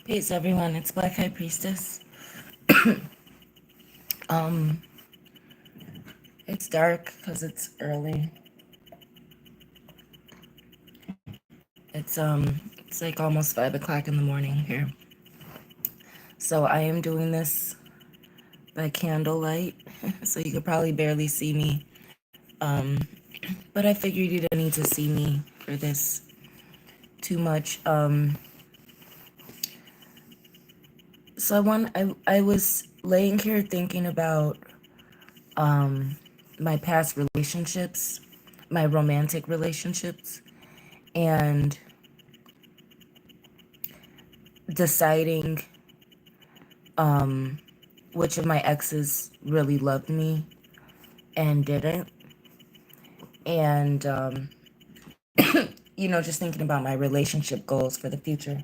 Peace, everyone. It's BlackHighPriestess. Um, it's dark because it's early. It's like almost 5 o'clock in the morning here. So I am doing this by candlelight, so you could probably barely see me. Um, but I figured you didn't need to see me for this too much. So I was laying here thinking about um my past relationships, my romantic relationships, and deciding which of my exes really loved me and didn't. And, just thinking about my relationship goals for the future.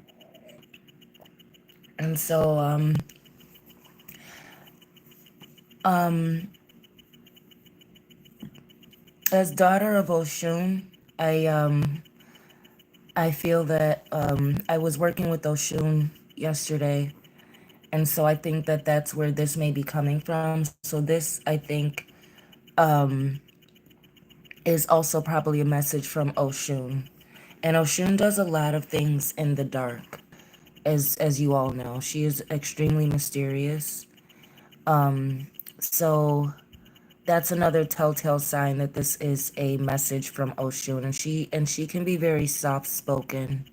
And so, um, as daughter of Oshún, I, um, I feel that I was working with Oshún yesterday. And so I think that that's where this may be coming from. So this, I think, um, is also probably a message from Oshún. And Oshun does a lot of things in the dark, as you all know. She is extremely mysterious. So that's another telltale sign that this is a message from Oshun, and she can be very soft spoken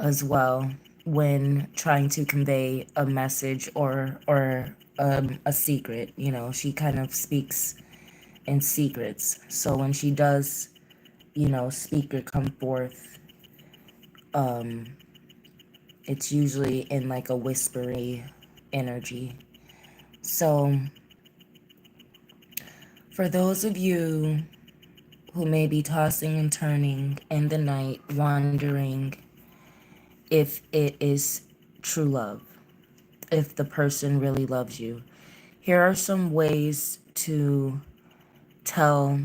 as well when trying to convey a message or a secret. She kind of speaks in secrets. So when she does, speak or come forth, it's usually in like a whispery energy. So for those of you who may be tossing and turning in the night, wondering if it is true love, if the person really loves you, here are some ways to tell.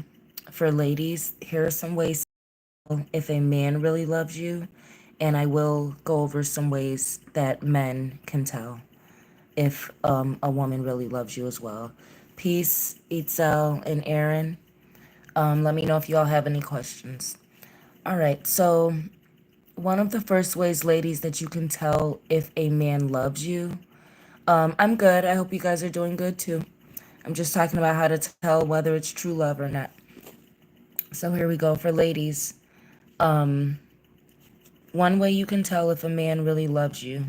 For ladies, here are some ways to tell if a man really loves you, and I will go over some ways that men can tell if a woman really loves you as well. Peace, Itzel, and Aaron. Let me know if you all have any questions. All right, so one of the first ways, ladies, that you can tell if a man loves you. I'm good. I hope you guys are doing good too. I'm just talking about how to tell whether it's true love or not. So here we go for ladies. One way you can tell if a man really loves you.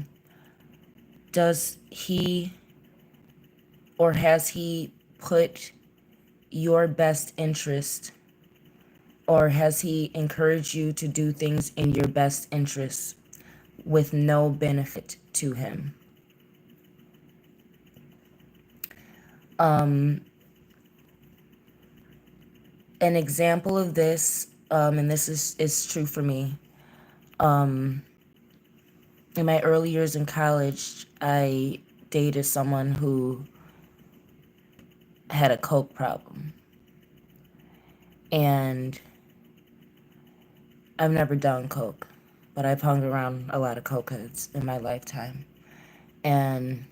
Does he or has he put your best interest, or has he encouraged you to do things in your best interest with no benefit to him? An example of this, and this is true for me. In my early years in college, I dated someone who had a coke problem. And I've never done coke, but I've hung around a lot of cokeheads in my lifetime. And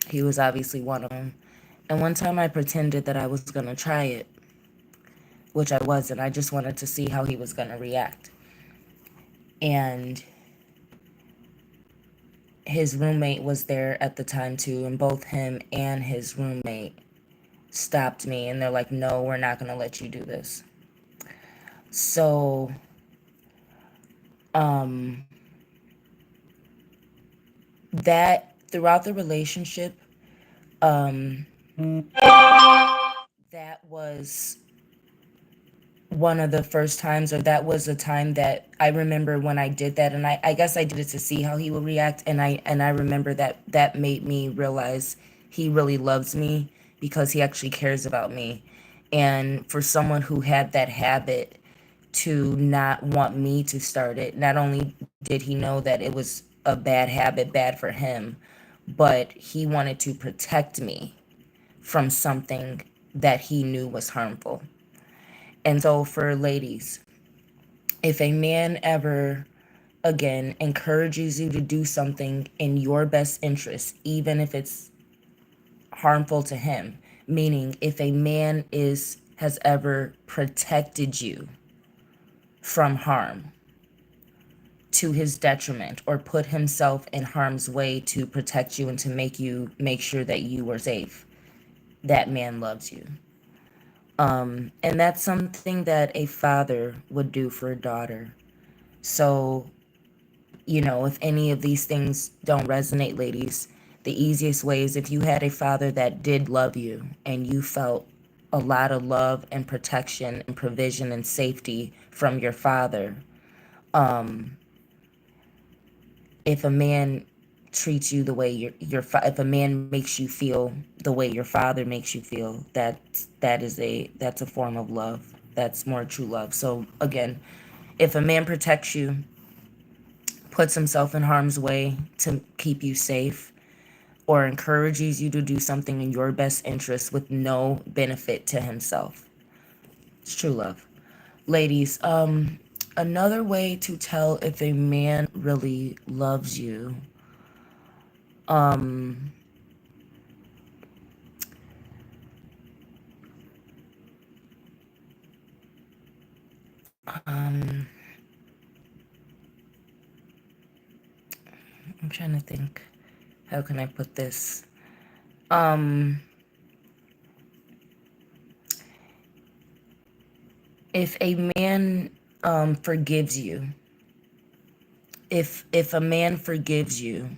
he was obviously one of them. And one time I pretended that I was going to try it, which I wasn't. I just wanted to see how he was going to react. And his roommate was there at the time too, and both him and his roommate stopped me, and they're like, no, we're not going to let you do this. So, that throughout the relationship, that was one of the first times, or that was a time that I remember when I did that. And I guess I did it to see how he would react. And I remember that made me realize he really loves me because he actually cares about me. And for someone who had that habit to not want me to start it, not only did he know that it was a bad habit, bad for him, but he wanted to protect me from something that he knew was harmful. And so for ladies, If a man ever, again, encourages you to do something in your best interest, even if it's harmful to him, meaning if a man has ever protected you from harm to his detriment, or put himself in harm's way to protect you and to make sure that you were safe, that man loves you. And that's something that a father would do for a daughter. So, if any of these things don't resonate, ladies, the easiest way is if you had a father that did love you and you felt a lot of love and protection and provision and safety from your father. If a man treats you the way if a man makes you feel the way your father makes you feel, that's a form of love. That's more true love. So again, if a man protects you, puts himself in harm's way to keep you safe, or encourages you to do something in your best interest with no benefit to himself, it's true love. Ladies, another way to tell if a man really loves you, I'm trying to think, how can I put this? If a man forgives you, if a man forgives you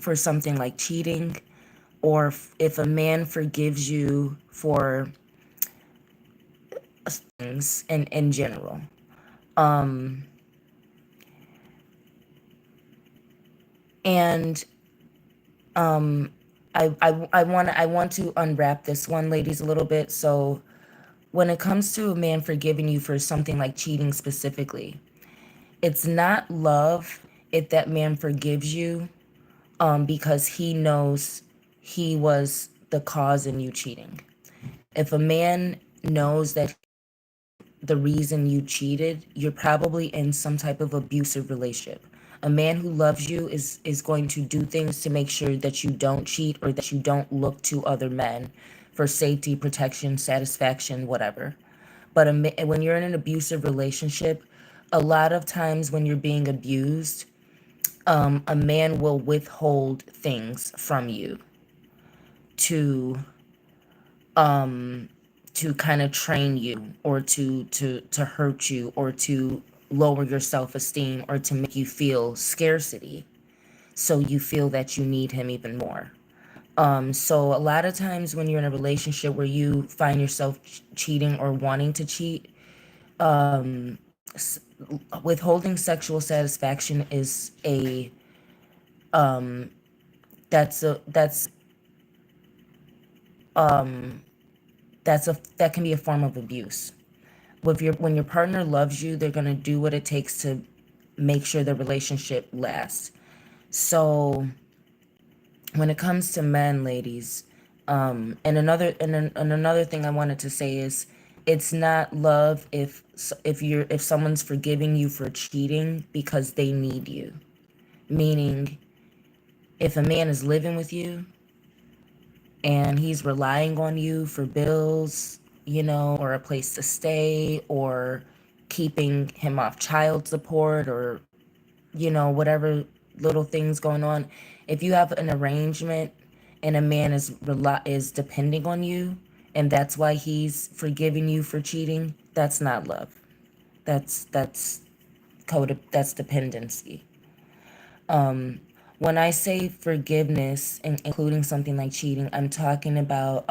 for something like cheating, or if a man forgives you for things in general, and I want to unwrap this one, ladies, a little bit. So when it comes to a man forgiving you for something like cheating specifically, it's not love if that man forgives you because he knows he was the cause in you cheating. If a man knows that the reason you cheated, you're probably in some type of abusive relationship. A man who loves you is going to do things to make sure that you don't cheat or that you don't look to other men for safety, protection, satisfaction, whatever. But when you're in an abusive relationship, a lot of times when you're being abused, a man will withhold things from you to kind of train you, or to hurt you, or to lower your self-esteem, or to make you feel scarcity, so you feel that you need him even more. So a lot of times when you're in a relationship where you find yourself cheating or wanting to cheat, withholding sexual satisfaction is a that's a that can be a form of abuse. When your partner loves you, they're going to do what it takes to make sure the relationship lasts. So when it comes to men, ladies, and another thing I wanted to say is, it's not love if someone's forgiving you for cheating because they need you. Meaning, if a man is living with you and he's relying on you for bills, or a place to stay, or keeping him off child support, or, whatever little things going on. If you have an arrangement and a man is depending on you, and that's why he's forgiving you for cheating, that's not love. That's dependency. When I say forgiveness, including something like cheating, I'm talking about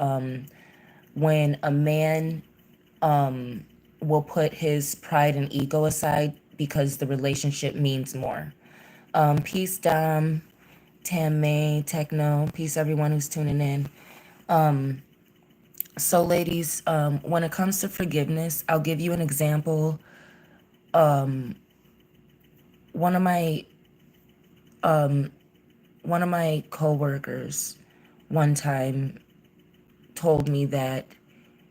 when a man will put his pride and ego aside because the relationship means more. Peace, Dom, Tam May, Techno. Peace, everyone who's tuning in. So, ladies, when it comes to forgiveness, I'll give you an example. One of my one of my coworkers one time told me that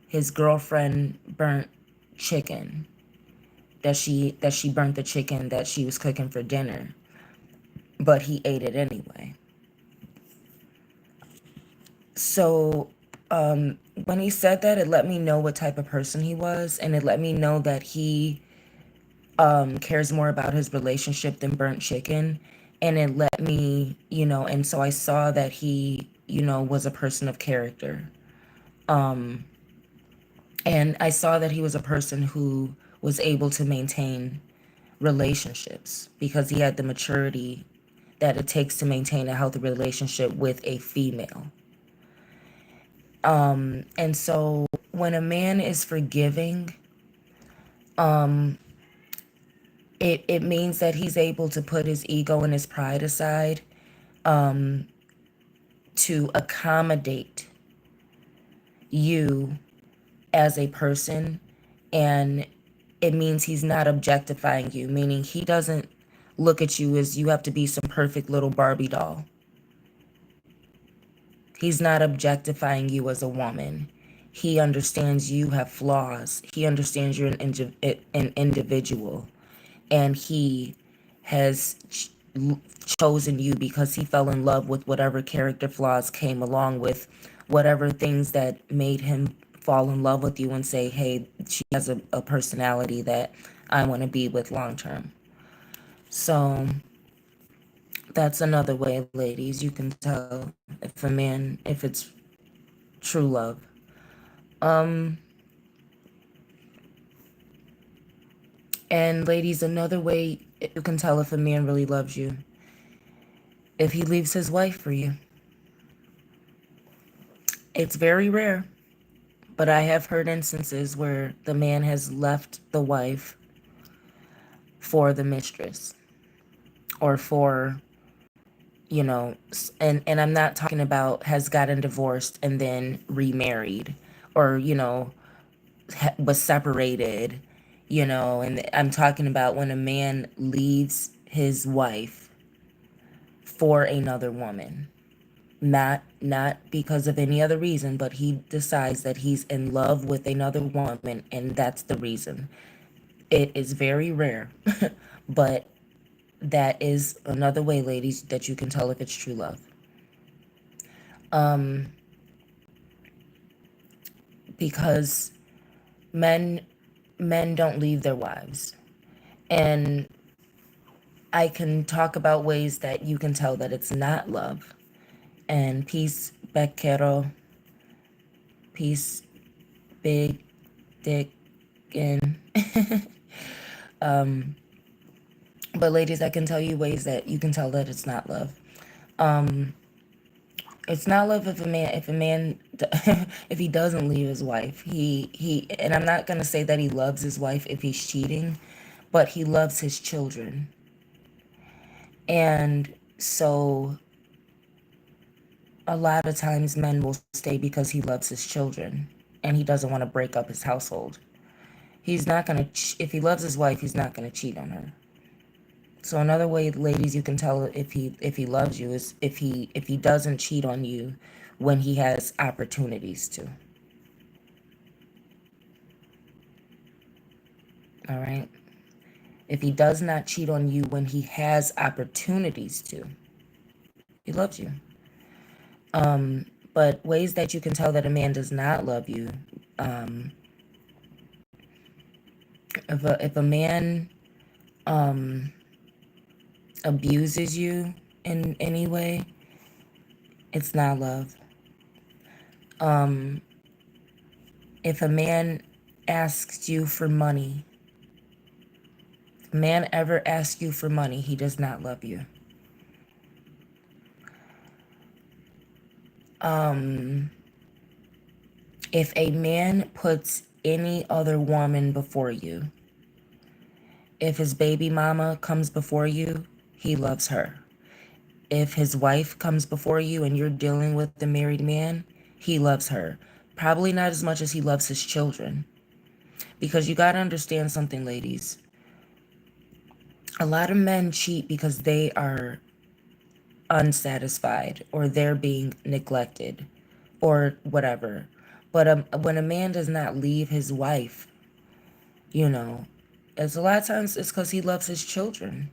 his girlfriend burnt chicken that she burnt the chicken that she was cooking for dinner, but he ate it anyway. So when he said that, it let me know what type of person he was, and it let me know that he cares more about his relationship than burnt chicken. And it let me, and so I saw that he, was a person of character. And I saw that he was a person who was able to maintain relationships because he had the maturity that it takes to maintain a healthy relationship with a female. And so when a man is forgiving, it means that he's able to put his ego and his pride aside to accommodate you as a person. And it means he's not objectifying you, meaning he doesn't look at you as you have to be some perfect little Barbie doll. He's not objectifying you as a woman. He understands you have flaws. He understands you're an individual. And he has chosen you because he fell in love with whatever character flaws came along with whatever things that made him fall in love with you and say, hey, she has a personality that I want to be with long term. So that's another way, ladies, you can tell if it's true love. And ladies, another way you can tell if a man really loves you, if he leaves his wife for you. It's very rare, but I have heard instances where the man has left the wife for the mistress or for, and I'm not talking about has gotten divorced and then remarried or, was separated, and I'm talking about when a man leaves his wife for another woman. Not because of any other reason, but he decides that he's in love with another woman, and that's the reason. It is very rare, but that is another way, ladies, that you can tell if it's true love. Because men don't leave their wives. And I can talk about ways that you can tell that it's not love. And peace, Beckero. Peace, big dick, and but ladies, I can tell you ways that you can tell that it's not love. It's not love if a man if he doesn't leave his wife. And I'm not gonna say that he loves his wife if he's cheating, but he loves his children. And so a lot of times men will stay because he loves his children and he doesn't want to break up his household. He's not going to, if he loves his wife, he's not going to cheat on her. So another way, ladies, you can tell if he loves you is if he doesn't cheat on you when he has opportunities to. All right? If he does not cheat on you when he has opportunities to, he loves you. But ways that you can tell that a man does not love you, if a man abuses you in any way, it's not love. If a man asks you for money, if a man ever asks you for money, he does not love you. If a man puts any other woman before you, if his baby mama comes before you, he loves her. If his wife comes before you and you're dealing with the married man, he loves her. Probably not as much as he loves his children. Because you got to understand something, ladies. A lot of men cheat because they are unsatisfied or they're being neglected or whatever. But when a man does not leave his wife, you know, As a lot of times it's because he loves his children,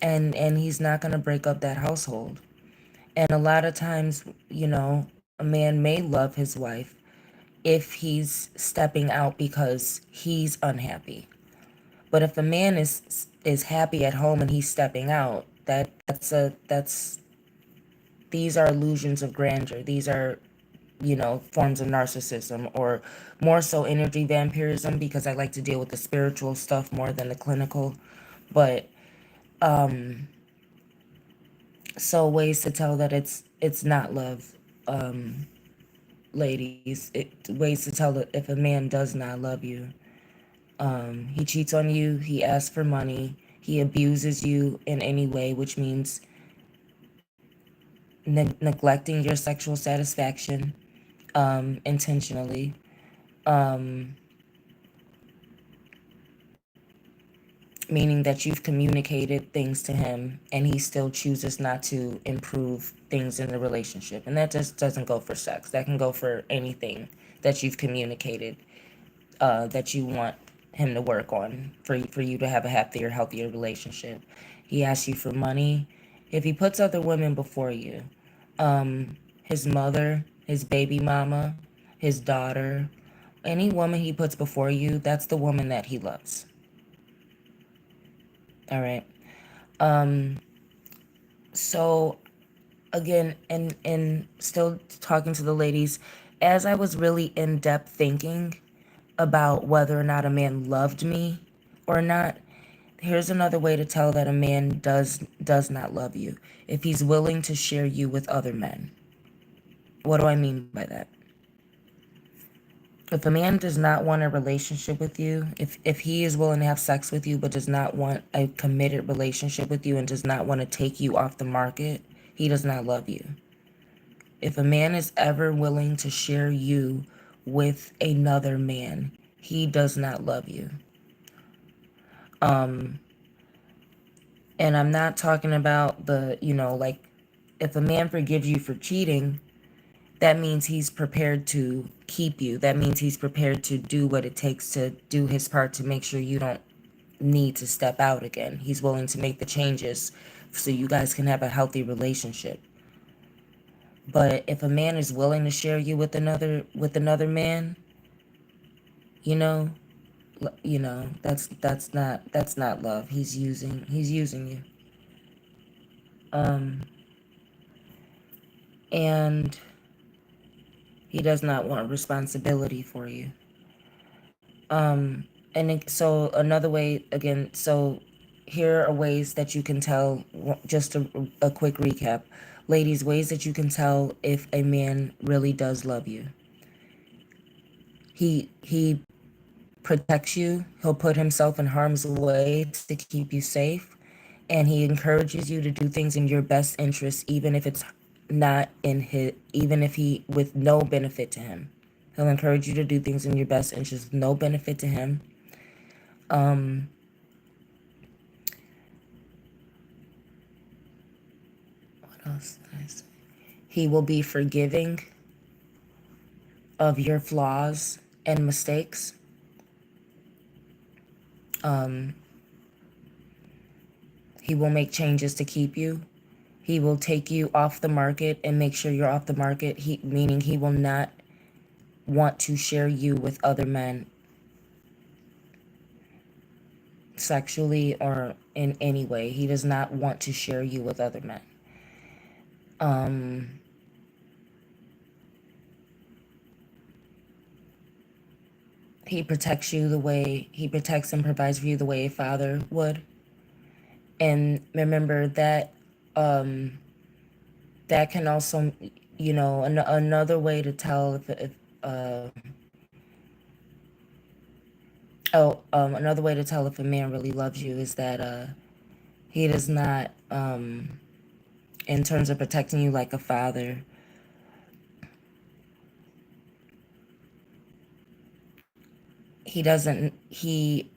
and he's not going to break up that household. And a lot of times, a man may love his wife if he's stepping out because he's unhappy. But if a man is happy at home and he's stepping out, that's these are illusions of grandeur. These are, forms of narcissism, or more so energy vampirism, because I like to deal with the spiritual stuff more than the clinical. But so ways to tell that it's not love, ladies. Ways to tell that if a man does not love you. He cheats on you. He asks for money. He abuses you in any way, which means neglecting your sexual satisfaction, intentionally. Um, Meaning that you've communicated things to him and he still chooses not to improve things in the relationship. And that just doesn't go for sex. That can go for anything that you've communicated, that you want him to work on for you to have a happier, healthier relationship. He asks you for money. If he puts other women before you, his mother, his baby mama, his daughter, any woman he puts before you, that's the woman that he loves. All right. So again, and still talking to the ladies, as I was really in depth thinking about whether or not a man loved me or not, here's another way to tell that a man does not love you. If he's willing to share you with other men. What do I mean by that? If a man does not want a relationship with you, if he is willing to have sex with you but does not want a committed relationship with you and does not want to take you off the market, he does not love you. If a man is ever willing to share you with another man, he does not love you. And I'm not talking about like, if a man forgives you for cheating, that means he's prepared to keep you. That means he's prepared to do what it takes to do his part to make sure you don't need to step out again. He's willing to make the changes so you guys can have a healthy relationship. But if a man is willing to share you with another man, you know, that's not love. He's using you. And he does not want responsibility for you. So another way, again, so here are ways that you can tell, just a quick recap. Ladies, ways that you can tell if a man really does love you. He protects you. He'll put himself in harm's way to keep you safe. And he encourages you to do things in your best interest, even if it's not in his, even if he, with no benefit to him. He'll encourage you to do things in your best interest with no benefit to him. What else did I say? He will be forgiving of your flaws and mistakes. He will make changes to keep you. He will take you off the market and make sure you're off the market. Meaning he will not want to share you with other men sexually or in any way. He does not want to share you with other men. He protects you the way he protects and provides for you the way a father would. And remember that that can also, another way to tell if another way to tell if a man really loves you is that he does not, in terms of protecting you like a father, he doesn't, he,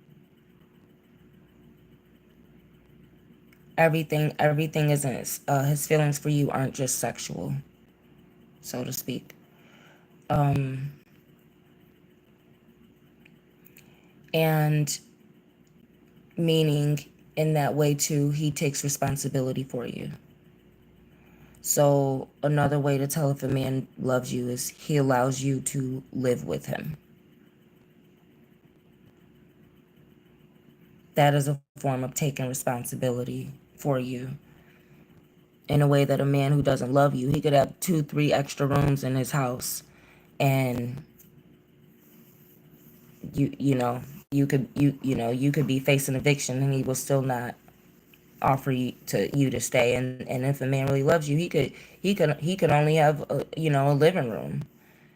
everything isn't, his feelings for you aren't just sexual, so to speak. And meaning in that way too, he takes responsibility for you. So another way to tell if a man loves you is he allows you to live with him. That is a form of taking responsibility for you. In a way that a man who doesn't love you, he could have 2, 3 extra rooms in his house, and you could be facing eviction, and he will still not offer you to stay. And if a man really loves you, he could only have a living room,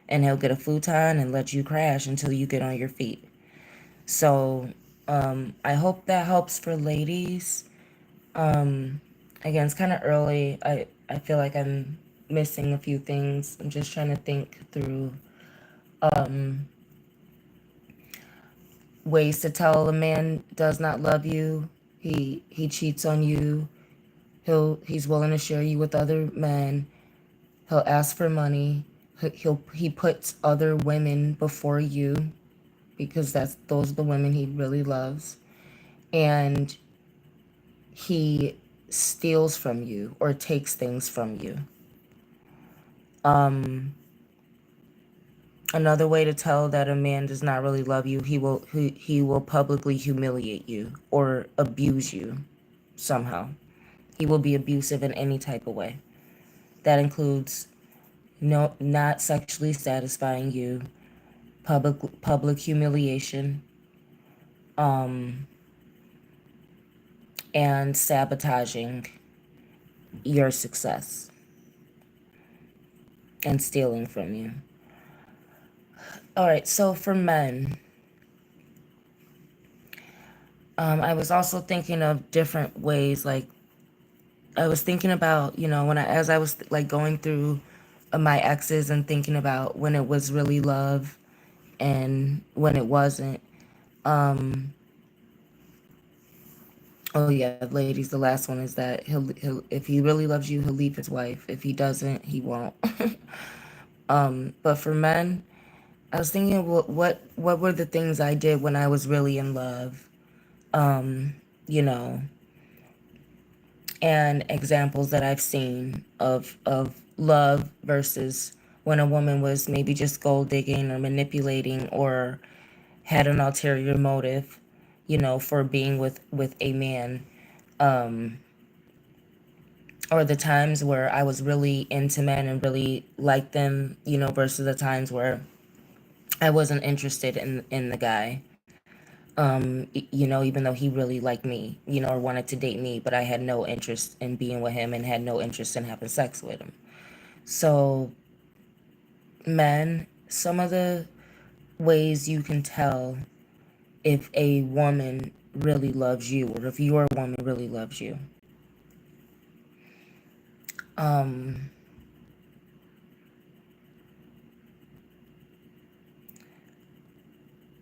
and he'll get a futon and let you crash until you get on your feet. So I hope that helps for ladies. Again, it's kind of early. I feel like I'm missing a few things. I'm just trying to think through ways to tell a man does not love you. He cheats on you. He's willing to share you with other men. He'll ask for money. He puts other women before you, because those are the women he really loves. And he steals from you or takes things from you. Another way to tell that a man does not really love you, he will publicly humiliate you or abuse you somehow. He will be abusive in any type of way. That includes not sexually satisfying you, public humiliation, and sabotaging your success and stealing from you. All right, so for men, I was also thinking of different ways. Like, I was thinking about, as I was like going through my exes and thinking about when it was really love and when it wasn't. Oh yeah, ladies, the last one is that he'll if he really loves you, he'll leave his wife. If he doesn't, he won't. But for men, I was thinking, what were the things I did when I was really in love, you know, and examples that I've seen of love versus when a woman was maybe just gold digging or manipulating or had an ulterior motive, for being with a man. Or the times where I was really into men and really liked them, versus the times where I wasn't interested in the guy. Even though he really liked me, or wanted to date me, but I had no interest in being with him and had no interest in having sex with him. So, men, some of the ways you can tell if a woman really loves you or if your woman really loves you.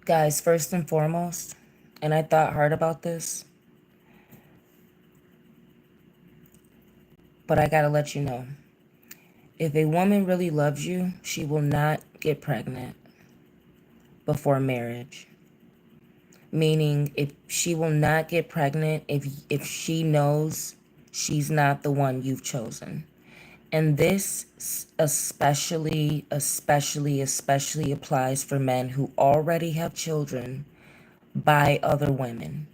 Guys, first and foremost, and I thought hard about this, but I gotta let you know. If a woman really loves you, she will not get pregnant before marriage. Meaning, if she will not get pregnant if she knows she's not the one you've chosen. And this especially applies for men who already have children by other women,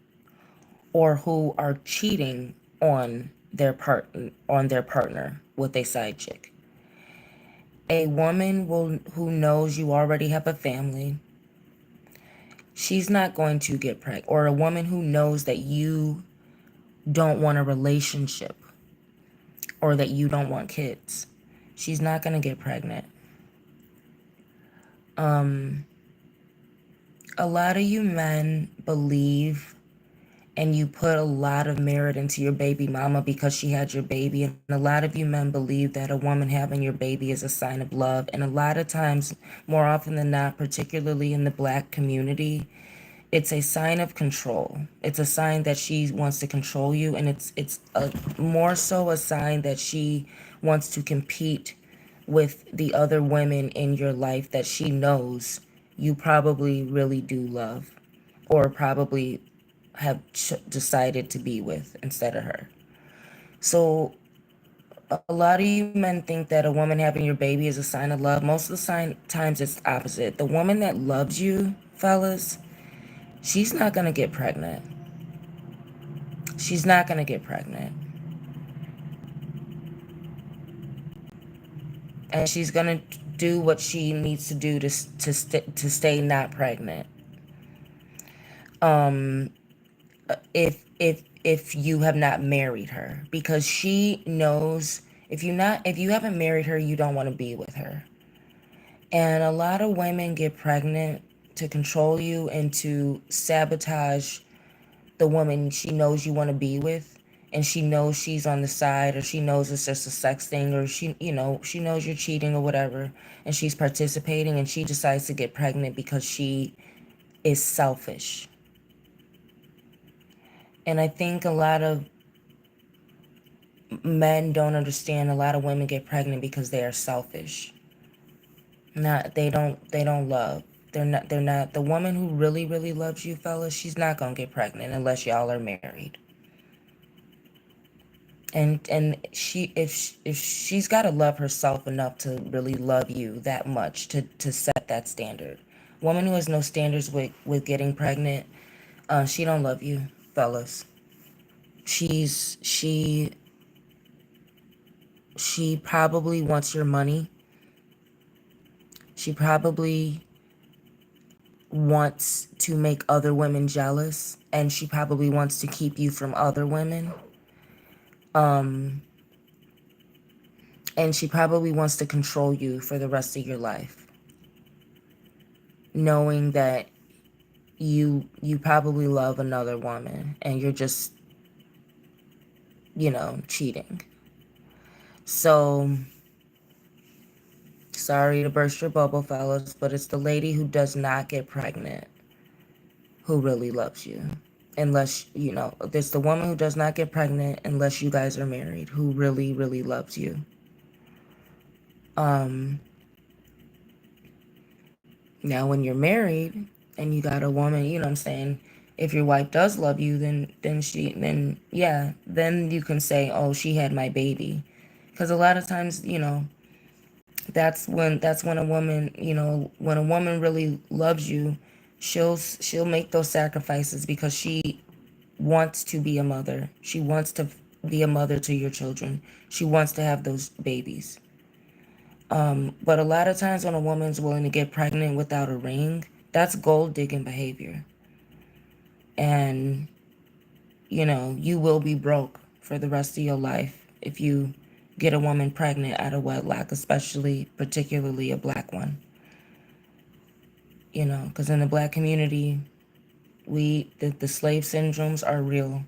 or who are cheating on their partner with a side chick. A woman who knows you already have a family, she's not going to get pregnant. Or a woman who knows that you don't want a relationship or that you don't want kids, she's not going to get pregnant. A lot of you men believe and you put a lot of merit into your baby mama because she had your baby. And a lot of you men believe that a woman having your baby is a sign of love. And a lot of times, more often than not, particularly in the Black community, it's a sign of control. It's a sign that she wants to control you. And it's more so a sign that she wants to compete with the other women in your life that she knows you probably really do love. or probably have decided to be with instead of her. So a lot of you men think that a woman having your baby is a sign of love. Most of the times it's opposite. The woman that loves you, fellas, she's not going to get pregnant. She's not going to get pregnant. And she's going to do what she needs to do to stay not pregnant. If you have not married her, because she knows if you haven't married her, you don't want to be with her. And a lot of women get pregnant to control you and to sabotage the woman she knows you want to be with, and she knows she's on the side, or she knows it's just a sex thing, or she knows you're cheating or whatever, and she's participating, and she decides to get pregnant because she is selfish. And I think a lot of men don't understand a lot of women get pregnant because they are selfish. Not they don't love. They're not the woman who really, really loves you, fellas, she's not gonna get pregnant unless y'all are married. And if she's gotta love herself enough to really love you that much to set that standard. Woman who has no standards with getting pregnant, she don't love you, fellas. She probably wants your money. She probably wants to make other women jealous, and she probably wants to keep you from other women. And she probably wants to control you for the rest of your life, knowing that you probably love another woman and you're just, cheating. So, sorry to burst your bubble, fellas, but it's the lady who does not get pregnant who really loves you. Unless, there's the woman who does not get pregnant unless you guys are married, who really, really loves you. Now, when you're married and you got a woman, you know what I'm saying, if your wife does love you, then you can say, oh, she had my baby. Because a lot of times, that's when a woman, when a woman really loves you, she'll make those sacrifices because she wants to be a mother. She wants to be a mother to your children. She wants to have those babies. But a lot of times when a woman's willing to get pregnant without a ring, that's gold digging behavior. And, you will be broke for the rest of your life if you get a woman pregnant out of wedlock, particularly a black one. Because in the black community, the slave syndromes are real.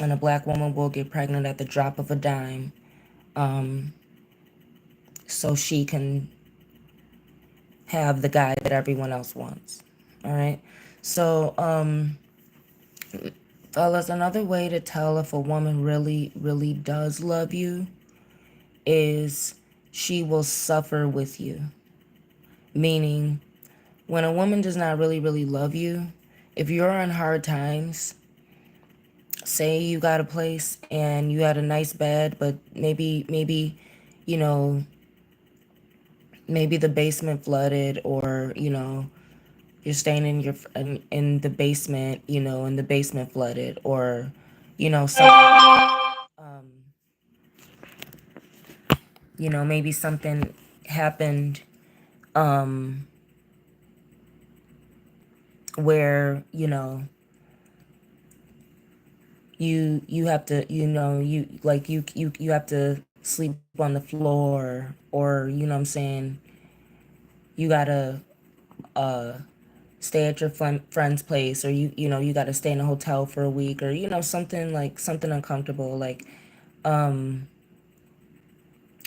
And a black woman will get pregnant at the drop of a dime, so she can have the guy that everyone else wants. All right. So, fellas, another way to tell if a woman really, really does love you is she will suffer with you. Meaning, when a woman does not really, really love you, if you're on hard times, say you got a place and you had a nice bed, but maybe, you know, maybe the basement flooded, or, you're staying in the basement, and the basement flooded, or, something, um, maybe something happened, where, you have to, you have to sleep on the floor, or, what I'm saying, you gotta stay at your friend's place, or you gotta stay in a hotel for a week, or something uncomfortable, like,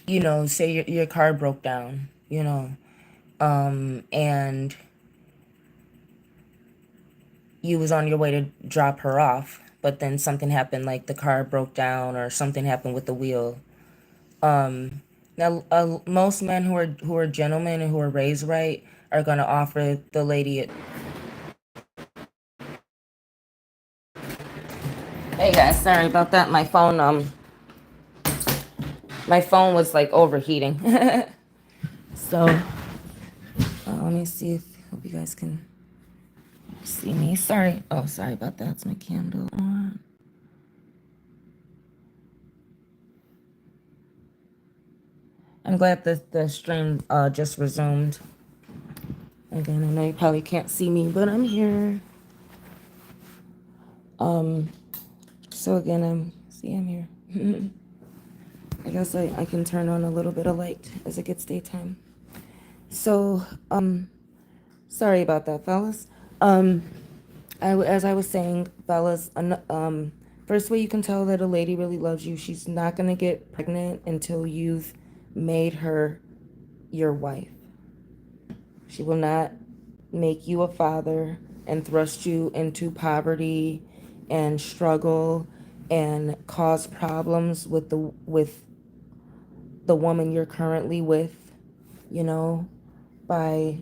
say your car broke down, and you was on your way to drop her off, but then something happened, like the car broke down or something happened with the wheel. Now, most men who are gentlemen and who are raised right are gonna offer the lady Hey guys, sorry about that. My phone was like overheating. So, let me see if hope you guys can see me. Sorry. Oh, sorry about that. It's my candle on. I'm glad that the stream just resumed. Again, I know you probably can't see me, but I'm here. So again, I'm here. I guess I can turn on a little bit of light as it gets daytime. So, sorry about that, fellas. Um, as I was saying, fellas, first way you can tell that a lady really loves you, she's not gonna get pregnant until you've made her your wife. She will not make you a father and thrust you into poverty and struggle and cause problems with the woman you're currently with, you know, by,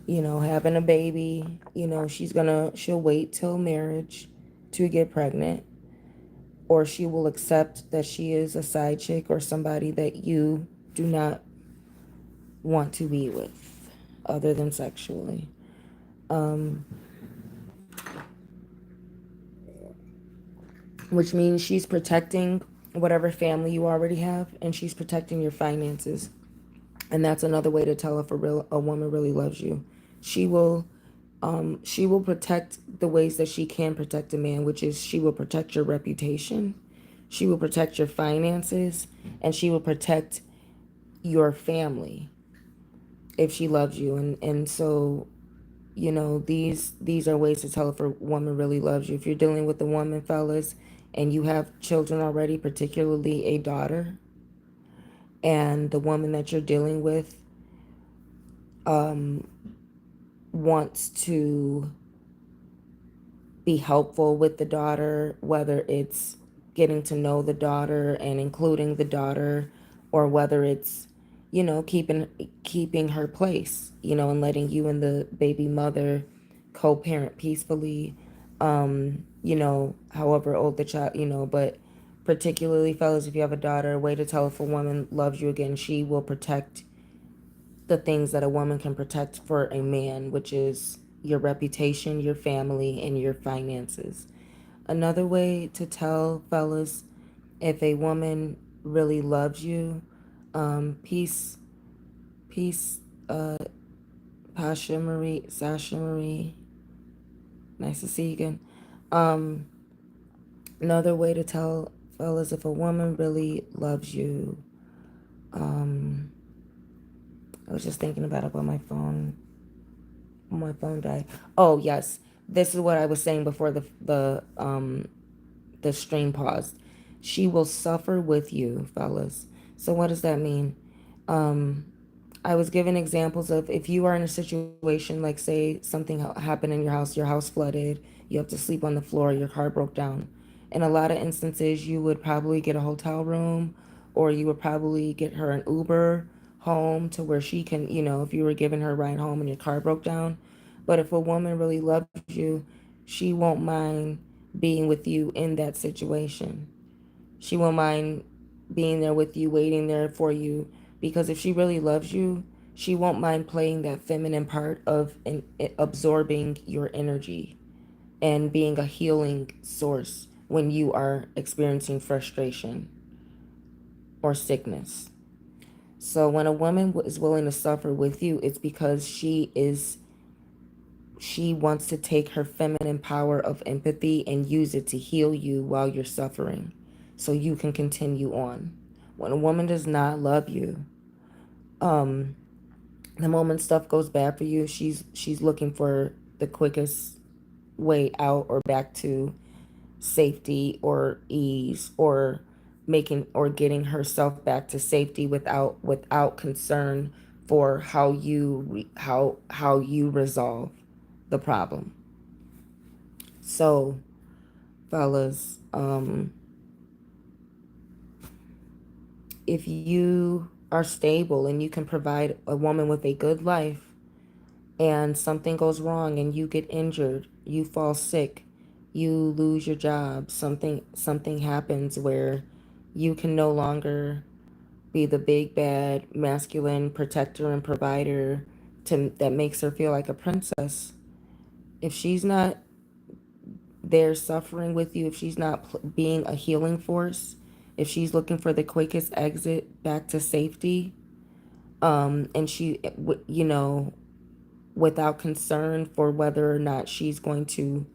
having a baby. She'll wait till marriage to get pregnant, or she will accept that she is a side chick or somebody that you do not want to be with other than sexually. Which means she's protecting whatever family you already have, and she's protecting your finances. And that's another way to tell if a woman really loves you. She will protect the ways that she can protect a man, which is she will protect your reputation, she will protect your finances, and she will protect your family if she loves you. And so, these are ways to tell if a woman really loves you. If you're dealing with a woman, fellas, and you have children already, particularly a daughter, and the woman that you're dealing with wants to be helpful with the daughter, whether it's getting to know the daughter and including the daughter, or whether it's, keeping her place, and letting you and the baby mother co-parent peacefully, however old the child, but particularly, fellas, if you have a daughter, a way to tell if a woman loves you, again, she will protect the things that a woman can protect for a man, which is your reputation, your family, and your finances. Another way to tell, fellas, if a woman really loves you, peace, Pasha Marie, Sasha Marie, nice to see you again. Another way to tell, fellas, if a woman really loves you, I was just thinking about it when my phone died. Oh yes, this is what I was saying before the stream paused. She will suffer with you, fellas. So what does that mean? I was given examples of if you are in a situation like, say, something happened in your house flooded, you have to sleep on the floor, your car broke down. In a lot of instances, you would probably get a hotel room, or you would probably get her an Uber home to where she can, if you were giving her a ride home and your car broke down. But if a woman really loves you, she won't mind being with you in that situation. She won't mind being there with you, waiting there for you, because if she really loves you, she won't mind playing that feminine part of absorbing your energy and being a healing source when you are experiencing frustration or sickness. So when a woman is willing to suffer with you, it's because she wants to take her feminine power of empathy and use it to heal you while you're suffering so you can continue on. When a woman does not love you, the moment stuff goes bad for you, she's looking for the quickest way out or back to safety or ease, or making or getting herself back to safety without concern for how you resolve the problem. So, fellas, if you are stable and you can provide a woman with a good life, and something goes wrong and you get injured, you fall sick, you lose your job, something happens where you can no longer be the big bad masculine protector and provider that makes her feel like a princess. If she's not there suffering with you, if she's not being a healing force, if she's looking for the quickest exit back to safety, and she, you know, without concern for whether or not she's going to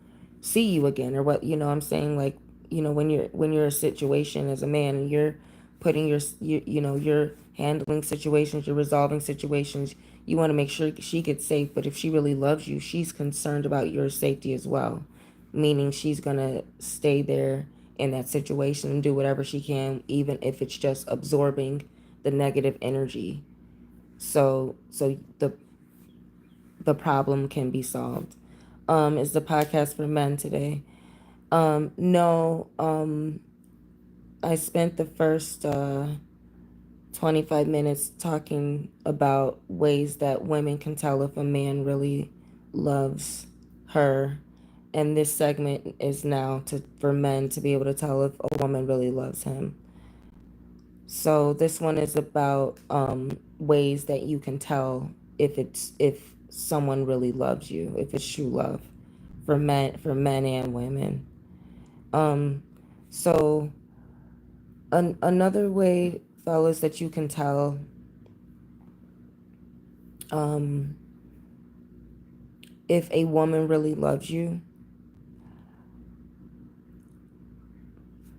see you again, or what, you know, I'm saying, like, you know, when you're a situation as a man and you're putting you know, you're handling situations, you're resolving situations, you want to make sure she gets safe. But if she really loves you, she's concerned about your safety as well, meaning she's gonna stay there in that situation and do whatever she can, even if it's just absorbing the negative energy, so the problem can be solved. Is the podcast for men today? No. I spent the first 25 minutes talking about ways that women can tell if a man really loves her. And this segment is now for men to be able to tell if a woman really loves him. So this one is about ways that you can tell if someone really loves you, if it's true love, for men and women. Um, so another way, fellas, that you can tell um, if a woman really loves you,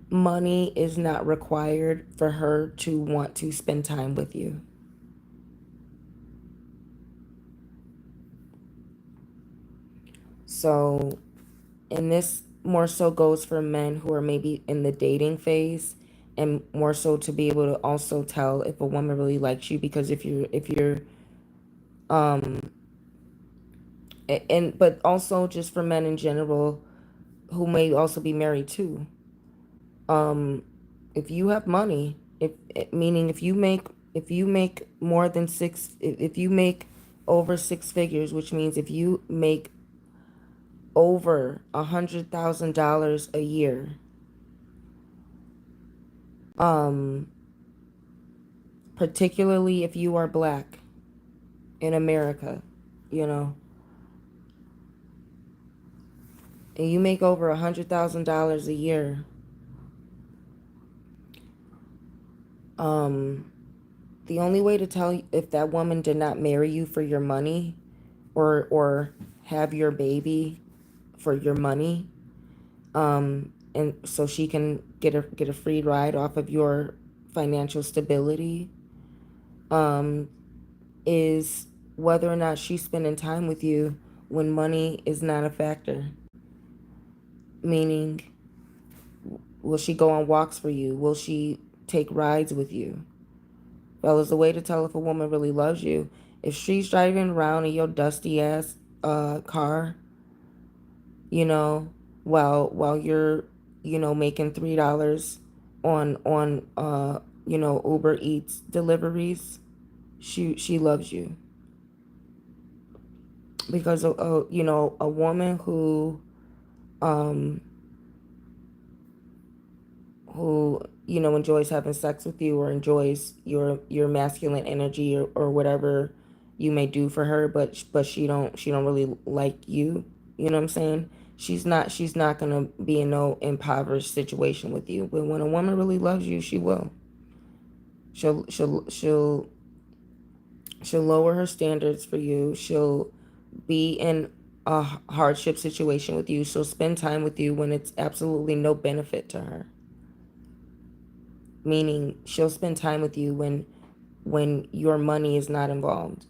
money is not required for her to want to spend time with you. So, and this more so goes for men who are maybe in the dating phase, and more so to be able to also tell if a woman really likes you, because if you're um and but also just for men in general who may also be married too. um if you have money, if meaning if you make more than if you make over six figures, which means if you make over $100,000 a year, um particularly if you are black in America, you know, and you make over $100,000 a year, um the only way to tell if that woman did not marry you for your money, or have your baby for your money, and so she can get a free ride off of your financial stability, um, is whether or not she's spending time with you when money is not a factor. Meaning, will she go on walks for you? Will she take rides with you? Well, it's a way to tell if a woman really loves you. If she's driving around in your dusty ass car, you know, while you're, you know, making $3 on you know, Uber Eats deliveries, she loves you. Because you know, a woman um who, you know, enjoys having sex with you, or enjoys your masculine energy, or whatever you may do for her, but she don't really like you, you know what I'm saying? She's not gonna be in no impoverished situation with you. But when a woman really loves you, she will. She'll lower her standards for you. She'll be in a hardship situation with you. She'll spend time with you when it's absolutely no benefit to her. Meaning, she'll spend time with you when your money is not involved.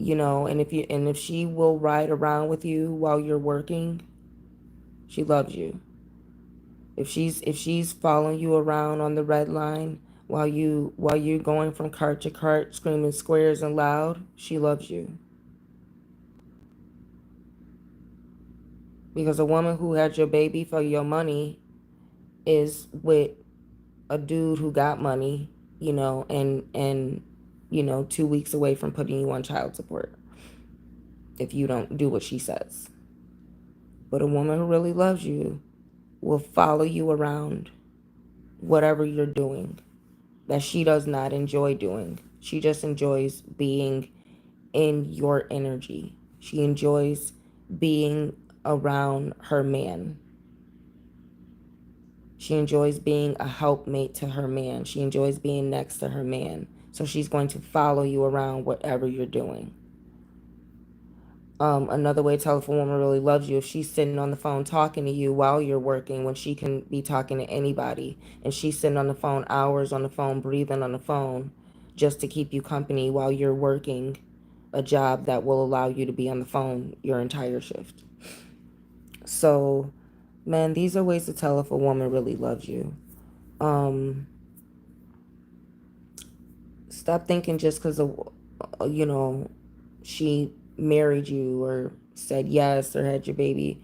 You know, and if she will ride around with you while you're working, she loves you. If she's following you around on the red line while you're going from cart to cart screaming squares and loud, she loves you. Because a woman who had your baby for your money is with a dude who got money, you know, and you know, 2 weeks away from putting you on child support if you don't do what she says. But a woman who really loves you will follow you around whatever you're doing that she does not enjoy doing. She just enjoys being in your energy. She enjoys being around her man. She enjoys being a helpmate to her man. She enjoys being next to her man. So she's going to follow you around whatever you're doing. Another way to tell if a woman really loves you, if she's sitting on the phone talking to you while you're working when she can be talking to anybody, and she's sitting on the phone hours on the phone, breathing on the phone, just to keep you company while you're working a job that will allow you to be on the phone your entire shift. So, man, these are ways to tell if a woman really loves you. Stop thinking just because of, she married you or said yes or had your baby.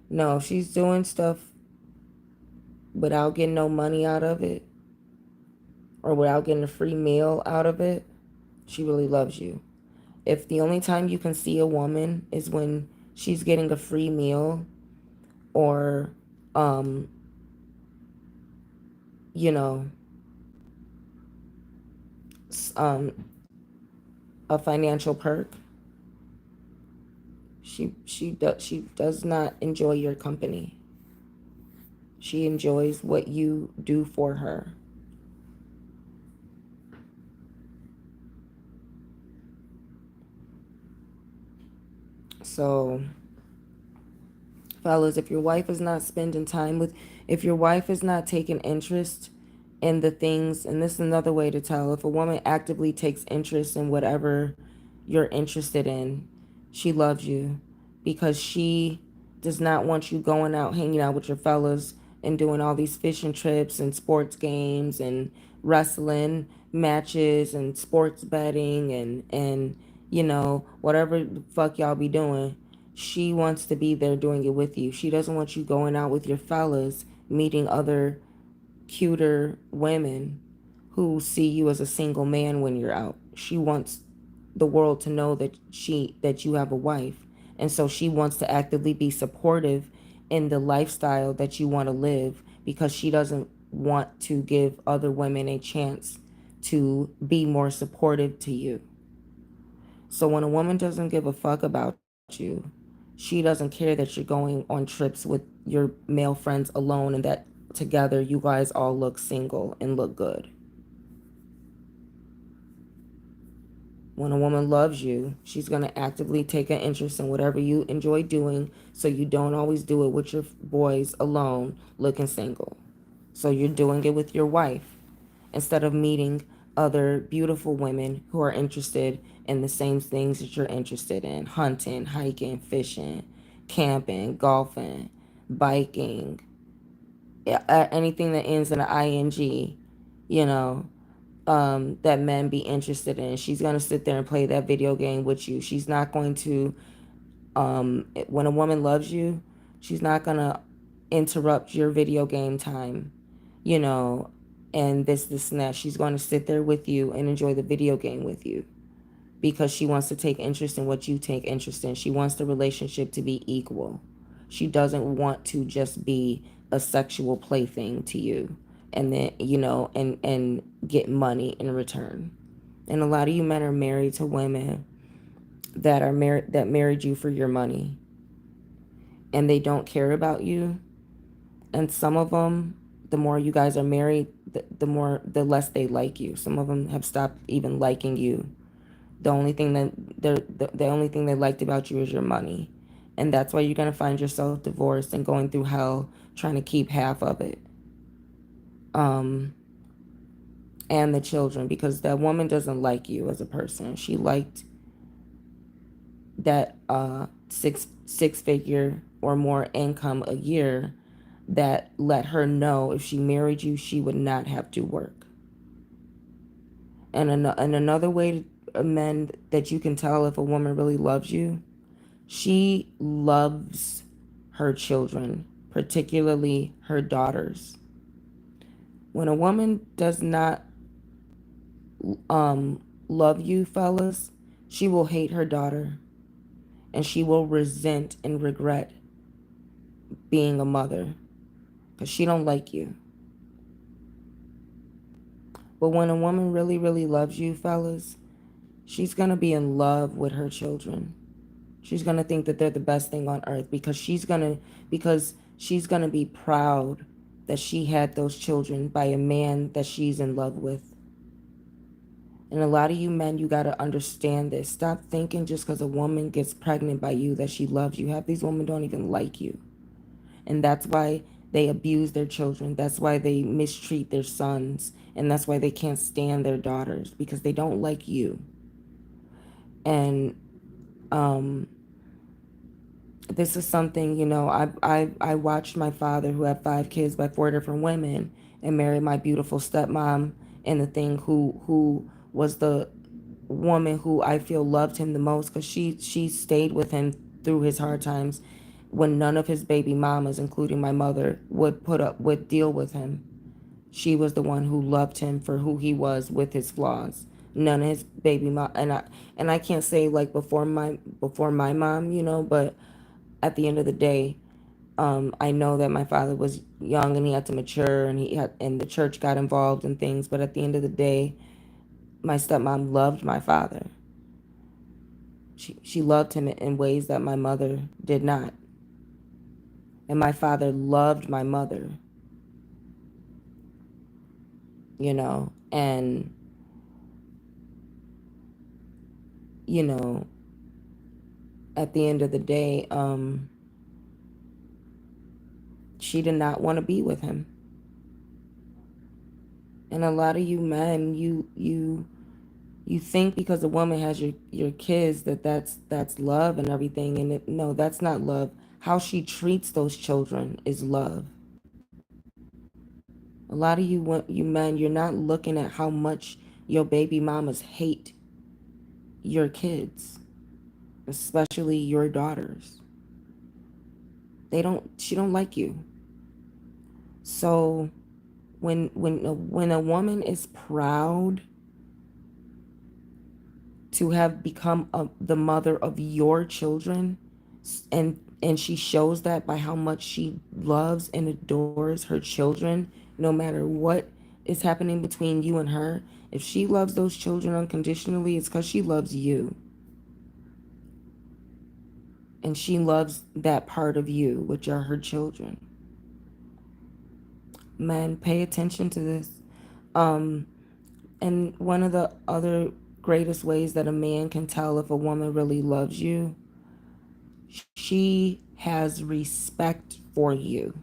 No, if she's doing stuff without getting no money out of it or without getting a free meal out of it, she really loves you. If the only time you can see a woman is when she's getting a free meal or, um, you know, um, a financial perk, she does not enjoy your company. She enjoys what you do for her. So, fellas, if your wife is not taking interest in the things, and this is another way to tell if a woman actively takes interest in whatever you're interested in, she loves you because she does not want you going out hanging out with your fellas and doing all these fishing trips and sports games and wrestling matches and sports betting and whatever the fuck y'all be doing. She wants to be there doing it with you. She doesn't want you going out with your fellas meeting other cuter women who see you as a single man when you're out. She wants the world to know that you have a wife. And so she wants to actively be supportive in the lifestyle that you want to live because she doesn't want to give other women a chance to be more supportive to you. So when a woman doesn't give a fuck about you, she doesn't care that you're going on trips with your male friends alone and that together you guys all look single and look good. When a woman loves you, she's going to actively take an interest in whatever you enjoy doing so you don't always do it with your boys alone looking single. So you're doing it with your wife instead of meeting other beautiful women who are interested in the same things that you're interested in: hunting, hiking, fishing, camping, golfing, biking, anything that ends in an ing, you know, that men be interested in. She's going to sit there and play that video game with you. She's not going to, when a woman loves you, she's not going to interrupt your video game time, you know, and this and that. She's going to sit there with you and enjoy the video game with you because she wants to take interest in what you take interest in. She wants the relationship to be equal. She doesn't want to just be a sexual plaything to you and then, and get money in return. And a lot of you men are married to women that married you for your money and they don't care about you. And some of them, the more you guys are married, the less they like you. Some of them have stopped even liking you. The only thing they liked about you is your money. And that's why you're going to find yourself divorced and going through hell trying to keep half of it. And the children, because that woman doesn't like you as a person. She liked that six figure or more income a year that let her know if she married you, she would not have to work. And another way men that you can tell if a woman really loves you, she loves her children, particularly her daughters. When a woman does not love you, fellas, she will hate her daughter and she will resent and regret being a mother because she don't like you. But when a woman really, really loves you, fellas, she's going to be in love with her children. She's going to think that they're the best thing on earth because she's going to be proud that she had those children by a man that she's in love with. And a lot of you men, you got to understand this. Stop thinking just because a woman gets pregnant by you that she loves you. Half these women don't even like you. And that's why they abuse their children. That's why they mistreat their sons. And that's why they can't stand their daughters because they don't like you. And this is something, I watched my father, who had 5 kids by 4 different women, and married my beautiful stepmom, and the thing who was the woman who I feel loved him the most because she stayed with him through his hard times when none of his baby mamas, including my mother, would deal with him. She was the one who loved him for who he was with his flaws. None of his baby mom, and I can't say like before my mom, but at the end of the day, I know that my father was young and he had to mature, and the church got involved in things. But at the end of the day, my stepmom loved my father. She loved him in ways that my mother did not, and my father loved my mother. And you know, at the end of the day, she did not want to be with him. And a lot of you men, you think because a woman has your kids that's love and everything, and no, that's not love. How she treats those children is love. A lot of you men, you're not looking at how much your baby mamas hate your kids, especially your daughters. She don't like you. So when a woman is proud to have become the mother of your children, and she shows that by how much she loves and adores her children, no matter what is happening between you and her. If she loves those children unconditionally, it's because she loves you, and she loves that part of you, which are her children. Men, pay attention to this. And one of the other greatest ways that a man can tell if a woman really loves you, she has respect for you.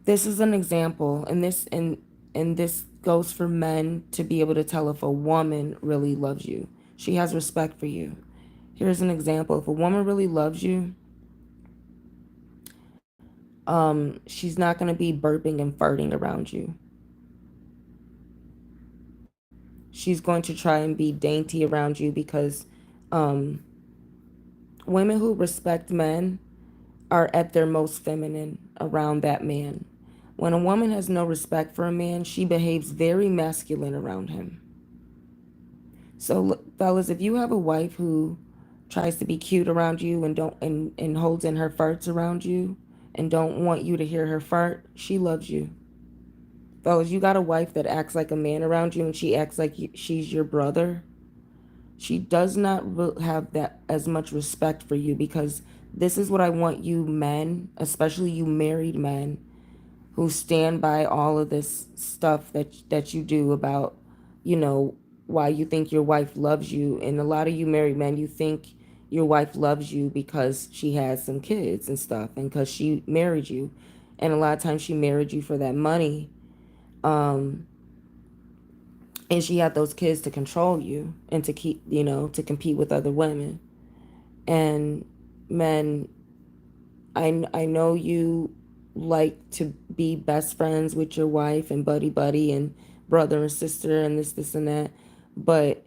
This is an example, and this goes for men to be able to tell if a woman really loves you. She has respect for you. Here's an example. If a woman really loves you, she's not going to be burping and farting around you. She's going to try and be dainty around you because women who respect men are at their most feminine around that man. When a woman has no respect for a man, she behaves very masculine around him. So, fellas, if you have a wife who tries to be cute around you and don't and holds in her farts around you and don't want you to hear her fart, she loves you. Fellas, you got a wife that acts like a man around you and she acts like she's your brother. She does not have that as much respect for you, because this is what I want you men, especially you married men, who stand by all of this stuff that you do about, why you think your wife loves you. And a lot of you married men, you think your wife loves you because she has some kids and stuff and because she married you. And a lot of times she married you for that money. And she had those kids to control you and to keep, to compete with other women. And men, I know you like to be best friends with your wife and buddy and brother and sister and this and that. But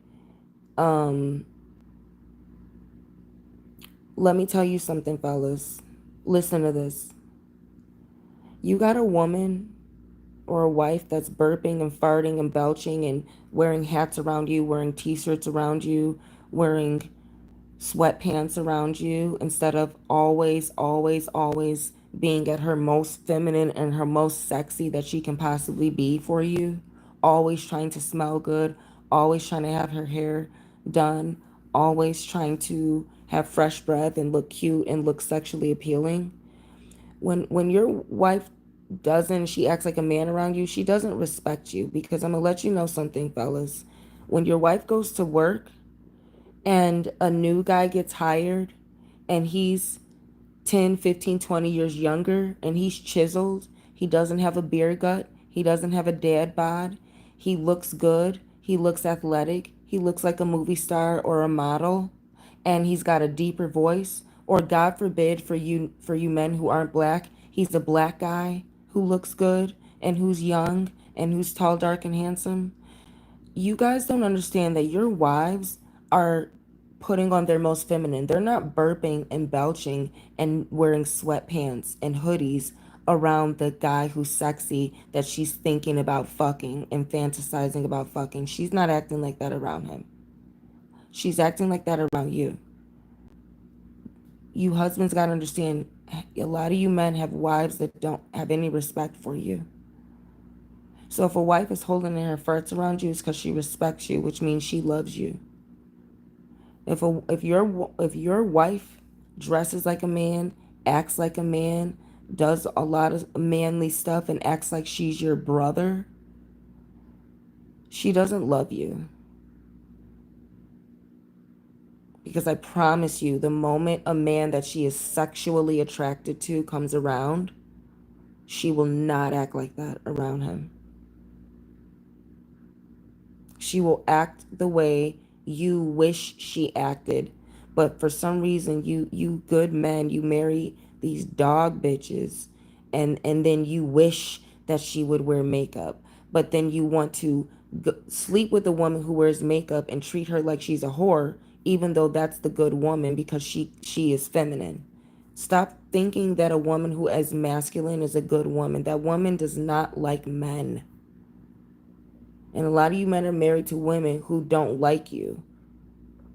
let me tell you something, fellas. Listen to this. You got a woman or a wife that's burping and farting and belching and wearing hats around you, wearing t-shirts around you, wearing sweatpants around you instead of always, always, always being at her most feminine and her most sexy that she can possibly be for you. Always trying to smell good, always trying to have her hair done, always trying to have fresh breath and look cute and look sexually appealing. When your wife doesn't, she acts like a man around you, she doesn't respect you. Because I'm gonna let you know something, fellas. When your wife goes to work and a new guy gets hired and he's 10, 15, 20 years younger and he's chiseled, he doesn't have a beer gut, he doesn't have a dad bod, he looks good, he looks athletic, he looks like a movie star or a model, and he's got a deeper voice, or God forbid for you men who aren't black, he's a black guy who looks good and who's young and who's tall, dark, and handsome. You guys don't understand that your wives are putting on their most feminine. They're not burping and belching and wearing sweatpants and hoodies around the guy who's sexy that she's thinking about fucking and fantasizing about fucking. She's not acting like that around him. She's acting like that around you. You husbands got to understand, a lot of you men have wives that don't have any respect for you. So if a wife is holding in her farts around you, it's because she respects you, which means she loves you. If your wife dresses like a man, acts like a man, does a lot of manly stuff and acts like she's your brother, she doesn't love you. Because I promise you, the moment a man that she is sexually attracted to comes around, she will not act like that around him. She will act the way you wish she acted. But for some reason, you good men, you marry these dog bitches, and then you wish that she would wear makeup. But then you want to sleep with a woman who wears makeup and treat her like she's a whore, even though that's the good woman because she is feminine. Stop thinking that a woman who is masculine is a good woman. That woman does not like men. And a lot of you men are married to women who don't like you.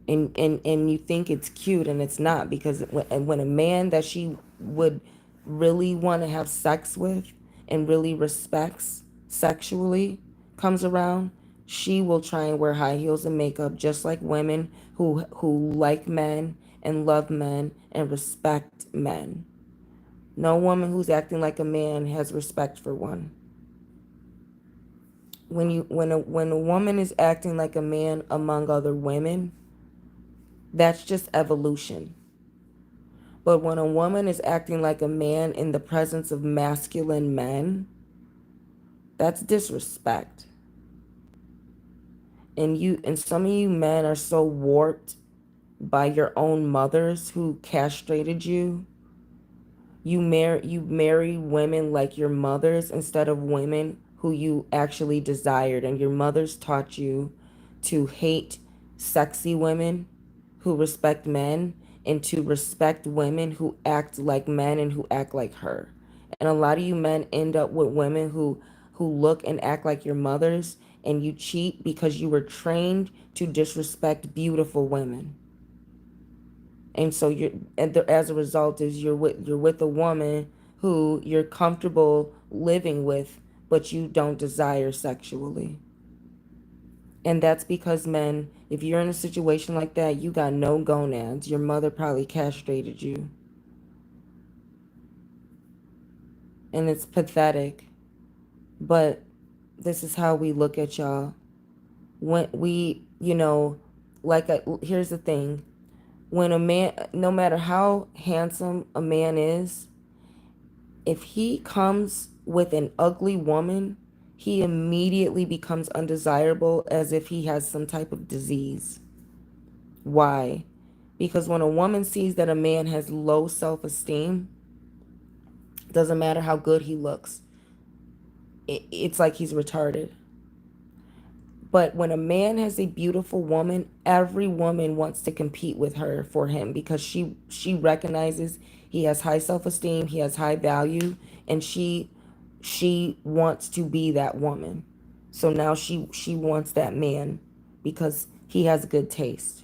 And you think it's cute and it's not, because when a man that she would really want to have sex with and really respects sexually comes around, she will try and wear high heels and makeup just like women who like men and love men and respect men. No woman who's acting like a man has respect for one. When a woman is acting like a man among other women, that's just evolution. But when a woman is acting like a man in the presence of masculine men, that's disrespect. And some of you men are so warped by your own mothers who castrated you. You marry women like your mothers instead of women who you actually desired, and your mothers taught you to hate sexy women who respect men and to respect women who act like men and who act like her. And a lot of you men end up with women who look and act like your mothers, and you cheat because you were trained to disrespect beautiful women. And so as a result is you're with a woman who you're comfortable living with, but you don't desire sexually. And that's because, men, if you're in a situation like that, you got no gonads. Your mother probably castrated you. And it's pathetic. But this is how we look at y'all. When we, here's the thing. When a man, no matter how handsome a man is, if he comes with an ugly woman, he immediately becomes undesirable as if he has some type of disease. Why? Because when a woman sees that a man has low self-esteem, doesn't matter how good he looks, it's like he's retarded. But when a man has a beautiful woman, every woman wants to compete with her for him because she recognizes he has high self-esteem, he has high value, and she wants to be that woman. So now she wants that man because he has good taste.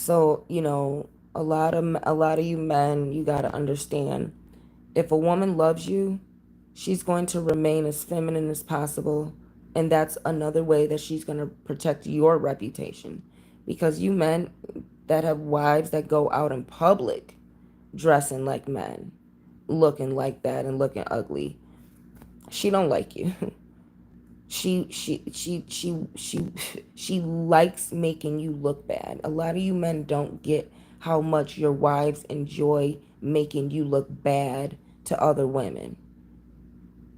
So, a lot of you men, you got to understand, if a woman loves you, she's going to remain as feminine as possible, and that's another way that she's going to protect your reputation. Because you men that have wives that go out in public dressing like men, looking like that and looking ugly, she don't like you. She she likes making you look bad. A lot of you men don't get how much your wives enjoy making you look bad to other women,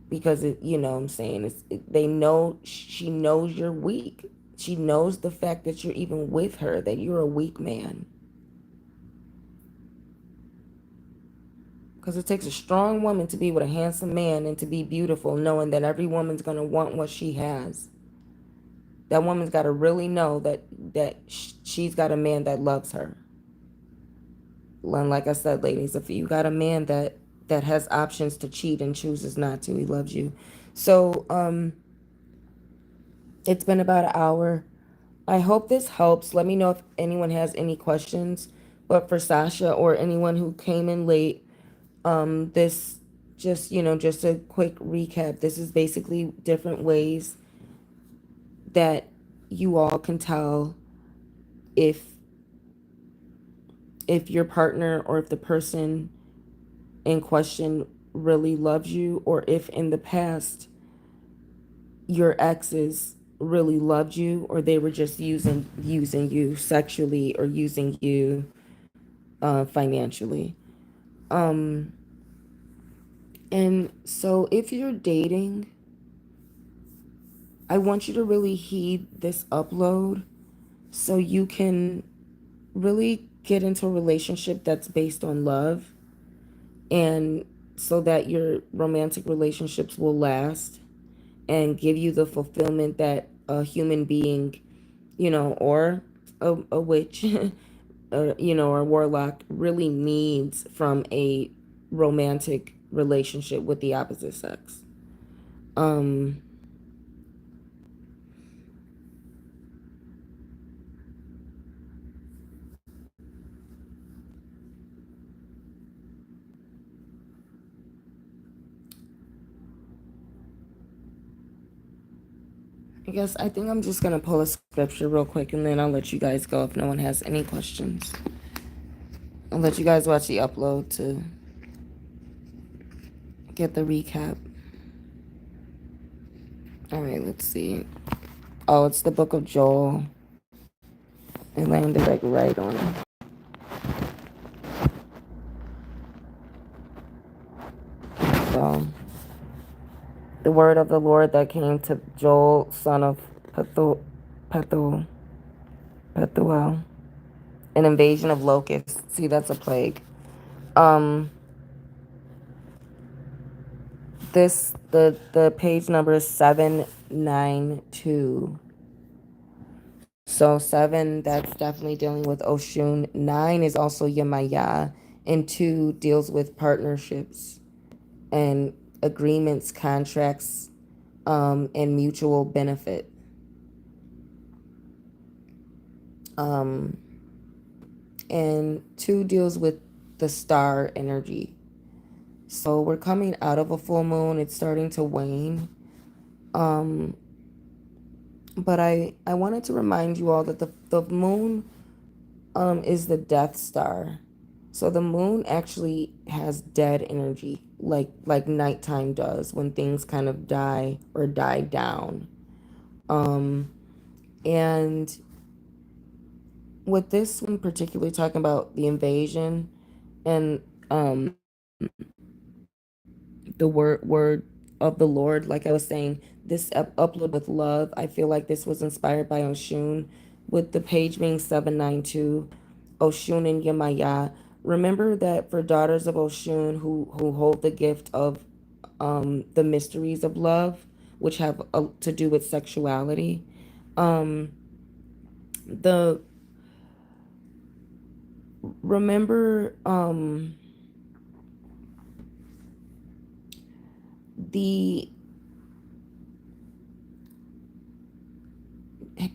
because you know what I'm saying, they know, she knows you're weak. She knows the fact that you're even with her, that you're a weak man. Because it takes a strong woman to be with a handsome man and to be beautiful, knowing that every woman's going to want what she has. That woman's got to really know that she's got a man that loves her. And like I said, ladies, if you got a man that has options to cheat and chooses not to, he loves you. So, it's been about an hour. I hope this helps. Let me know if anyone has any questions. But for Sasha or anyone who came in late, this just a quick recap. This is basically different ways that you all can tell if your partner or if the person in question really loves you, or if in the past your exes really loved you, or they were just using you sexually or using you financially. Um, and so if you're dating, I want you to really heed this upload so you can really get into a relationship that's based on love, and so that your romantic relationships will last and give you the fulfillment that a human being, or a witch, or a warlock really needs from a romantic relationship with the opposite sex. Um, I think I'm just gonna pull a scripture real quick, and then I'll let you guys go if no one has any questions. I'll let you guys watch the upload to get the recap. All right, let's see. Oh, it's the book of Joel. It landed like right on it. So, the word of the Lord that came to Joel, son of Pethuel, Pethuel, an invasion of locusts. See, that's a plague. Um, the page number is 792. So 7, that's definitely dealing with Oshún. 9 is also Yemaya, and 2 deals with partnerships and agreements, contracts, and mutual benefit. Um, and 2 deals with the star energy. So we're coming out of a full moon. It's starting to wane. But I wanted to remind you all that the moon is the Death Star. So the moon actually has dead energy, like nighttime does when things kind of die or die down. And with this one particularly talking about the invasion and the word of the Lord, like I was saying, this upload with love, I feel like this was inspired by Oshún, with the page being 792, Oshún and Yemaya. Remember that for daughters of Oshún who hold the gift of the mysteries of love, which have to do with sexuality, the remember the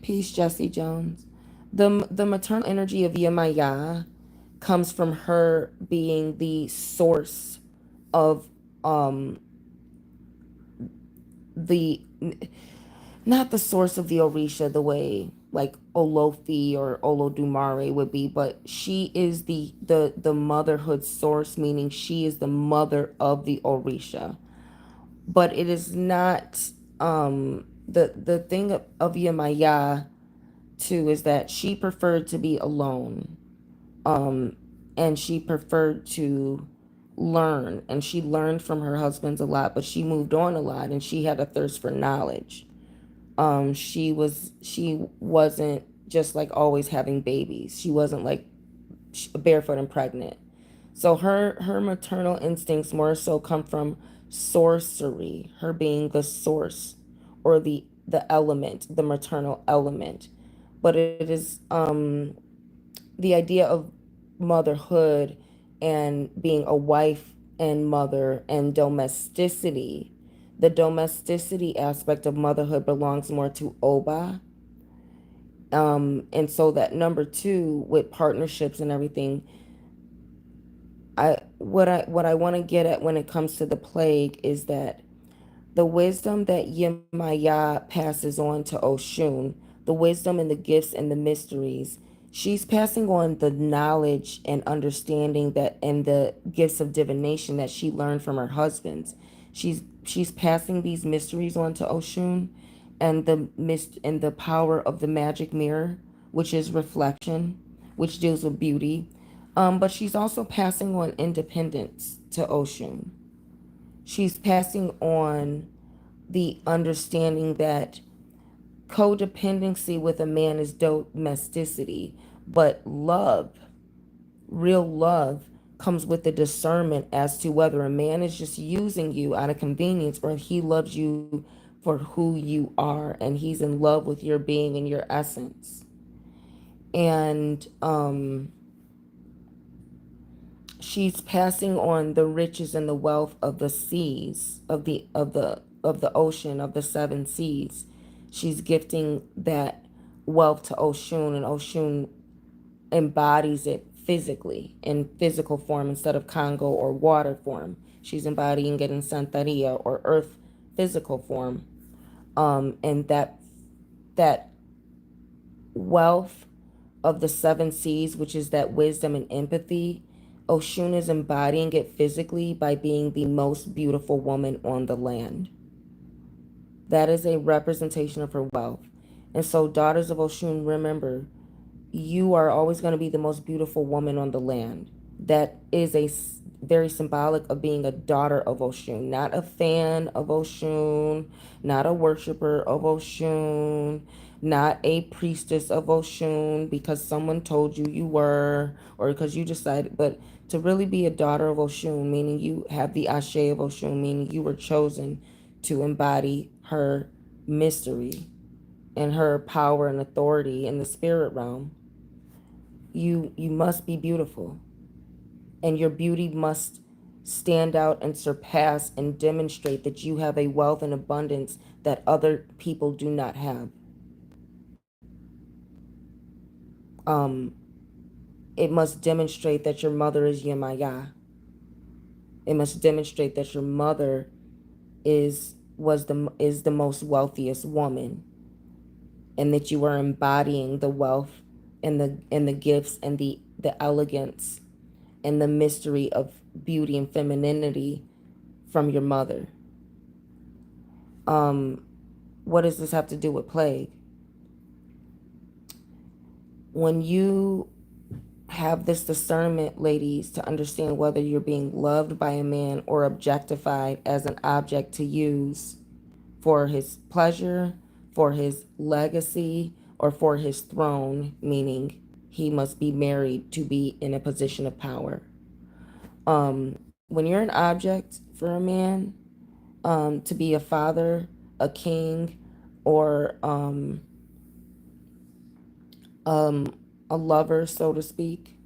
peace, Jesse Jones. The maternal energy of Yemaya comes from her being the source of the not the source of the Orisha the way like Olofi or Olodumare would be, but she is the motherhood source, meaning she is the mother of the Orisha. But it is not the thing of Yemaya too is that she preferred to be alone. And she preferred to learn, and she learned from her husbands a lot, but she moved on a lot, and she had a thirst for knowledge. She wasn't just like always having babies. She wasn't like barefoot and pregnant. So her maternal instincts more so come from sorcery, her being the source or the element, the maternal element. But it is the idea of motherhood and being a wife and mother and domesticity. The domesticity aspect of motherhood belongs more to Oba. And so that number two with partnerships and everything, what I want to get at when it comes to the plague is that the wisdom that Yemaya passes on to Oshun, the wisdom and the gifts and the mysteries, she's passing on the knowledge and understanding that and the gifts of divination that she learned from her husbands. She's passing these mysteries on to Oshun and the power of the magic mirror, which is reflection, which deals with beauty. But she's also passing on independence to Oshun. She's passing on the understanding that codependency with a man is domesticity, but love, real love, comes with the discernment as to whether a man is just using you out of convenience or he loves you for who you are and he's in love with your being and your essence. And she's passing on the riches and the wealth of the seas, of the ocean, of the seven seas. She's gifting that wealth to Oshun, and Oshun embodies it physically in physical form instead of Congo or water form. She's embodying it in Santeria or earth physical form. And that wealth of the seven seas, which is that wisdom and empathy, Oshun is embodying it physically by being the most beautiful woman on the land. That is a representation of her wealth. And so, daughters of Oshun, remember, you are always going to be the most beautiful woman on the land. That is very symbolic of being a daughter of Oshun, not a fan of Oshun, not a worshiper of Oshun, not a priestess of Oshun because someone told you you were or because you decided, but to really be a daughter of Oshun, meaning you have the ashe of Oshun, meaning you were chosen to embody her mystery and her power and authority in the spirit realm. You must be beautiful, and your beauty must stand out and surpass and demonstrate that you have a wealth and abundance that other people do not have. um it must demonstrate that your mother is Yemaya. It must demonstrate that your mother is the most wealthiest woman, and that you are embodying the wealth and the gifts and the elegance and the mystery of beauty and femininity from your mother. What does this have to do with plague? When you have this discernment, ladies, to understand whether you're being loved by a man or objectified as an object to use for his pleasure, for his legacy, or for his throne, meaning he must be married to be in a position of power. When you're an object for a man, to be a father, a king, or a lover, so to speak,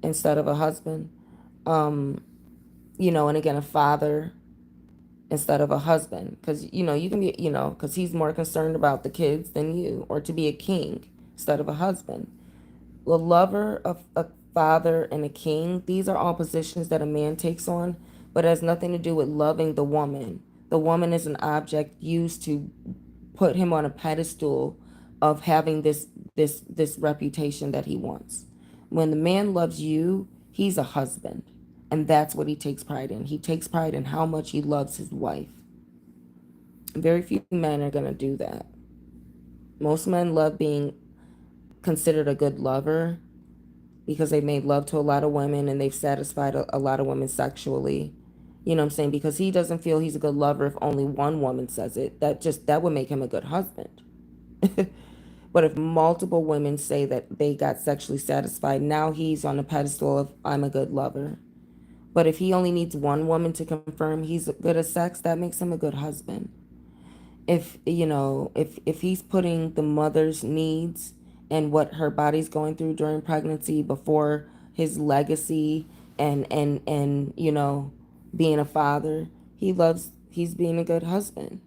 instead of a husband, and again, a father instead of a husband, because you can be, because he's more concerned about the kids than you, or to be a king, instead of a husband. A lover, a father, and a king, these are all positions that a man takes on, but it has nothing to do with loving the woman. The woman is an object used to put him on a pedestal of having this reputation that he wants. When the man loves you, he's a husband. And that's what he takes pride in. He takes pride in how much he loves his wife. Very few men are going to do that. Most men love being considered a good lover because they made love to a lot of women and they've satisfied a lot of women sexually. You know what I'm saying? Because he doesn't feel he's a good lover if only one woman says it. That would make him a good husband. But if multiple women say that they got sexually satisfied, now he's on the pedestal of I'm a good lover. But if he only needs one woman to confirm he's good at sex, that makes him a good husband. If if he's putting the mother's needs and what her body's going through during pregnancy before his legacy and being a father, he's being a good husband.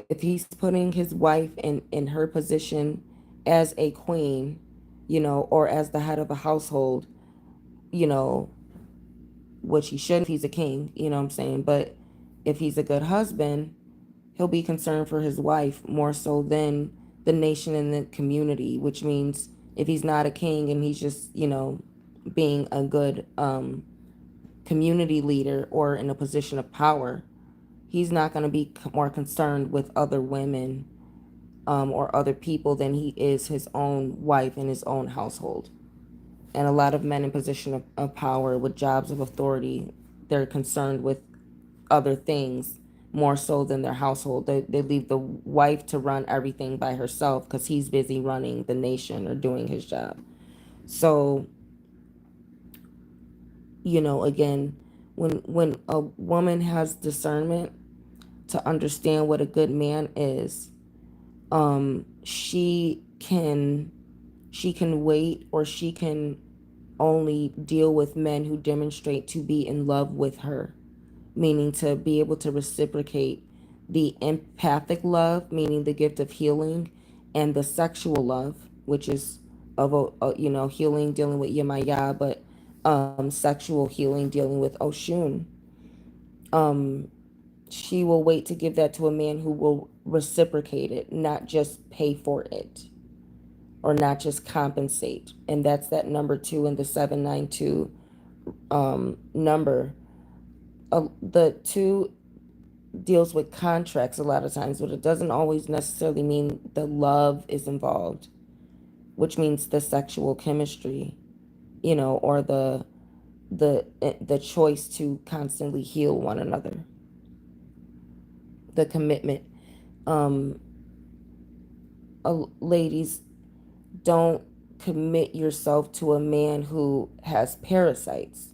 If he's putting his wife in her position as a queen, or as the head of a household, you know which he shouldn't if he's a king, you know what I'm saying? But if he's a good husband, he'll be concerned for his wife more so than the nation and the community, which means if he's not a king and he's just, being a good community leader or in a position of power, he's not going to be more concerned with other women or other people than he is his own wife and his own household. And a lot of men in position of power with jobs of authority, they're concerned with other things more so than their household. They leave the wife to run everything by herself because he's busy running the nation or doing his job. So, again, when a woman has discernment to understand what a good man is, she can wait, or she can only deal with men who demonstrate to be in love with her, meaning to be able to reciprocate the empathic love, meaning the gift of healing, and the sexual love, which is of healing dealing with Yemaya, but sexual healing dealing with Oshún. She will wait to give that to a man who will reciprocate it, not just pay for it or not just compensate. And that's that number 2 in the 792 number. The 2 deals with contracts a lot of times, but it doesn't always necessarily mean the love is involved, which means the sexual chemistry, or the choice to constantly heal one another, the commitment. Um, Ladies, don't commit yourself to a man who has parasites.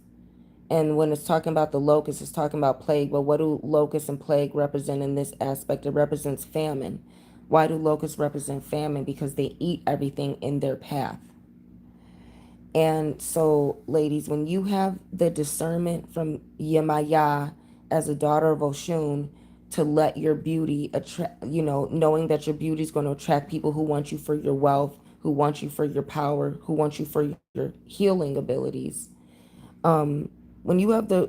And when it's talking about the locust, it's talking about plague. But what do locust and plague represent in this aspect? It represents famine. Why do locusts represent famine? Because they eat everything in their path. And so, ladies, when you have the discernment from Yemaya as a daughter of Oshun to let your beauty attract, knowing that your beauty is going to attract people who want you for your wealth, who want you for your power, who want you for your healing abilities, when you have the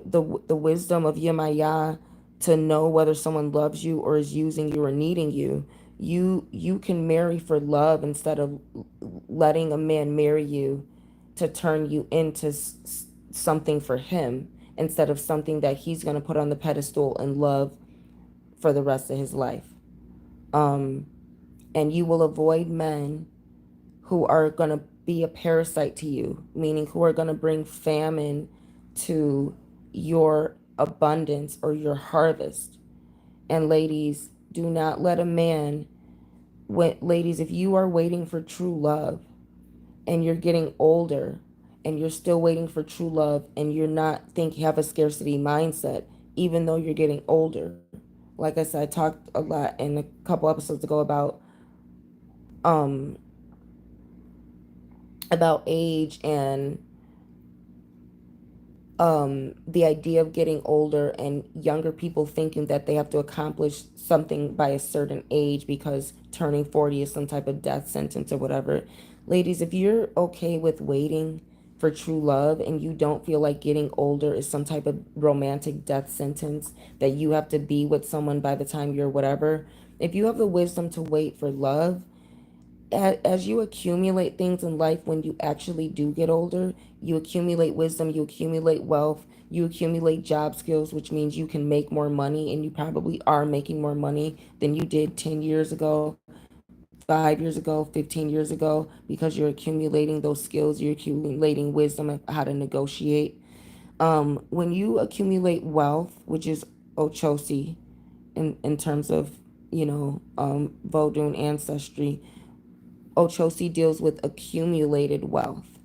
wisdom of Yemaya to know whether someone loves you or is using you or needing you, you can marry for love instead of letting a man marry you to turn you into something for him instead of something that he's going to put on the pedestal and love for the rest of his life. And you will avoid men who are going to be a parasite to you, meaning who are going to bring famine to your abundance or your harvest. And ladies, do not let a man, ladies, if you are waiting for true love and you're getting older and you're still waiting for true love and you're not you have a scarcity mindset, even though you're getting older. Like I said, I talked a lot in a couple episodes ago about age and The idea of getting older and younger people thinking that they have to accomplish something by a certain age because turning 40 is some type of death sentence or whatever. Ladies, if you're okay with waiting for true love and you don't feel like getting older is some type of romantic death sentence, that you have to be with someone by the time you're whatever, if you have the wisdom to wait for love, as you accumulate things in life, when you actually do get older, you accumulate wisdom, you accumulate wealth, you accumulate job skills, which means you can make more money, and you probably are making more money than you did 10 years ago, 5 years ago, 15 years ago, because you're accumulating those skills, you're accumulating wisdom of how to negotiate. When you accumulate wealth, which is Ochosi in terms of, Vodun ancestry, Ochosi deals with accumulated wealth,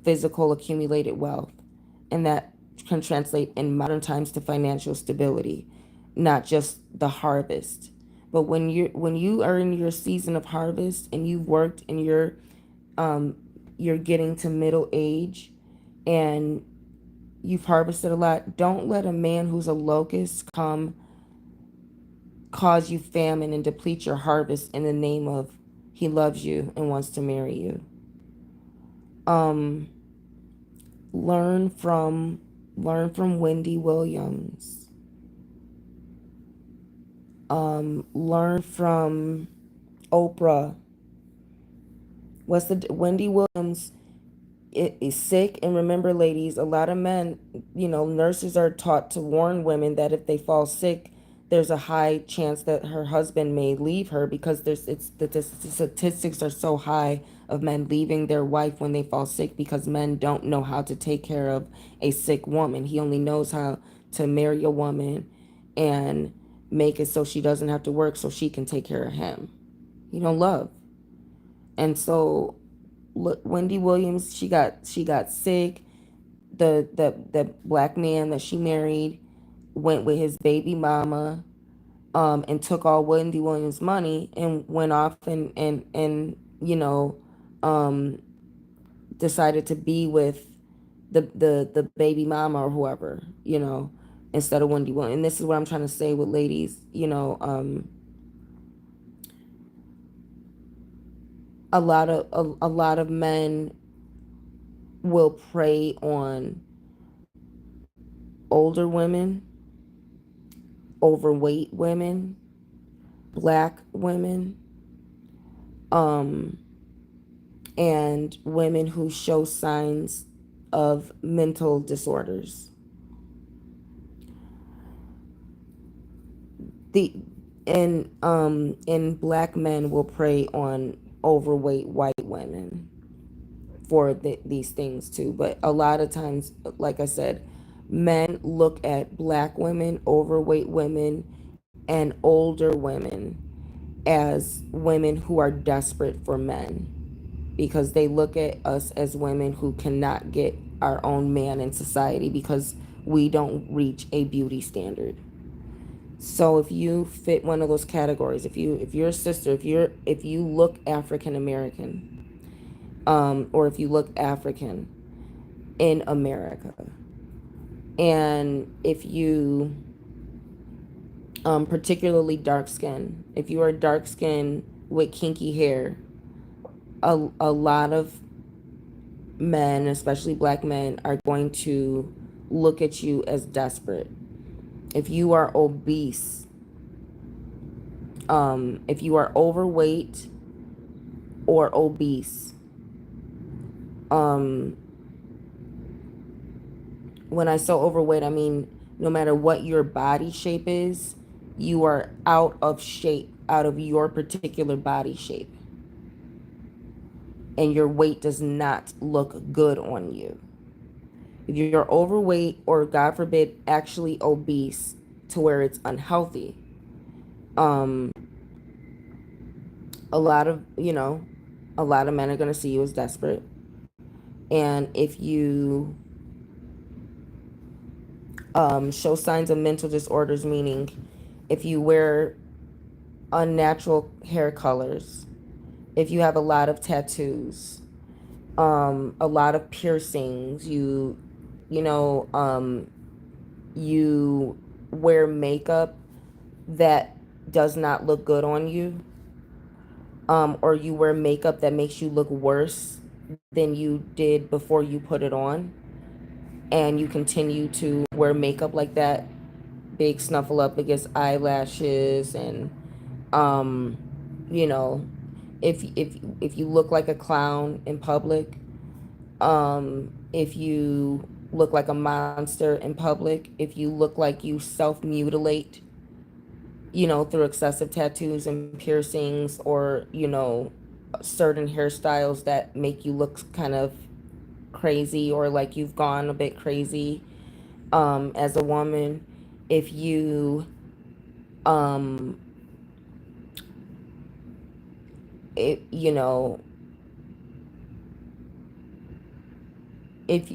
physical accumulated wealth, and that can translate in modern times to financial stability, not just the harvest. But when you are in your season of harvest and you've worked and you're getting to middle age and you've harvested a lot, don't let a man who's a locust come cause you famine and deplete your harvest in the name of he loves you and wants to marry you. Um, learn from Wendy Williams. Learn from Oprah. What's the Wendy Williams is sick, and remember, ladies, a lot of men, nurses are taught to warn women that if they fall sick, there's a high chance that her husband may leave her, because the statistics are so high of men leaving their wife when they fall sick, because men don't know how to take care of a sick woman. He only knows how to marry a woman and make it so she doesn't have to work so she can take care of him. He don't love. And so Wendy Williams, she got sick. The black man that she married went with his baby mama, and took all Wendy Williams' money and went off and um, decided to be with the baby mama or whoever, instead of Wendy Williams. And this is what I'm trying to say with ladies, a lot of men will prey on older women, overweight women, black women, um, and women who show signs of mental disorders. The and black men will prey on overweight white women for these things too. But a lot of times, like I said, men look at black women, overweight women, and older women as women who are desperate for men, because they look at us as women who cannot get our own man in society because we don't reach a beauty standard. So if you fit one of those categories, if you're a sister, if you look African American, or if you look African in America, and if you particularly dark skin, if you are dark skin with kinky hair, a lot of men, especially black men, are going to look at you as desperate. If you are obese, if you are overweight or obese, um, when I say overweight, I mean no matter what your body shape is, you are out of shape, out of your particular body shape, and your weight does not look good on you. If you're overweight or, God forbid, actually obese to where it's unhealthy, um, a lot of a lot of men are going to see you as desperate. And if you show signs of mental disorders, meaning if you wear unnatural hair colors, if you have a lot of tattoos, a lot of piercings, you you know, you wear makeup that does not look good on you, or you wear makeup that makes you look worse than you did before you put it on, and you continue to wear makeup like that, big snuffle up against eyelashes, and um, you know, if you look like a clown in public, if you look like a monster in public, if you look like you self mutilate, through excessive tattoos and piercings, or, certain hairstyles that make you look kind of crazy, or like you've gone a bit crazy, as a woman, if you, um, it, you know, if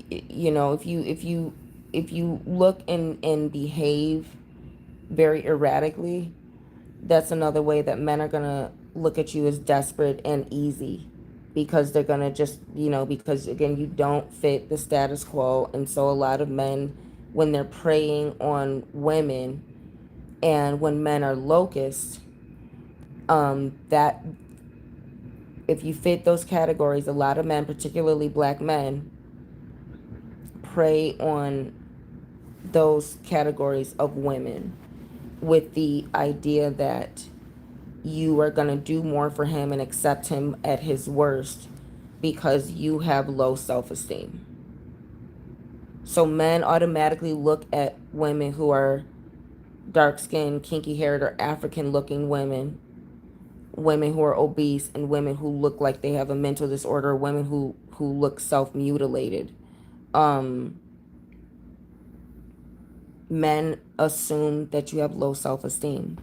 you look and behave very erratically, that's another way that men are gonna look at you as desperate and easy, because they're gonna just, because again, you don't fit the status quo. And so a lot of men, when they're preying on women, and when men are locusts, that if you fit those categories, a lot of men, particularly black men, prey on those categories of women, with the idea that you are going to do more for him and accept him at his worst because you have low self-esteem. So men automatically look at women who are dark-skinned, kinky-haired, or African-looking women, women who are obese, and women who look like they have a mental disorder, women who look self-mutilated. Um, Men assume that you have low self-esteem.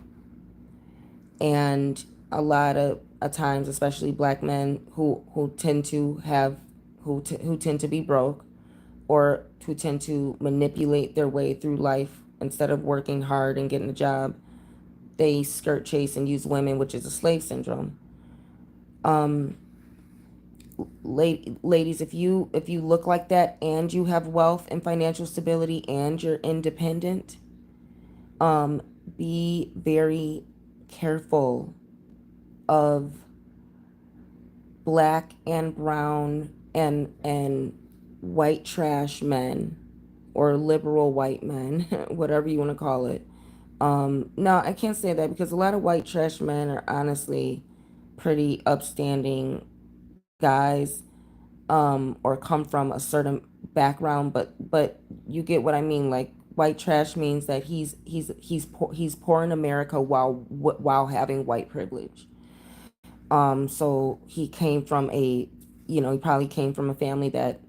And a lot of times, especially black men who tend to have, who tend to be broke, or who tend to manipulate their way through life instead of working hard and getting a job, they skirt chase and use women, which is a slave syndrome. um Ladies, if you look like that, and you have wealth and financial stability, and you're independent, um be very careful of black and brown and white trash men, or liberal white men, whatever you want to call it. No, I can't say that, because a lot of white trash men are honestly pretty upstanding guys, or come from a certain background, but you get what I mean. Like, white trash means that he's poor in America while having white privilege. So he came from he probably came from a family that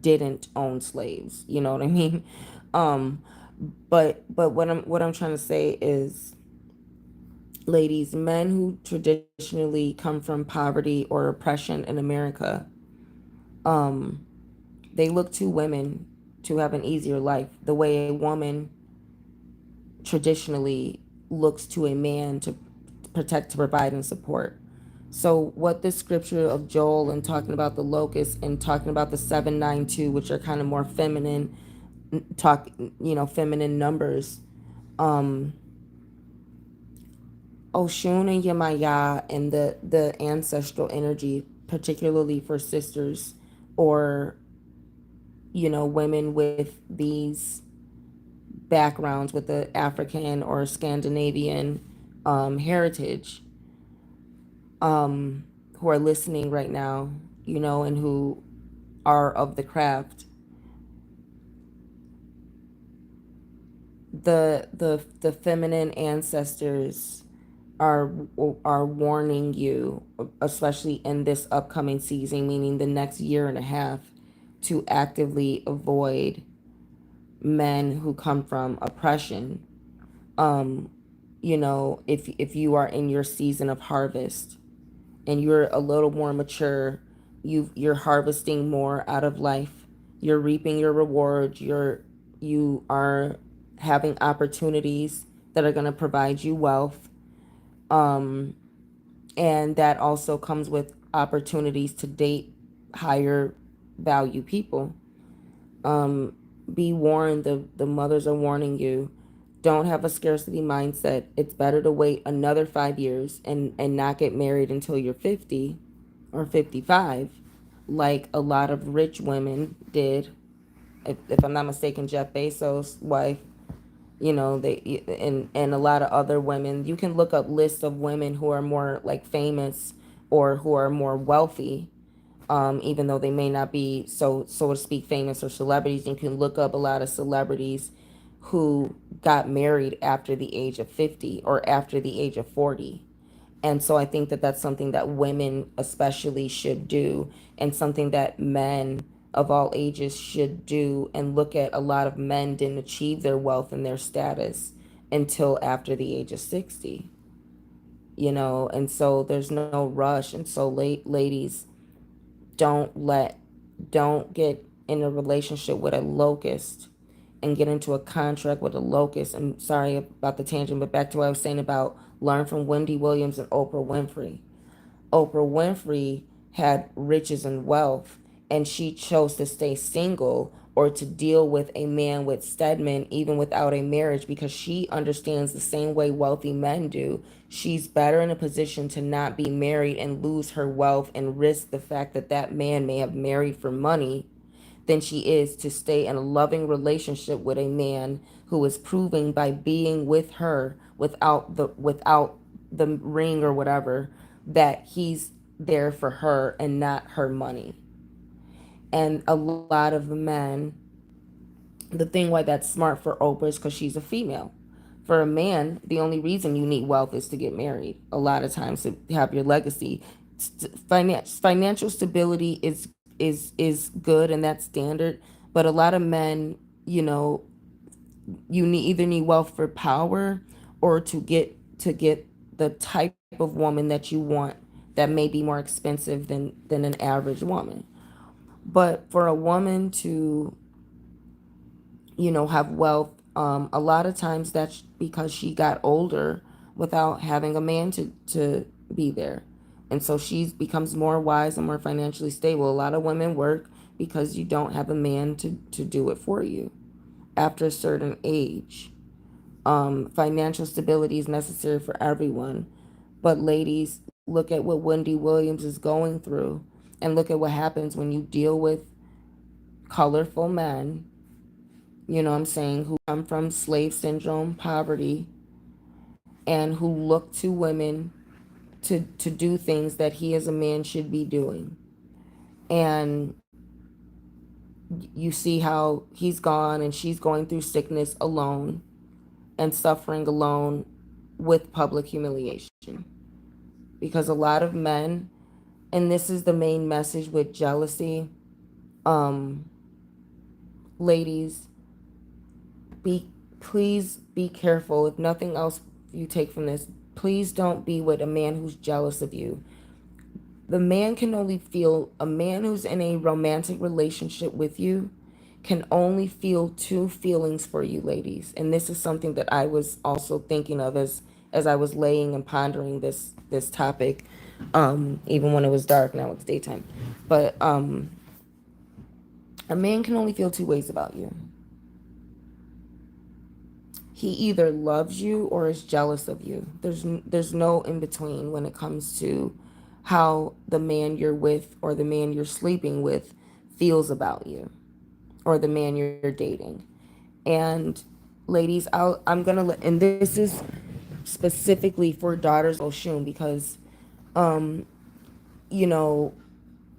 didn't own slaves. You know what I mean? Um, but what I'm trying to say is, ladies, men who traditionally come from poverty or oppression in America, um, they look to women to have an easier life, the way a woman traditionally looks to a man to protect, to provide, and support. So what this scripture of Joel, and talking about the locust, and talking about the 792, which are kind of more feminine, feminine numbers, um, Oshun and Yemaya, and the ancestral energy, particularly for sisters, or women with these backgrounds, with the African or Scandinavian heritage, who are listening right now, and who are of the craft. The feminine ancestors are are warning you, especially in this upcoming season, meaning the next year and a half, to actively avoid men who come from oppression. Um, if you are in your season of harvest, and you're a little more mature, you're harvesting more out of life. You're reaping your rewards. You are having opportunities that are going to provide you wealth. Um, and that also comes with opportunities to date higher value people. be warned. The mothers are warning you. Don't have a scarcity mindset. It's better to wait another 5 years and not get married until you're 50 or 55, like a lot of rich women did. If I'm not mistaken, Jeff Bezos' wife, they and a lot of other women. You can look up lists of women who are more like famous or who are more wealthy, even though they may not be so to speak famous or celebrities. You can look up a lot of celebrities who got married after the age of 50 or after the age of 40. And so I think that that's something that women especially should do, and something that men of all ages should do. And look at, a lot of men didn't achieve their wealth and their status until after the age of 60, and so there's no rush. And so ladies, don't let don't get in a relationship with a locust and get into a contract with a locust. I'm sorry about the tangent, but back to what I was saying about learn from Wendy Williams and Oprah Winfrey. Oprah Winfrey had riches and wealth, and she chose to stay single or to deal with a man with Stedman even without a marriage, because she understands the same way wealthy men do. She's better in a position to not be married and lose her wealth and risk the fact that that man may have married for money than she is to stay in a loving relationship with a man who is proving by being with her without the ring or whatever, that he's there for her and not her money. And a lot of men, the thing why that's smart for Oprah is because she's a female. For a man, the only reason you need wealth is to get married. A lot of times to have your legacy. Financial stability is good, and that's standard. But a lot of men, either need wealth for power, or to get the type of woman that you want, that may be more expensive than an average woman. But for a woman to have wealth, a lot of times that's because she got older without having a man to be there. And so she becomes more wise and more financially stable. A lot of women work because you don't have a man to do it for you after a certain age. Financial stability is necessary for everyone. But ladies, look at what Wendy Williams is going through, and look at what happens when you deal with colorful men, what I'm saying, who come from slave syndrome, poverty, and who look to women to do things that he as a man should be doing. And you see how he's gone and she's going through sickness alone and suffering alone with public humiliation. Because a lot of men, and this is the main message with jealousy, um, ladies, be please be careful. If nothing else you take from this, please don't be with a man who's jealous of you. A man who's in a romantic relationship with you can only feel two feelings for you, ladies. And this is something that I was also thinking of as I was laying and pondering this topic, even when it was dark. Now it's daytime. But a man can only feel two ways about you. He either loves you or is jealous of you. There's no in between when it comes to how the man you're with or the man you're sleeping with feels about you, or the man you're dating. And ladies, I'm gonna let, and this is specifically for daughters of Oshún, because you know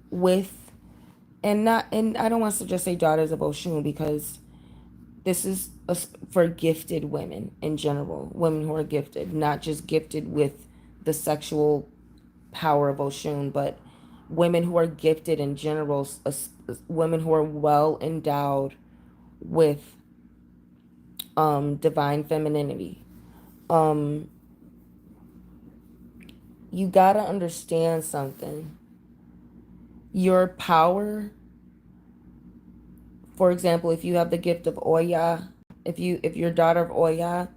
with and I don't want to just say daughters of Oshún, because this is for gifted women in general, women who are gifted, not just gifted with the sexual power of Oshún, but women who are gifted in general, women who are well endowed with divine femininity. Um, you gotta understand something. Your power, for example, if you have the gift of Oya, if you're a daughter of Oya,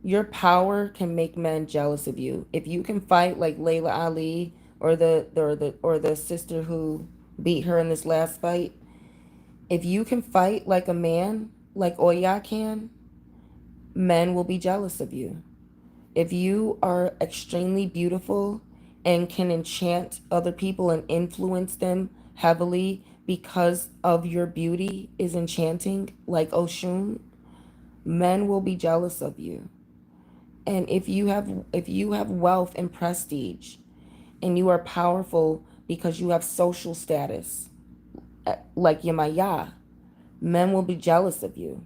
your power can make men jealous of you. If you can fight like Layla Ali, or the sister who beat her in this last fight, If you can fight like a man, like Oya can, men will be jealous of you. If you are extremely beautiful and can enchant other people and influence them heavily because of your beauty is enchanting, like Oshún, men will be jealous of you. And if you have wealth and prestige and you are powerful because you have social status, like Yemaya, men will be jealous of you.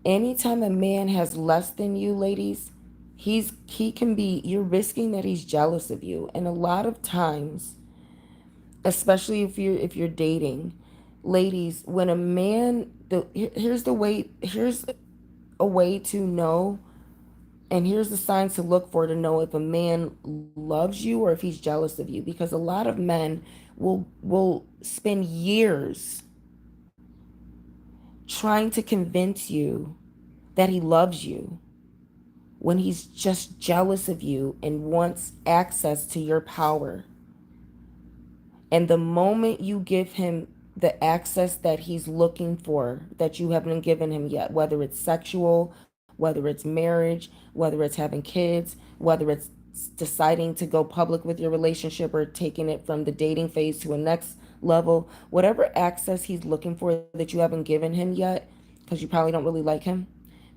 Anytime a man has less than you, ladies, he can be, you're risking that he's jealous of you. And a lot of times, especially if you're dating, ladies, when a man, here's a way to know, and here's the signs to look for to know if a man loves you or if he's jealous of you, because a lot of men will spend years trying to convince you that he loves you when he's just jealous of you and wants access to your power. And the moment you give him the access that he's looking for, that you haven't given him yet, whether it's sexual, whether it's marriage, whether it's having kids, whether it's deciding to go public with your relationship or taking it from the dating phase to a next level, whatever access he's looking for that you haven't given him yet, because you probably don't really like him,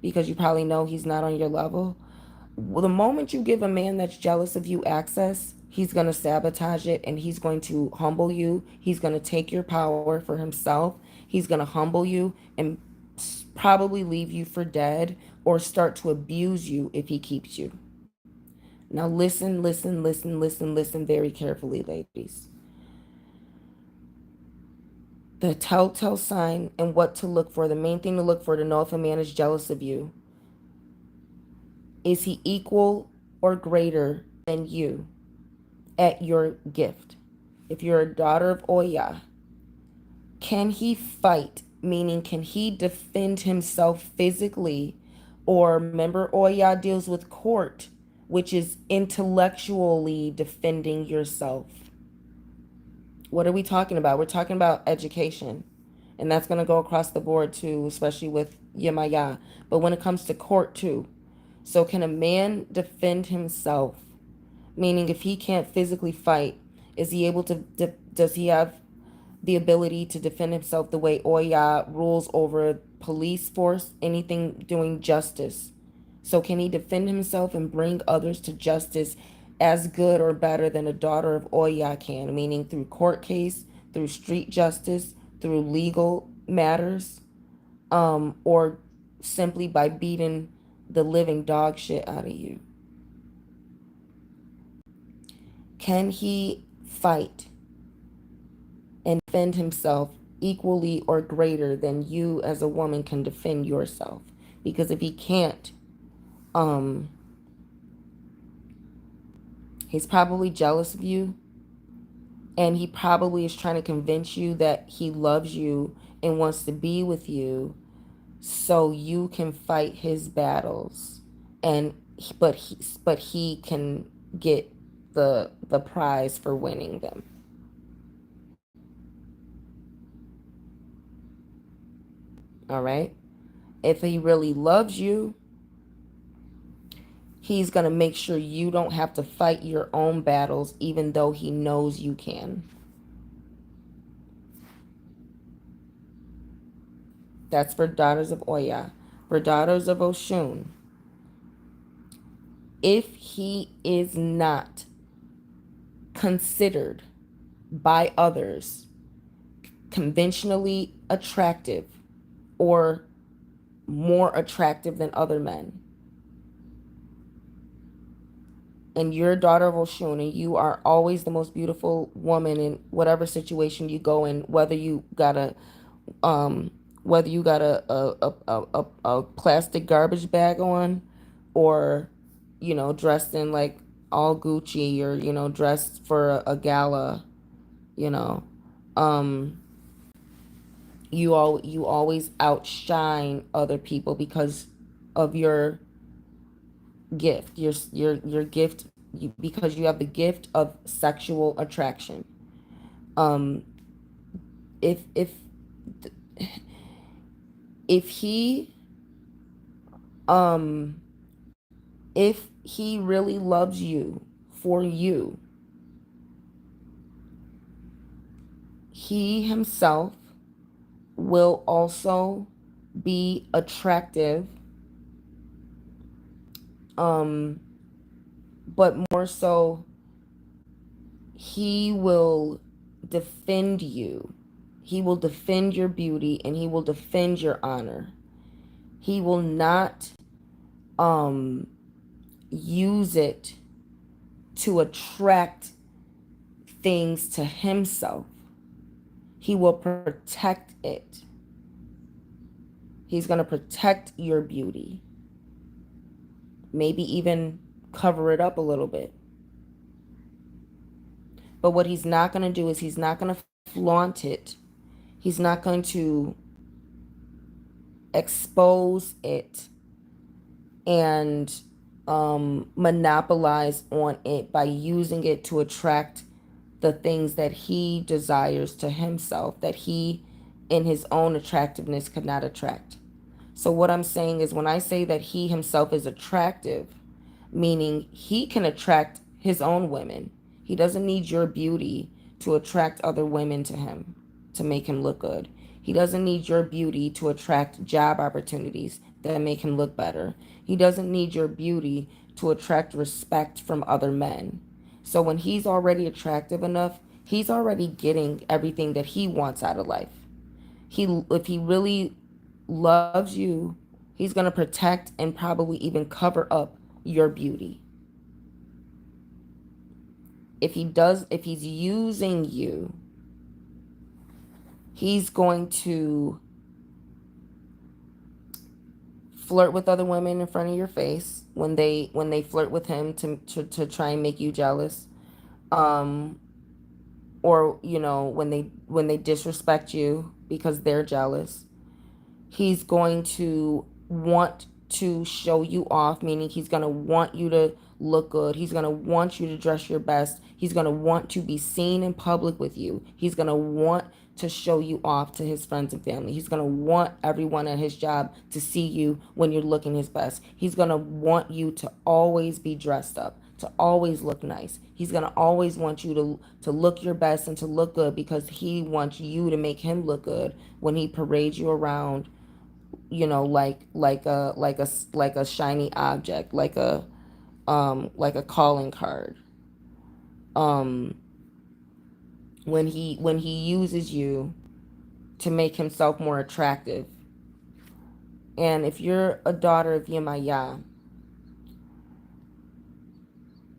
because you probably know he's not on your level. Well, the moment you give a man that's jealous of you access, he's going to sabotage it and he's going to humble you. He's going to take your power for himself. He's going to humble you and probably leave you for dead or start to abuse you if he keeps you. Now, listen very carefully, ladies. The telltale sign and what to look for, the main thing to look for to know if a man is jealous of you, is he equal or greater than you at your gift? If you're a daughter of Oya, can he fight? Meaning, can he defend himself physically? Or remember, Oya deals with court, which is intellectually defending yourself. What are we talking about? We're talking about education. And that's going to go across the board too, especially with Yemaya. But when it comes to court too. So can a man defend himself? Meaning, if he can't physically fight, is he able to, does he have the ability to defend himself the way Oya rules over police force, anything doing justice? So can he defend himself and bring others to justice as good or better than a daughter of Oya can? Meaning through court case, through street justice, through legal matters, or simply by beating the living dog shit out of you. Can he fight and defend himself equally or greater than you as a woman can defend yourself? Because if he can't, um, he's probably jealous of you, and he probably is trying to convince you that he loves you and wants to be with you so you can fight his battles, and but he can get the prize for winning them. All right? If he really loves you, he's going to make sure you don't have to fight your own battles, even though he knows you can. That's for daughters of Oya. For daughters of Oshun, if he is not considered by others conventionally attractive or more attractive than other men, and you're a daughter of Oshun and you are always the most beautiful woman in whatever situation you go in, um whether you got a plastic garbage bag on, or dressed in like all Gucci, or dressed for a gala, you know um you always outshine other people because of your gift, your gift, because you have the gift of sexual attraction. um if if he um if he really loves you for you, he himself will also be attractive, um but more so he will defend you. He will defend your beauty and he will defend your honor. He will not um use it to attract things to himself. He will protect it. He's going to protect your beauty. Maybe even cover it up a little bit. But what he's not going to do is he's not going to flaunt it. He's not going to expose it and monopolize on it by using it to attract the things that he desires to himself, that he in his own attractiveness could not attract. So what I'm saying is, when I say that he himself is attractive, meaning he can attract his own women. He doesn't need your beauty to attract other women to him, to make him look good. He doesn't need your beauty to attract job opportunities that make him look better. He doesn't need your beauty to attract respect from other men. So when he's already attractive enough, he's already getting everything that he wants out of life. If he really loves you, he's going to protect and probably even cover up your beauty. If he's using you, he's going to flirt with other women in front of your face when they flirt with him to try and make you jealous. Or when they disrespect you because they're jealous. He's going to want to show you off, meaning he's going to want you to look good. He's going to want you to dress your best. He's going to want to be seen in public with you. He's going to want to show you off to his friends and family. He's going to want everyone at his job to see you when you're looking his best. He's going to want you to always be dressed up, to always look nice. He's going to always want you to look your best and to look good, because he wants you to make him look good when he parades you around, like a shiny object, like a calling card. When he uses you to make himself more attractive. And if you're a daughter of Yemaya,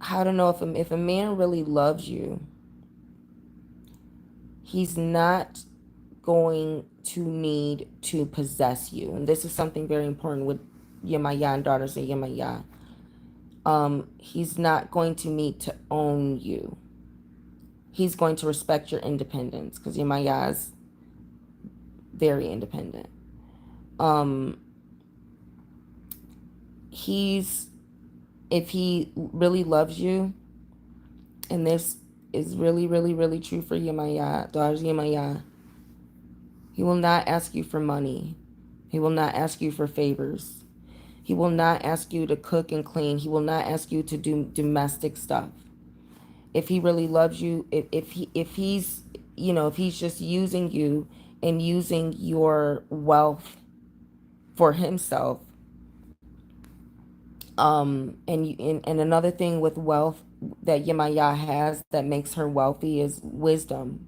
how to know if a man really loves you, he's not going to need to possess you. And this is something very important with Yemaya and daughters of Yemaya. He's not going to need to own you. He's going to respect your independence, because Yemaya is very independent. If he really loves you, and this is really, really, really true for Yemaya, daughters Yemaya, he will not ask you for money. He will not ask you for favors. He will not ask you to cook and clean. He will not ask you to do domestic stuff. If he really loves you, if he's just using you and using your wealth for himself. And another thing with wealth that Yemaya has that makes her wealthy is wisdom.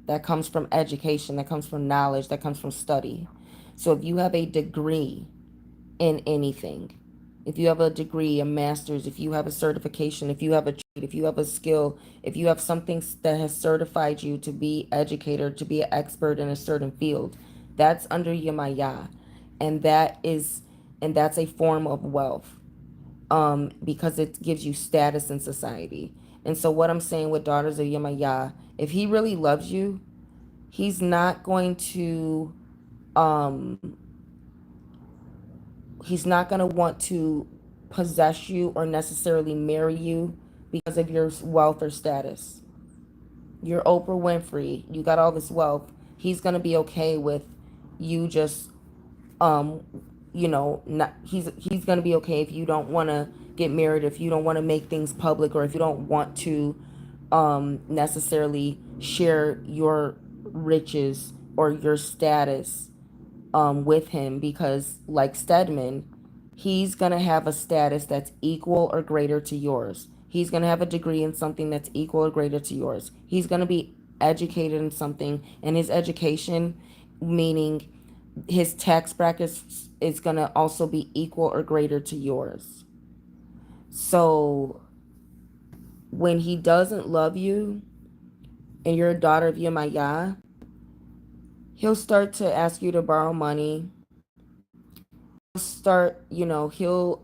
That comes from education, that comes from knowledge, that comes from study. So if you have a degree in anything, if you have a degree, a master's, if you have a certification, if you have a trade, if you have a skill, if you have something that has certified you to be educated, to be an expert in a certain field, that's under Yemaya. And that's a form of wealth, because it gives you status in society. And so what I'm saying with daughters of Yemaya, if he really loves you, he's not going to want to possess you or necessarily marry you because of your wealth or status. You're Oprah Winfrey, you got all this wealth. He's going to be okay with you just um not, he's gonna be okay if you don't want to get married, if you don't want to make things public, or if you don't want to necessarily share your riches or your status with him, because like Stedman, he's going to have a status that's equal or greater to yours. He's going to have a degree in something that's equal or greater to yours. He's going to be educated in something, and his education, meaning his tax bracket, is going to also be equal or greater to yours. So when he doesn't love you and you're a daughter of Yemaya, he'll start to ask you to borrow money. Start, he'll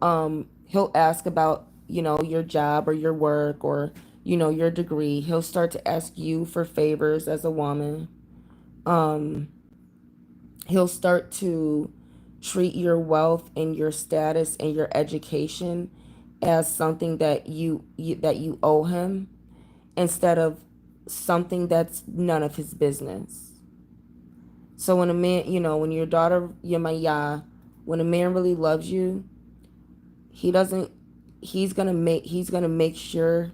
ask about, your job or your work, or your degree. He'll start to ask you for favors as a woman. um he'll start to treat your wealth and your status and your education as something that you owe him, instead of something that's none of his business. So when a man, when your daughter Yemaya, when a man really loves you, he doesn't he's gonna make sure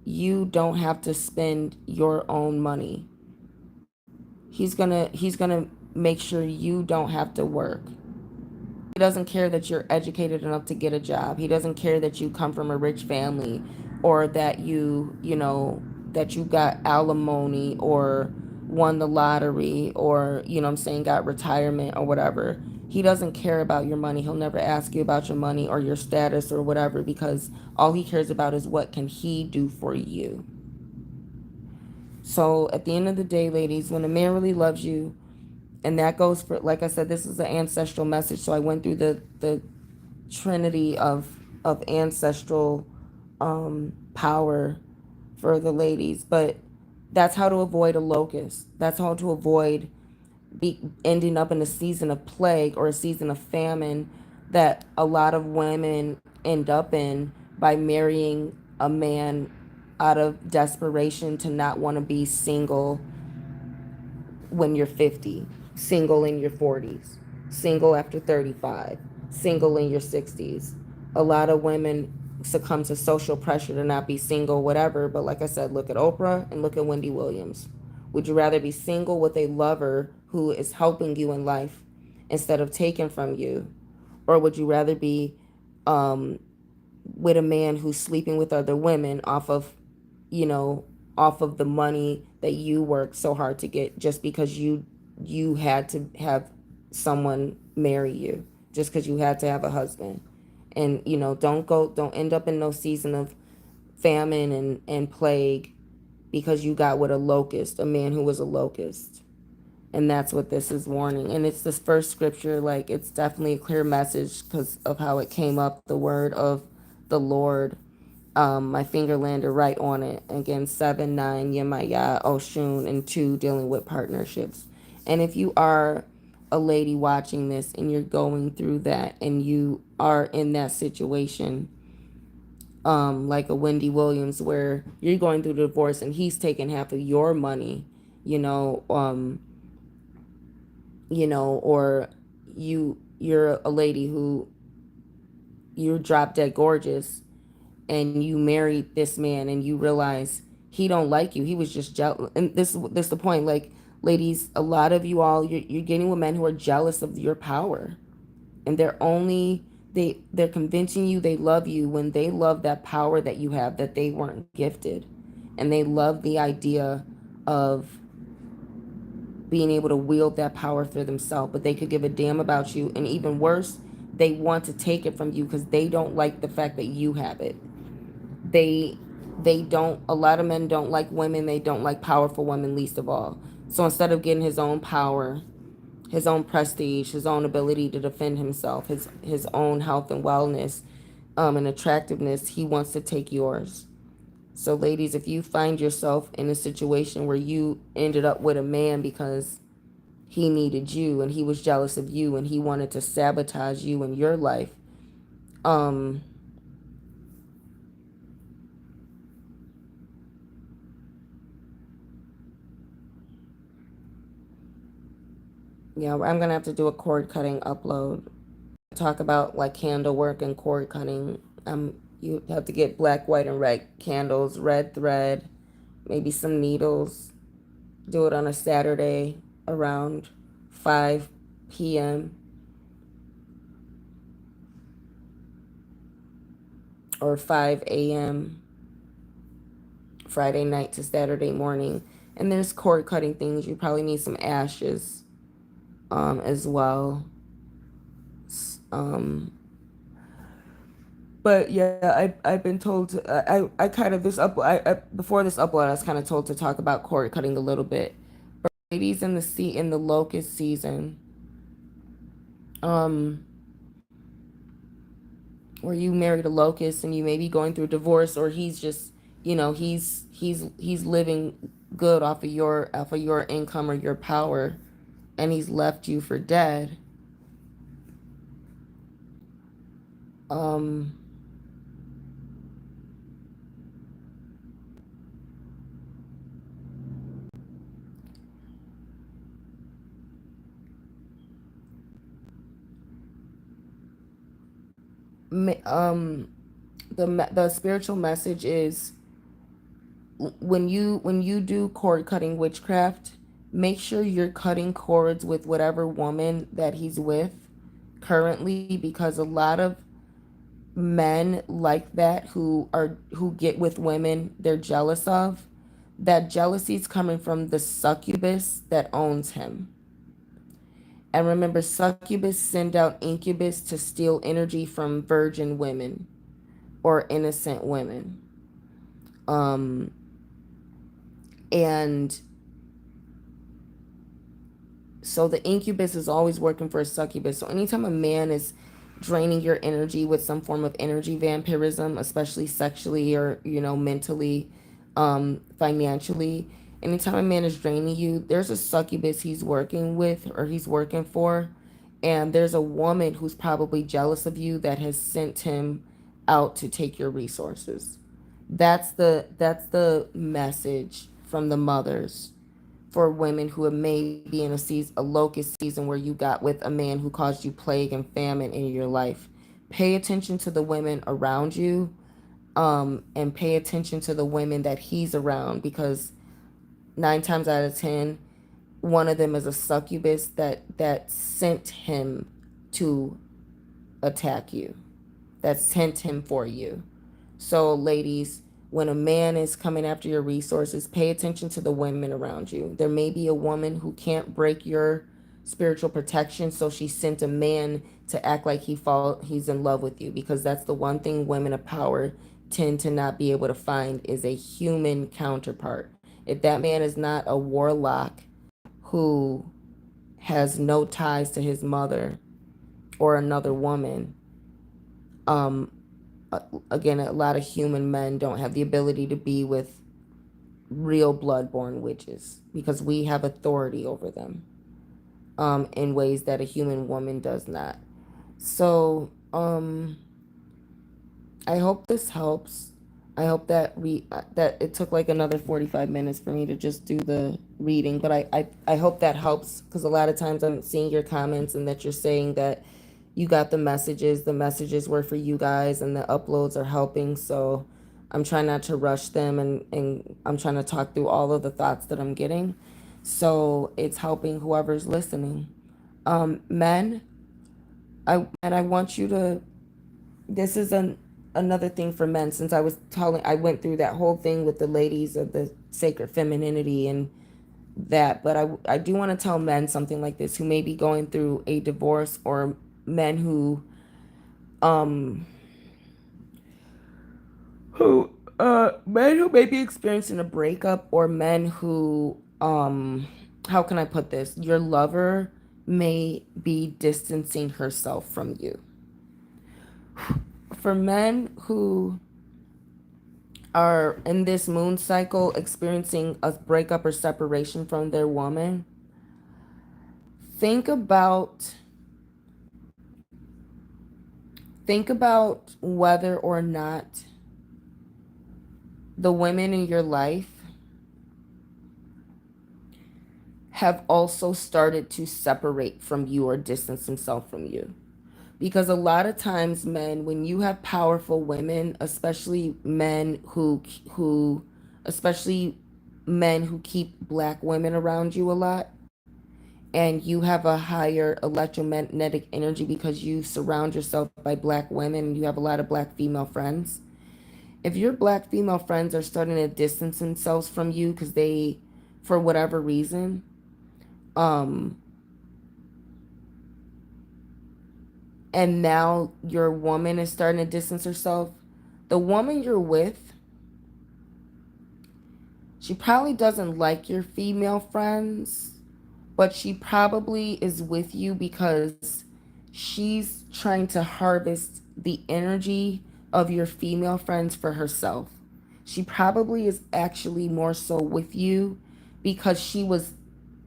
you don't have to spend your own money. He's gonna make sure you don't have to work. He doesn't care that you're educated enough to get a job. He doesn't care that you come from a rich family, or that that you got alimony, or won the lottery, or I'm saying, got retirement or whatever. He doesn't care about your money. He'll never ask you about your money or your status or whatever, because all he cares about is what can he do for you. So at the end of the day, ladies, when a man really loves you, and that goes for, like I said, this is an ancestral message, so I went through the trinity of ancestral power for the ladies. But that's how to avoid a locust. That's how to avoid ending up in a season of plague or a season of famine that a lot of women end up in, by marrying a man out of desperation to not want to be single when you're 50, single in your 40s, single after 35, single in your 60s. A lot of women succumb to social pressure to not be single, whatever. But like I said, look at Oprah and look at Wendy Williams. Would you rather be single with a lover who is helping you in life instead of taking from you? Or would you rather be um, with a man who's sleeping with other women you know, off of the money that you worked so hard to get, just because you had to have someone marry you, just because you had to have a husband? And don't end up in no season of famine and plague because you got with a locust, a man who was a locust. And that's what this is warning. And it's this first scripture, like, it's definitely a clear message because of how it came up, the word of the Lord. My finger landed right on it. Again, 7, 9, Yemaya, Oshún, and 2, dealing with partnerships. And if you are a lady watching this and you're going through that and you are in that situation, like a Wendy Williams, where you're going through the divorce and he's taking half of your money, you know, um, or you're a lady who, you're drop dead gorgeous, and you married this man and you realize he don't like you, he was just jealous. And this is the point, like, ladies, a lot of you all, you're getting with men who are jealous of your power, and they're convincing you they love you when they love that power that you have that they weren't gifted. And they love the idea of being able to wield that power for themselves, but they could give a damn about you. And even worse, they want to take it from you because they don't like the fact that you have it. they they don't, a lot of men don't like women, they don't like powerful women, least of all. So instead of getting his own power, his own prestige, his own ability to defend himself, his own health and wellness, and attractiveness, he wants to take yours. So ladies, if you find yourself in a situation where you ended up with a man because he needed you and he was jealous of you and he wanted to sabotage you in your life, um Yeah, I'm gonna have to do a cord cutting upload. Talk about like candle work and cord cutting. You have to get black, white, and red candles, red thread, maybe some needles. Do it on a Saturday around 5 p.m. or 5 a.m. Friday night to Saturday morning. And there's cord cutting things. You probably need some ashes as well. Um, but yeah, I've been told to, I kind of this up I before this upload I was kind of told to talk about cord cutting a little bit. But ladies in the locust season, um, where you married a locust and you may be going through divorce, or he's just, he's living good off of your income or your power, and he's left you for dead. Um, um, the spiritual message is when you do cord cutting witchcraft, make sure you're cutting cords with whatever woman that he's with currently, because a lot of men like that who get with women they're jealous of, that jealousy is coming from the succubus that owns him. And remember, succubus send out incubus to steal energy from virgin women or innocent women. um and So the incubus is always working for a succubus. So anytime a man is draining your energy with some form of energy vampirism, especially sexually or, mentally, financially, anytime a man is draining you, there's a succubus he's working with or he's working for. And there's a woman who's probably jealous of you that has sent him out to take your resources. That's the message from the mothers for women who may be in a locust season where you got with a man who caused you plague and famine in your life. Pay attention to the women around you, and pay attention to the women that he's around, because 9 times out of 10, one of them is a succubus that sent him to attack you, that sent him for you. So, ladies, when a man is coming after your resources, pay attention to the women around you. There may be a woman who can't break your spiritual protection, so she sent a man to act like he's in love with you, because that's the one thing women of power tend to not be able to find is a human counterpart. If that man is not a warlock who has no ties to his mother or another woman, um, again, a lot of human men don't have the ability to be with real bloodborne witches because we have authority over them, in ways that a human woman does not. So, I hope this helps. I hope that it took like another 45 minutes for me to just do the reading, but I hope that helps, because a lot of times I'm seeing your comments and that you're saying that you got the messages were for you guys, and the uploads are helping. So I'm trying not to rush them, and I'm trying to talk through all of the thoughts that I'm getting. So it's helping whoever's listening. Men, I want you to, this is another thing for men, since I went through that whole thing with the ladies of the sacred femininity and that, but I do want to tell men something like this who may be going through a divorce, or men um men who may be experiencing a breakup, or men who, how can I put this, your lover may be distancing herself from you. For men who are in this moon cycle experiencing a breakup or separation from their woman, think about whether or not the women in your life have also started to separate from you or distance themselves from you. Because a lot of times, men, when you have powerful women, especially men who keep black women around you a lot, and you have a higher electromagnetic energy because you surround yourself by black women and you have a lot of black female friends. If your black female friends are starting to distance themselves from you because they, for whatever reason, um, and now your woman is starting to distance herself, the woman you're with, she probably doesn't like your female friends, but she probably is with you because she's trying to harvest the energy of your female friends for herself. She probably is actually more so with you because she was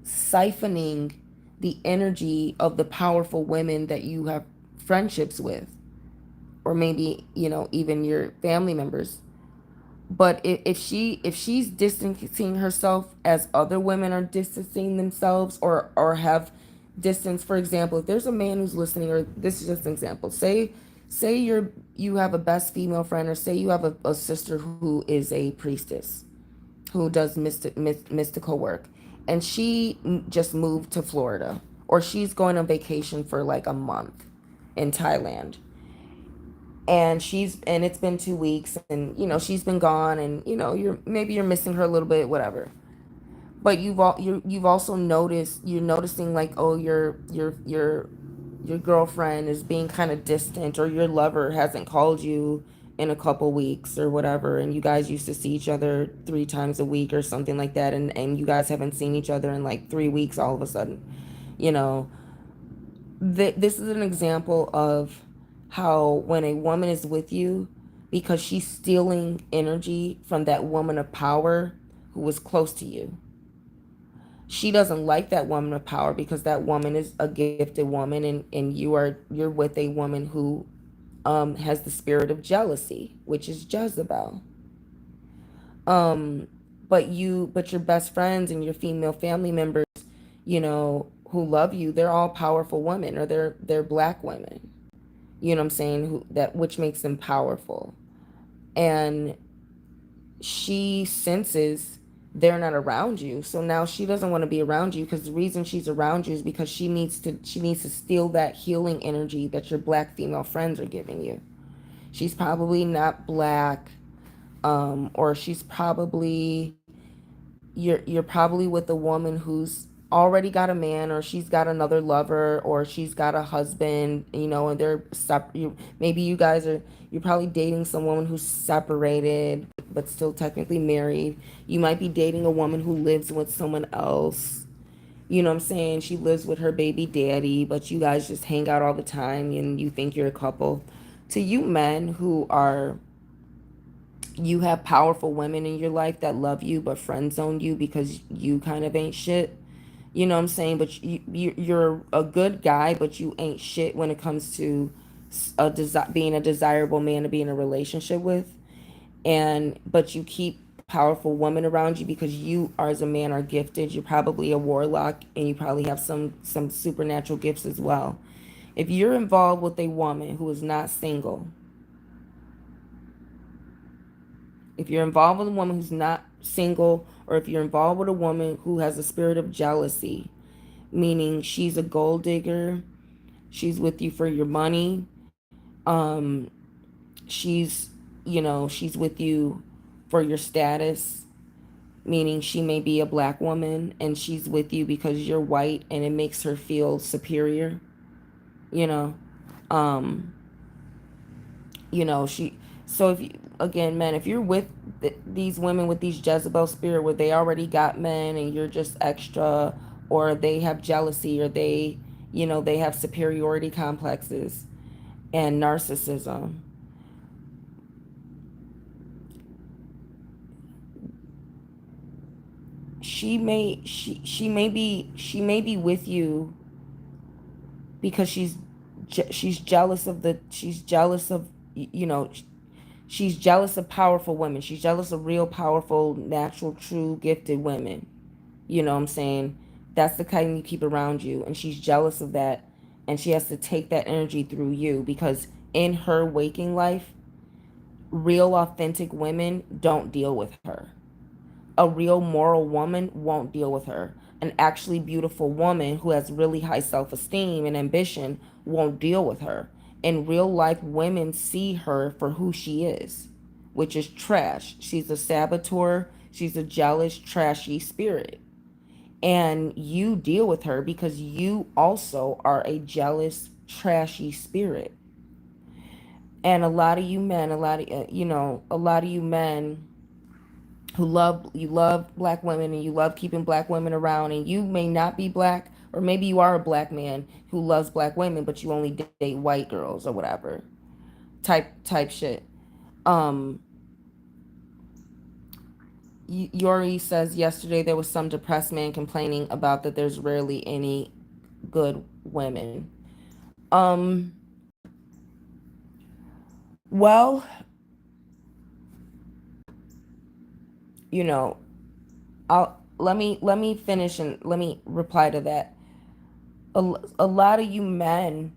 siphoning the energy of the powerful women that you have friendships with, or maybe, even your family members. But if she's distancing herself as other women are distancing themselves, or have distance, for example, if there's a man who's listening, or this is just an example, say you have a best female friend, or say you have a sister who is a priestess who does mystical work, and she just moved to Florida, or she's going on vacation for like a month in Thailand, and it's been 2 weeks, and she's been gone, and you're missing her a little bit, whatever. But you've also you're noticing, like, oh, your girlfriend is being kind of distant, or your lover hasn't called you in a couple weeks or whatever, and you guys used to see each other 3 times a week or something like that, and you guys haven't seen each other in like 3 weeks all of a sudden. you know this is an example of how, when a woman is with you because she's stealing energy from that woman of power who was close to you, she doesn't like that woman of power because that woman is a gifted woman, and you're with a woman who has the spirit of jealousy, which is Jezebel. um but your best friends and your female family members, who love you, they're all powerful women, or they're black women, what I'm saying, who that which makes them powerful. And she senses they're not around you, so now she doesn't want to be around you, because the reason she's around you is because she needs to steal that healing energy that your black female friends are giving you. She's probably not black, or she's probably you're probably with a woman who's already got a man, or she's got another lover, or she's got a husband, and they're maybe you're probably dating some woman who's separated but still technically married. You might be dating a woman who lives with someone else. What I'm saying? She lives with her baby daddy, but you guys just hang out all the time and you think you're a couple. To you men who are you have powerful women in your life that love you but friend zone you because you kind of ain't shit. What I'm saying? But you're a good guy, but you ain't shit when it comes to being a desirable man to be in a relationship with. And but you keep powerful women around you because you, are as a man, are gifted. You're probably a warlock, and you probably have some supernatural gifts as well. If you're involved with a woman who is not single, if you're involved with a woman who's not single, or if you're involved with a woman who has a spirit of jealousy, meaning she's a gold digger, she's with you for your money, um, she's with you for your status, meaning she may be a black woman and she's with you because you're white and it makes her feel superior, you know, um, she so if you, again, men, if you're with these women with these Jezebel spirit where they already got men and you're just extra, or they have jealousy, or they have superiority complexes and narcissism, she may be with you because she's jealous of, she's jealous of powerful women. She's jealous of real powerful, natural, true, gifted women. What I'm saying? That's the kind you keep around you, and she's jealous of that, and she has to take that energy through you, because in her waking life, real authentic women don't deal with her. A real moral woman won't deal with her. An actually beautiful woman who has really high self-esteem and ambition won't deal with her. In real life, women see her for who she is, which is trash. She's a saboteur, she's a jealous, trashy spirit. And you deal with her because you also are a jealous, trashy spirit. And a lot of you men, a lot of you men who love black women, and you love keeping black women around, and you may not be black, or maybe you are a black man who loves black women, but you only date white girls or whatever type shit. Um, Yori says yesterday there was some depressed man complaining about that there's rarely any good women. Um, well, you know, I'll let me finish and let me reply to that. A lot of you men,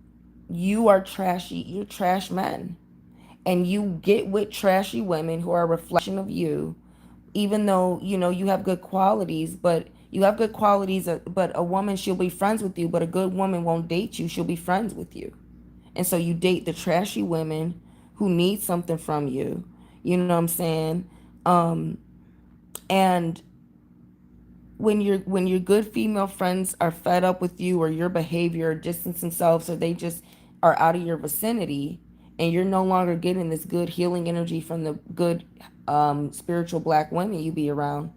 you are trashy, you're trash men, and you get with trashy women who are a reflection of you, even though you have good qualities. But you have good qualities, but a woman, she'll be friends with you, but a good woman won't date you, she'll be friends with you. And so you date the trashy women who need something from you, you know what I'm saying? And when your good female friends are fed up with you, or your behavior, or distance themselves, or they just are out of your vicinity, and you're no longer getting this good healing energy from the good spiritual black women you be around.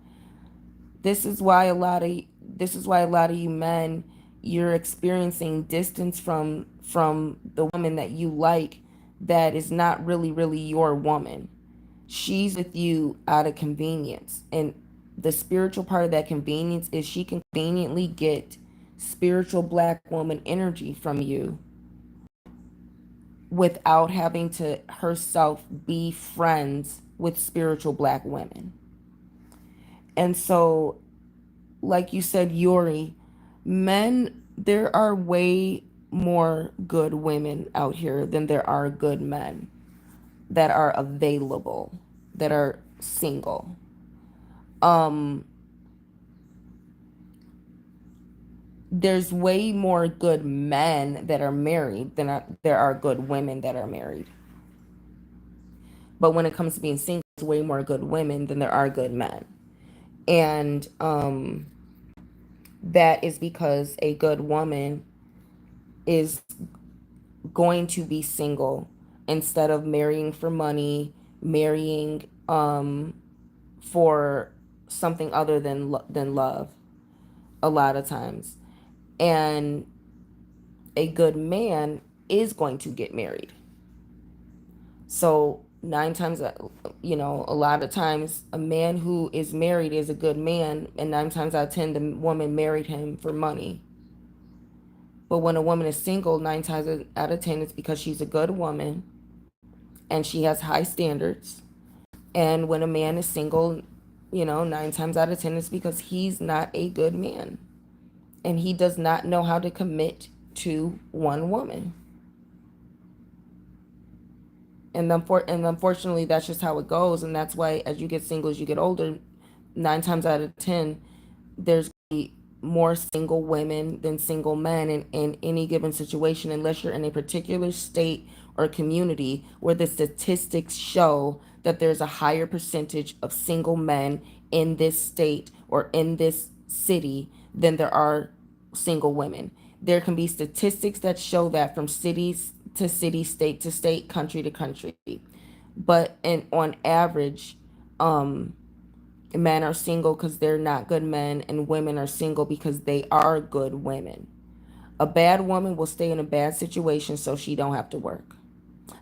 This is why a lot of you men, you're experiencing distance from the woman that you like, that is not really your woman. She's with you out of convenience. And the spiritual part of that convenience is she can conveniently get spiritual black woman energy from you without having to herself be friends with spiritual black women. And so, like you said, Yuri, men, there are way more good women out here than there are good men that are available, that are single. Um, there's way more good men that are married than there are good women that are married. But when it comes to being single, there's way more good women than there are good men. And that is because a good woman is going to be single instead of marrying for money, marrying for something other than love a lot of times. And a good man is going to get married. So nine times, a lot of times, a man who is married is a good man, and 9 times out of 10, the woman married him for money. But when a woman is single, 9 times out of 10, it's because she's a good woman and she has high standards. And when a man is single, 9 times out of 10, it's because he's not a good man, and he does not know how to commit to one woman. And unfortunately, that's just how it goes. And that's why, as you get single, as you get older, 9 times out of 10, there's more single women than single men in any given situation, unless you're in a particular state or community where the statistics show that there's a higher percentage of single men in this state or in this city than there are single women. There can be statistics that show that from cities to city, state to state, country to country. But on average, men are single because they're not good men, and women are single because they are good women. A bad woman will stay in a bad situation so she don't have to work.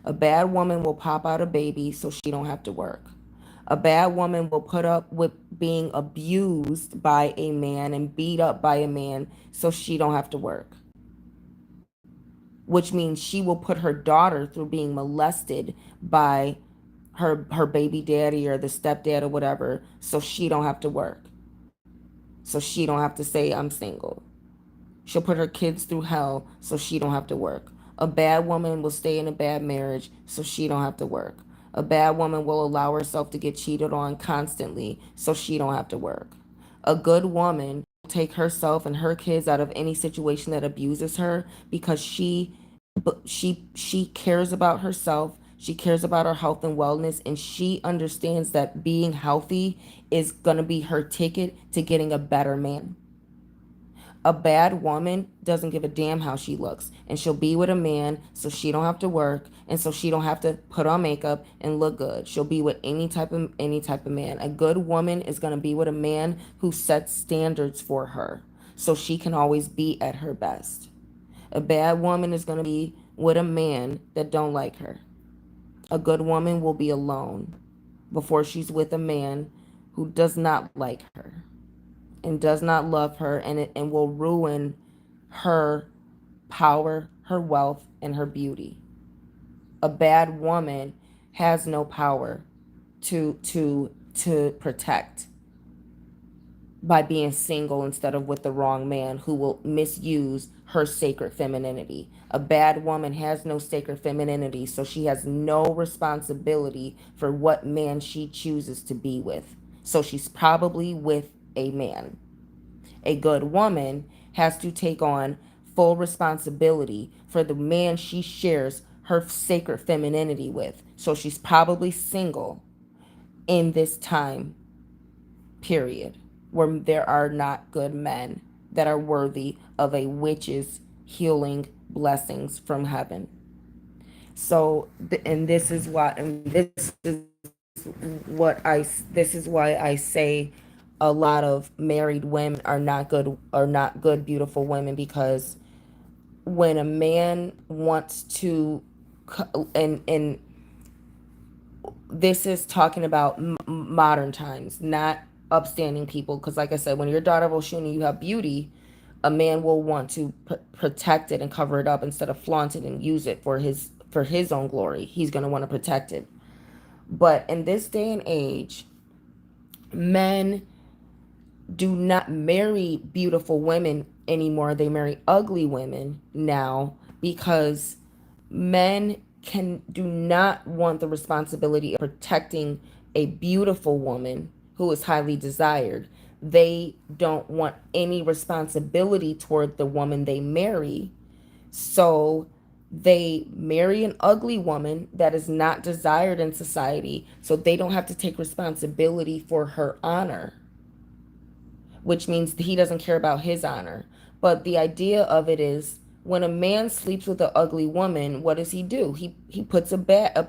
A bad woman will pop out a baby so she don't have to work. A bad woman will put up with being abused by a man and beat up by a man so she don't have to work. Which means she will put her daughter through being molested by her baby daddy or the stepdad or whatever so she don't have to work. so she don't have to say I'm single. She'll put her kids through hell so she don't have to work. A bad woman will stay in a bad marriage so she don't have to work. A bad woman will allow herself to get cheated on constantly so she don't have to work. A good woman will take herself and her kids out of any situation that abuses her because she cares about herself, she cares about her health and wellness, and she understands that being healthy is going to be her ticket to getting a better man. A bad woman doesn't give a damn how she looks, and she'll be with a man so she don't have to work and so she don't have to put on makeup and look good. She'll be with any type of man. A good woman is going to be with a man who sets standards for her so she can always be at her best. A bad woman is going to be with a man that don't like her. A good woman will be alone before she's with a man who does not like her and does not love her, and will ruin her power, her wealth, and her beauty. A bad woman has no power to protect by being single instead of with the wrong man who will misuse her sacred femininity. A bad woman has no sacred femininity, so she has no responsibility for what man she chooses to be with. So she's probably with a man. A good woman has to take on full responsibility for the man she shares her sacred femininity with. So she's probably single in this time period where there are not good men that are worthy of a witch's healing blessings from heaven. So, and this is why I say a lot of married women are not good beautiful women, because when a man wants to, and this is talking about modern times, not upstanding people, because like I said, when you're a daughter of Oshún and you have beauty, a man will want to protect it and cover it up instead of flaunt it and use it for his own glory. He's going to want to protect it. But in this day and age, men do not marry beautiful women anymore. They marry ugly women now because men can do not want the responsibility of protecting a beautiful woman who is highly desired. They don't want any responsibility toward the woman they marry. So they marry an ugly woman that is not desired in society, so they don't have to take responsibility for her honor, which means he doesn't care about his honor. But the idea of it is, when a man sleeps with an ugly woman, what does he do? He puts a bag,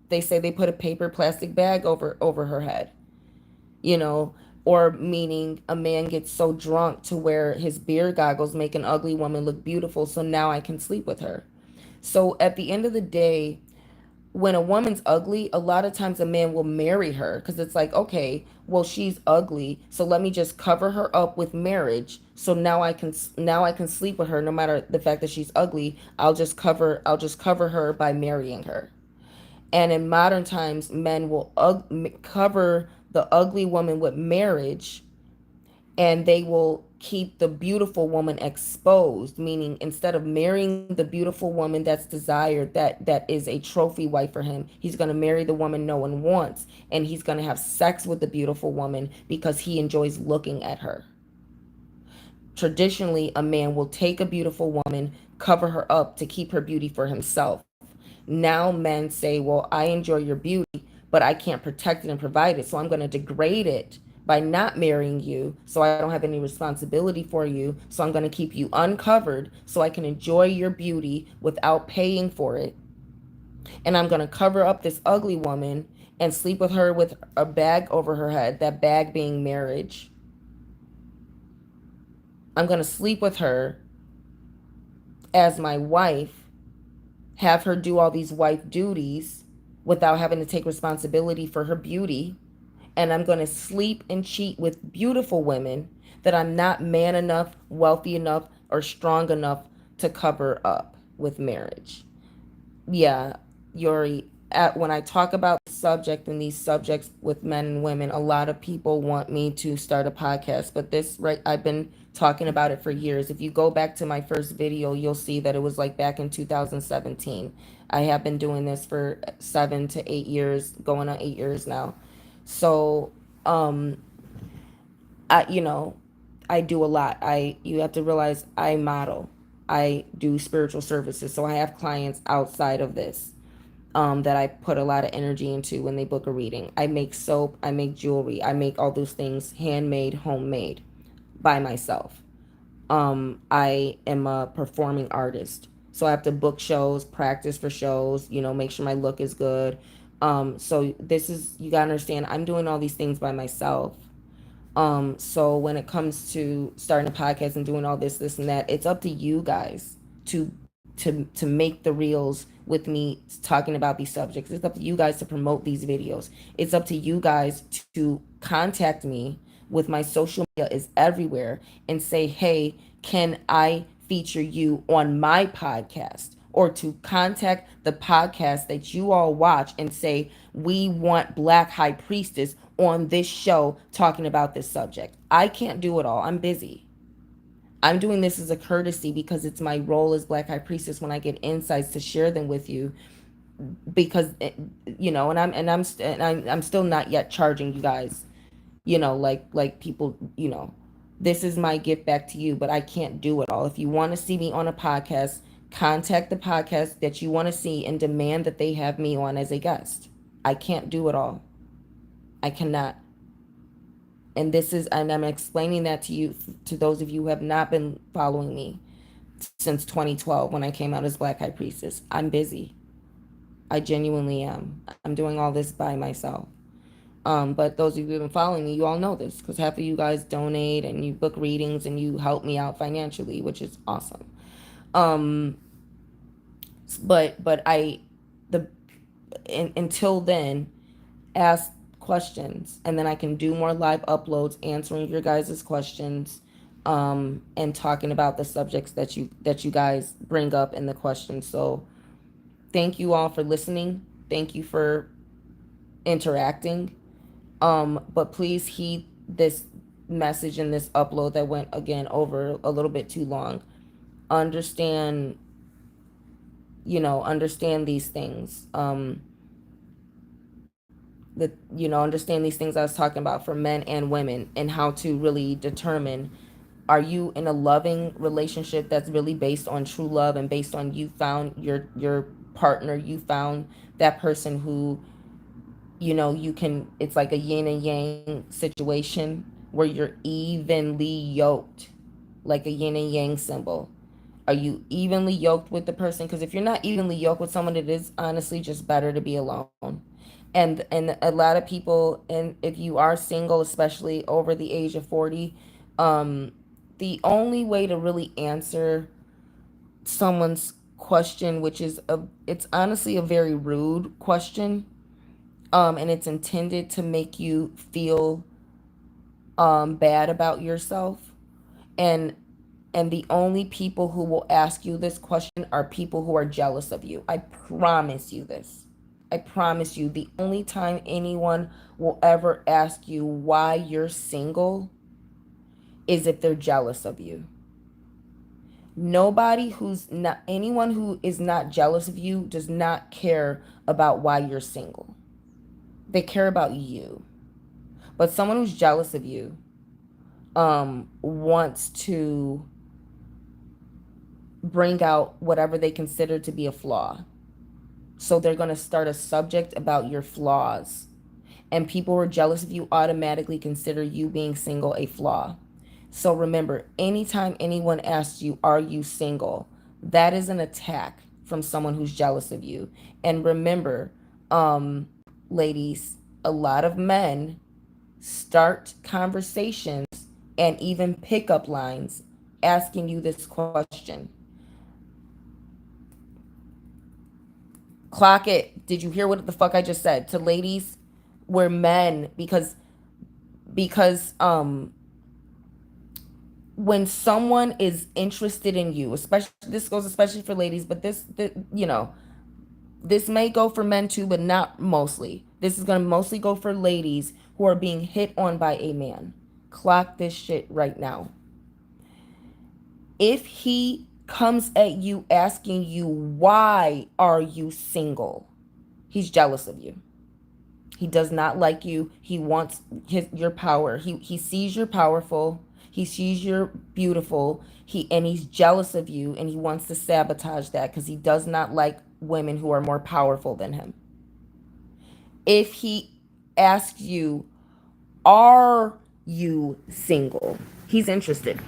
they say they put a paper plastic bag over her head, you know, or meaning a man gets so drunk to where his beer goggles make an ugly woman look beautiful, so now I can sleep with her. So at the end of the day, when a woman's ugly, a lot of times a man will marry her because it's like, okay, well, she's ugly, so let me just cover her up with marriage. So now I can sleep with her no matter the fact that she's ugly. I'll just cover her by marrying her. And in modern times, men will cover the ugly woman with marriage, and they will keep the beautiful woman exposed, meaning instead of marrying the beautiful woman that's desired, that is a trophy wife for him, he's going to marry the woman no one wants, and he's going to have sex with the beautiful woman because he enjoys looking at her. Traditionally, a man will take a beautiful woman, cover her up to keep her beauty for himself. Now men say, well, I enjoy your beauty, but I can't protect it and provide it, so I'm going to degrade it by not marrying you, so I don't have any responsibility for you, so I'm going to keep you uncovered so I can enjoy your beauty without paying for it. And I'm going to cover up this ugly woman and sleep with her with a bag over her head, that bag being marriage. I'm going to sleep with her as my wife, have her do all these wife duties without having to take responsibility for her beauty. And I'm going to sleep and cheat with beautiful women that I'm not man enough, wealthy enough, or strong enough to cover up with marriage. Yeah, Yuri, when I talk about the subject and these subjects with men and women, a lot of people want me to start a podcast, but this, right, I've been talking about it for years. If you go back to my first video, you'll see that it was like back in 2017. I have been doing this for 7 to 8 years, going on 8 years now. So, um, I, I do a lot. You have to realize I model, I do spiritual services. So I have clients outside of this that I put a lot of energy into when they book a reading. I make soap, I make jewelry, I make all those things handmade, homemade by myself. I am a performing artist. So I have to book shows, practice for shows, make sure my look is good. So this is, you gotta understand, I'm doing all these things by myself. So when it comes to starting a podcast and doing all this and that, it's up to you guys to make the reels with me talking about these subjects. It's up to you guys to promote these videos. It's up to you guys to contact me with my social media is everywhere and say, hey, can I feature you on my podcast? Or to contact the podcast that you all watch and say, we want Black High Priestess on this show talking about this subject. I can't do it all. I'm busy. I'm doing this as a courtesy because it's my role as Black High Priestess when I get insights to share them with you. Because I'm still not yet charging you guys. Like people. This is my gift back to you, but I can't do it all. If you want to see me on a podcast, contact the podcast that you want to see and demand that they have me on as a guest. I can't do it all. I cannot. And I'm explaining that to you, to those of you who have not been following me since 2012 when I came out as Black High Priestess. I'm busy. I genuinely am. I'm doing all this by myself. But those of you who have been following me, you all know this because half of you guys donate and you book readings and you help me out financially, which is awesome. Um, but until then, ask questions, and then I can do more live uploads answering your guys' questions, and talking about the subjects that you guys bring up in the questions. So thank you all for listening. Thank you for interacting. But please heed this message in this upload that went again over a little bit too long. Understand, understand these things. Understand these things I was talking about for men and women, and how to really determine, are you in a loving relationship that's really based on true love and based on you found your partner, you found that person who, you can, it's like a yin and yang situation where you're evenly yoked, like a yin and yang symbol. Are you evenly yoked with the person? Because if you're not evenly yoked with someone, it is honestly just better to be alone. And a lot of people, and if you are single, especially over the age of 40, the only way to really answer someone's question, which is it's honestly a very rude question, and it's intended to make you feel bad about yourself, and the only people who will ask you this question are people who are jealous of you. I promise you this. I promise you, the only time anyone will ever ask you why you're single is if they're jealous of you. Anyone who is not jealous of you does not care about why you're single. They care about you. But someone who's jealous of you wants to bring out whatever they consider to be a flaw. So they're going to start a subject about your flaws. And people who are jealous of you automatically consider you being single a flaw. So remember, anytime anyone asks you, are you single? That is an attack from someone who's jealous of you. And remember, ladies, a lot of men start conversations and even pickup lines asking you this question. Clock it. Did you hear what the fuck I just said? To ladies, we're men, because when someone is interested in you, especially, this goes especially for ladies, but this, This may go for men too, but not mostly. This is going to mostly go for ladies who are being hit on by a man. Clock this shit right now. If he comes at you asking you, why are you single? He's jealous of you. He does not like you. He wants your power. He sees you're powerful. He sees you're beautiful. He's jealous of you, and he wants to sabotage that because he does not like women who are more powerful than him. If he asks you, are you single? He's interested.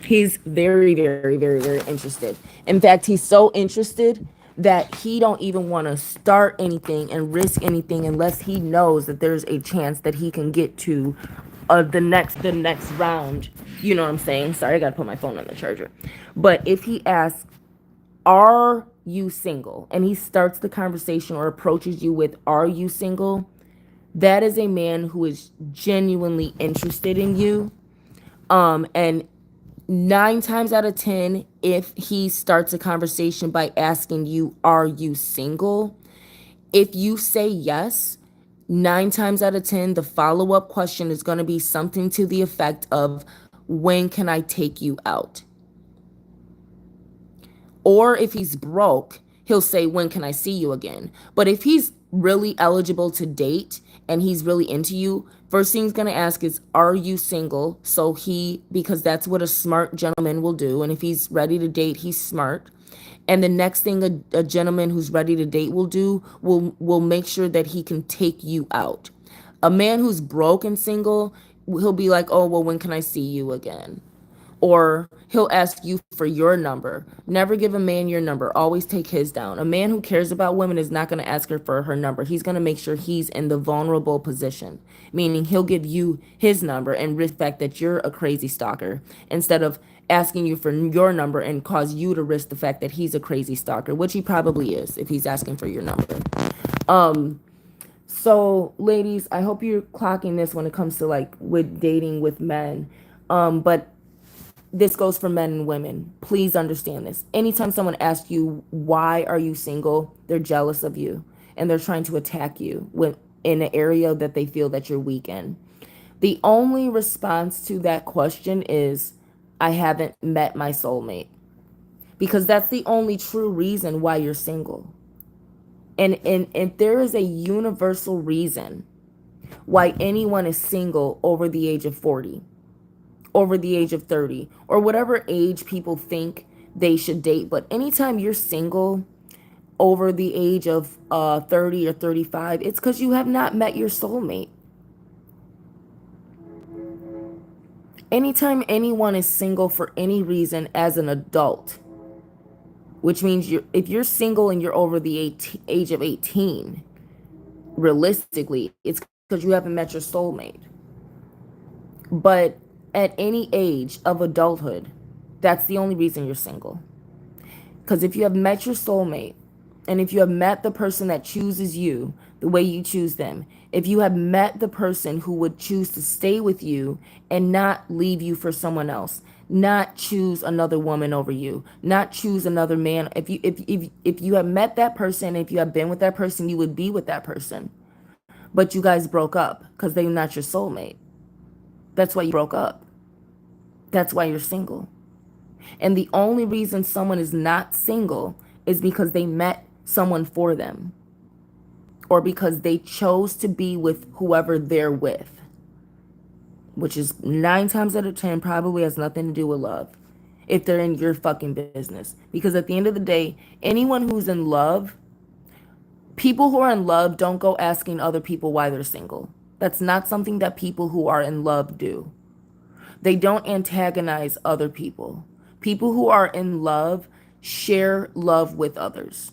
He's very, very, very, very interested. In fact, he's so interested that he don't even want to start anything and risk anything unless he knows that there's a chance that he can get to the next round. You know what I'm saying? Sorry, I gotta put my phone on the charger. But if he asks, are you single? And he starts the conversation or approaches you with, are you single? That is a man who is genuinely interested in you. And 9 times out of 10, if he starts a conversation by asking you, are you single? If you say yes, 9 times out of 10, the follow-up question is going to be something to the effect of, when can I take you out? Or if he's broke, he'll say, when can I see you again? But if he's really eligible to date and he's really into you, first thing he's going to ask is, are you single? Because that's what a smart gentleman will do. And if he's ready to date, he's smart. And the next thing a gentleman who's ready to date will do will make sure that he can take you out. A man who's broke and single, he'll be like, oh, well, when can I see you again? Or he'll ask you for your number. Never give a man your number. Always take his down. A man who cares about women is not going to ask her for her number. He's going to make sure he's in the vulnerable position, meaning he'll give you his number and risk the fact that you're a crazy stalker instead of asking you for your number and cause you to risk the fact that he's a crazy stalker, which he probably is if he's asking for your number. So ladies, I hope you're clocking this when it comes to like with dating with men. But this goes for men and women. Please understand this. Anytime someone asks you, why are you single? They're jealous of you and they're trying to attack you in an area that they feel that you're weak in. The only response to that question is, I haven't met my soulmate. Because that's the only true reason why you're single. And there is a universal reason why anyone is single over the age of 40, over the age of 30, or whatever age people think they should date. But anytime you're single over the age of 30 or 35, it's because you have not met your soulmate. Anytime anyone is single for any reason as an adult, which means if you're single and you're over the age of 18, realistically, it's because you haven't met your soulmate. But at any age of adulthood, that's the only reason you're single. Because if you have met your soulmate, and if you have met the person that chooses you the way you choose them, if you have met the person who would choose to stay with you and not leave you for someone else, not choose another woman over you, not choose another man, if you have met that person, if you have been with that person, you would be with that person. But you guys broke up because they're not your soulmate. That's why you broke up. That's why you're single. And the only reason someone is not single is because they met someone for them, or because they chose to be with whoever they're with, which is 9 times out of 10 probably has nothing to do with love if they're in your fucking business. Because at the end of the day, anyone who's in love, people who are in love don't go asking other people why they're single. That's not something that people who are in love do. They don't antagonize other people. People who are in love share love with others.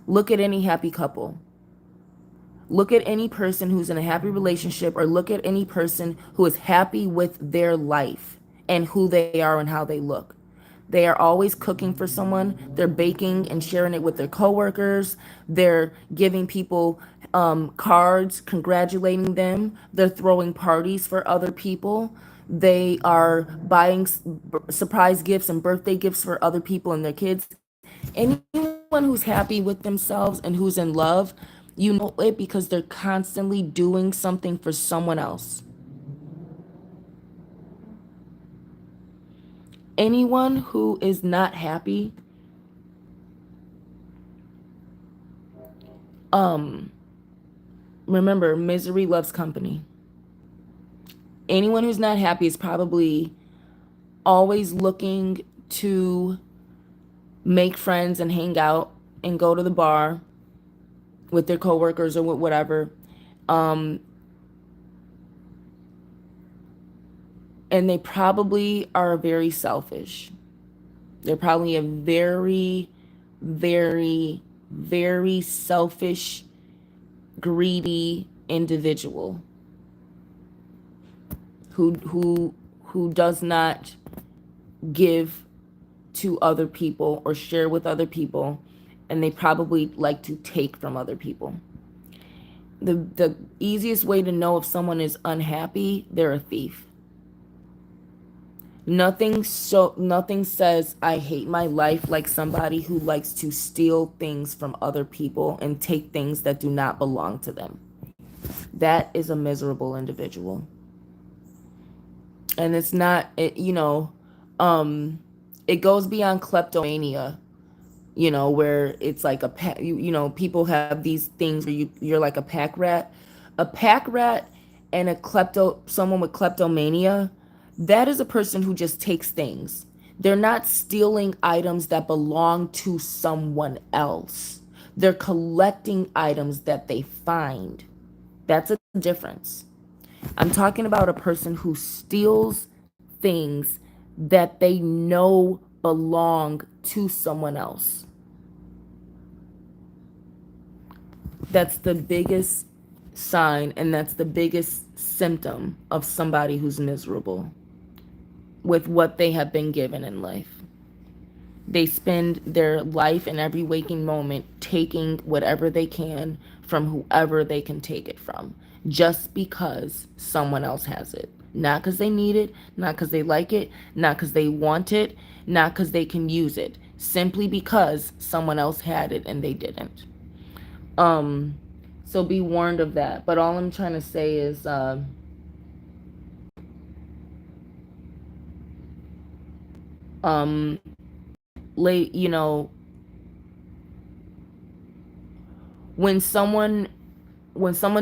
Look at any happy couple. Look at any person who's in a happy relationship, or look at any person who is happy with their life and who they are and how they look. They are always cooking for someone. They're baking and sharing it with their coworkers. They're giving people cards, congratulating them. They're throwing parties for other people. They are buying surprise gifts and birthday gifts for other people and their kids. Anyone who's happy with themselves and who's in love, you know it because they're constantly doing something for someone else. Anyone who is not happy, remember, misery loves company. Anyone who's not happy is probably always looking to make friends and hang out and go to the bar with their coworkers or with whatever. Um, and they probably are very selfish. They're probably a very, very, very selfish, greedy individual who does not give to other people or share with other people, and they probably like to take from other people. The easiest way to know if someone is unhappy, they're a thief. Nothing says I hate my life like somebody who likes to steal things from other people and take things that do not belong to them. That is a miserable individual. And it's not it goes beyond kleptomania, where it's like people have these things where you're like a pack rat, and someone with kleptomania. That is a person who just takes things. They're not stealing items that belong to someone else. They're collecting items that they find. That's a difference. I'm talking about a person who steals things that they know belong to someone else. That's the biggest sign, and that's the biggest symptom of somebody who's miserable with what they have been given in life. They spend their life and every waking moment taking whatever they can from whoever they can take it from, just because someone else has it. Not because they need it, not because they like it, not because they want it, not because they can use it. Simply because someone else had it and they didn't. So be warned of that. But all I'm trying to say is, late, when someone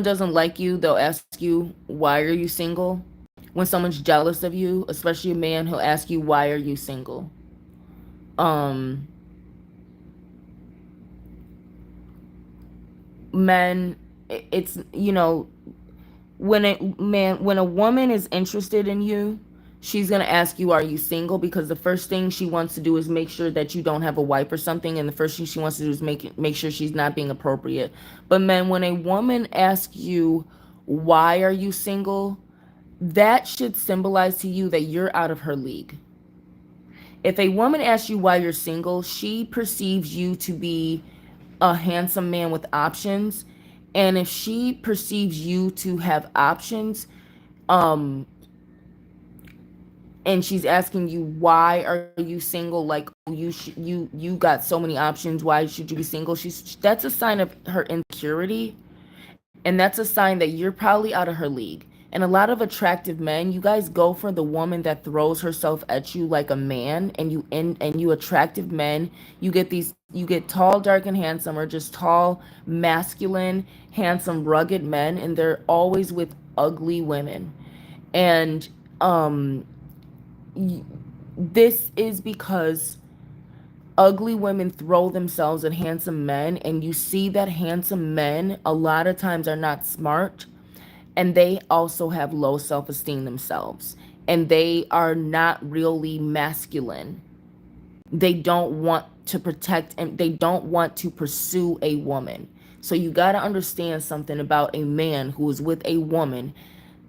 doesn't like you, they'll ask you, why are you single? When someone's jealous of you, especially a man, he'll ask you, why are you single? Men, it's, when a woman is interested in you, she's going to ask you, are you single? Because the first thing she wants to do is make sure that you don't have a wife or something, and the first thing she wants to do is make sure she's not being appropriate. But men, when a woman asks you, why are you single? That should symbolize to you that you're out of her league. If a woman asks you why you're single, she perceives you to be a handsome man with options. And if she perceives you to have options, and she's asking you, why are you single? Like, you got so many options, why should you be single? That's a sign of her insecurity, and that's a sign that you're probably out of her league. And a lot of attractive men, you guys go for the woman that throws herself at you like a man, and you attractive men, you get tall, dark, and handsome, or just tall, masculine, handsome, rugged men, and they're always with ugly women. And this is because ugly women throw themselves at handsome men, and you see that handsome men a lot of times are not smart, and they also have low self-esteem themselves, and they are not really masculine. They don't want to protect, and they don't want to pursue a woman. So you got to understand something about a man who is with a woman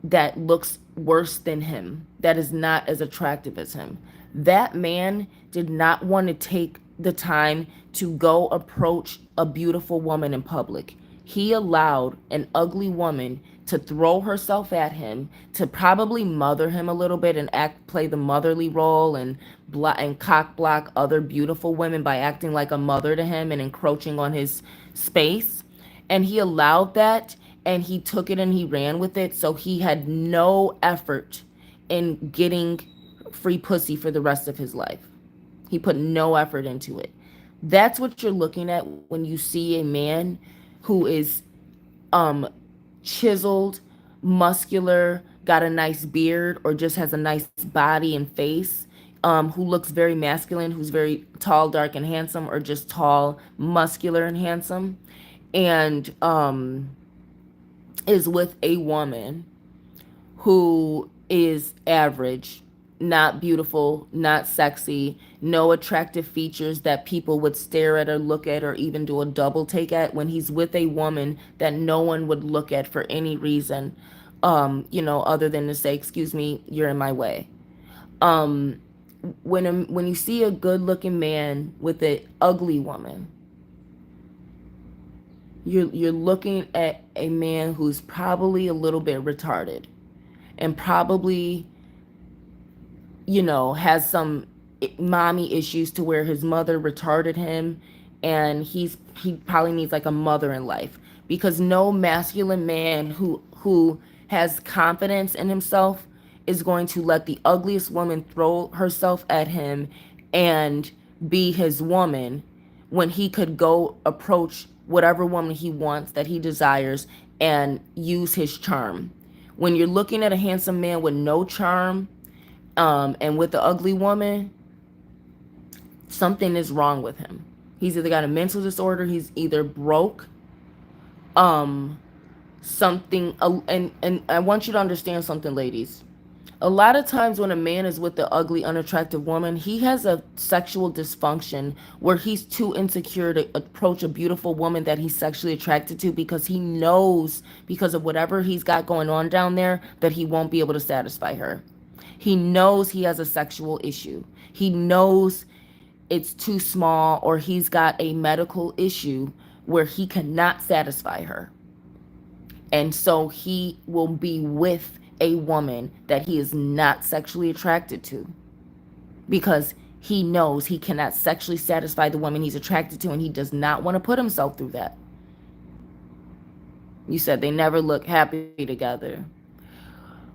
that looks worse than him, that is not as attractive as him. That man did not want to take the time to go approach a beautiful woman in public. He allowed an ugly woman to throw herself at him, to probably mother him a little bit and play the motherly role and cock block other beautiful women by acting like a mother to him and encroaching on his space. And he allowed that, and he took it and he ran with it. So he had no effort in getting free pussy for the rest of his life. He put no effort into it. That's what you're looking at when you see a man who is chiseled, muscular, got a nice beard, or just has a nice body and face, who looks very masculine, who's very tall, dark, and handsome, or just tall, muscular, and handsome, and is with a woman who is average, not beautiful, not sexy, no attractive features that people would stare at or look at or even do a double take at, when he's with a woman that no one would look at for any reason, other than to say, excuse me, you're in my way. When you see a good looking man with an ugly woman, you're looking at a man who's probably a little bit retarded and probably, has some mommy issues to where his mother retarded him, and he probably needs like a mother in life, because no masculine man who has confidence in himself is going to let the ugliest woman throw herself at him and be his woman, when he could go approach whatever woman he wants that he desires and use his charm. When you're looking at a handsome man with no charm, and with the ugly woman, something is wrong with him. He's either got a mental disorder, he's either broke, something, and I want you to understand something, ladies. A lot of times when a man is with the ugly, unattractive woman, he has a sexual dysfunction where he's too insecure to approach a beautiful woman that he's sexually attracted to, because he knows, because of whatever he's got going on down there, that he won't be able to satisfy her. He knows he has a sexual issue. He knows it's too small, or he's got a medical issue where he cannot satisfy her. And so he will be with a woman that he is not sexually attracted to, because he knows he cannot sexually satisfy the woman he's attracted to, and he does not want to put himself through that. You said they never look happy together.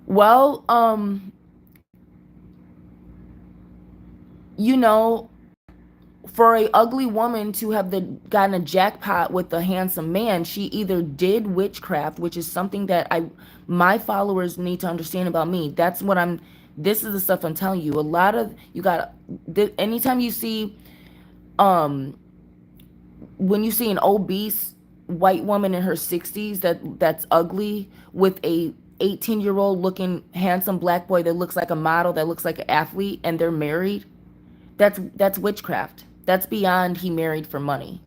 Well, for a ugly woman to have gotten a jackpot with a handsome man, she either did witchcraft, which is something that my followers need to understand about me. This is the stuff I'm telling you. Anytime you see, when you see an obese white woman in her 60s that's ugly with a 18-year-old looking handsome black boy that looks like a model, that looks like an athlete, and they're married, that's witchcraft. That's beyond he married for money.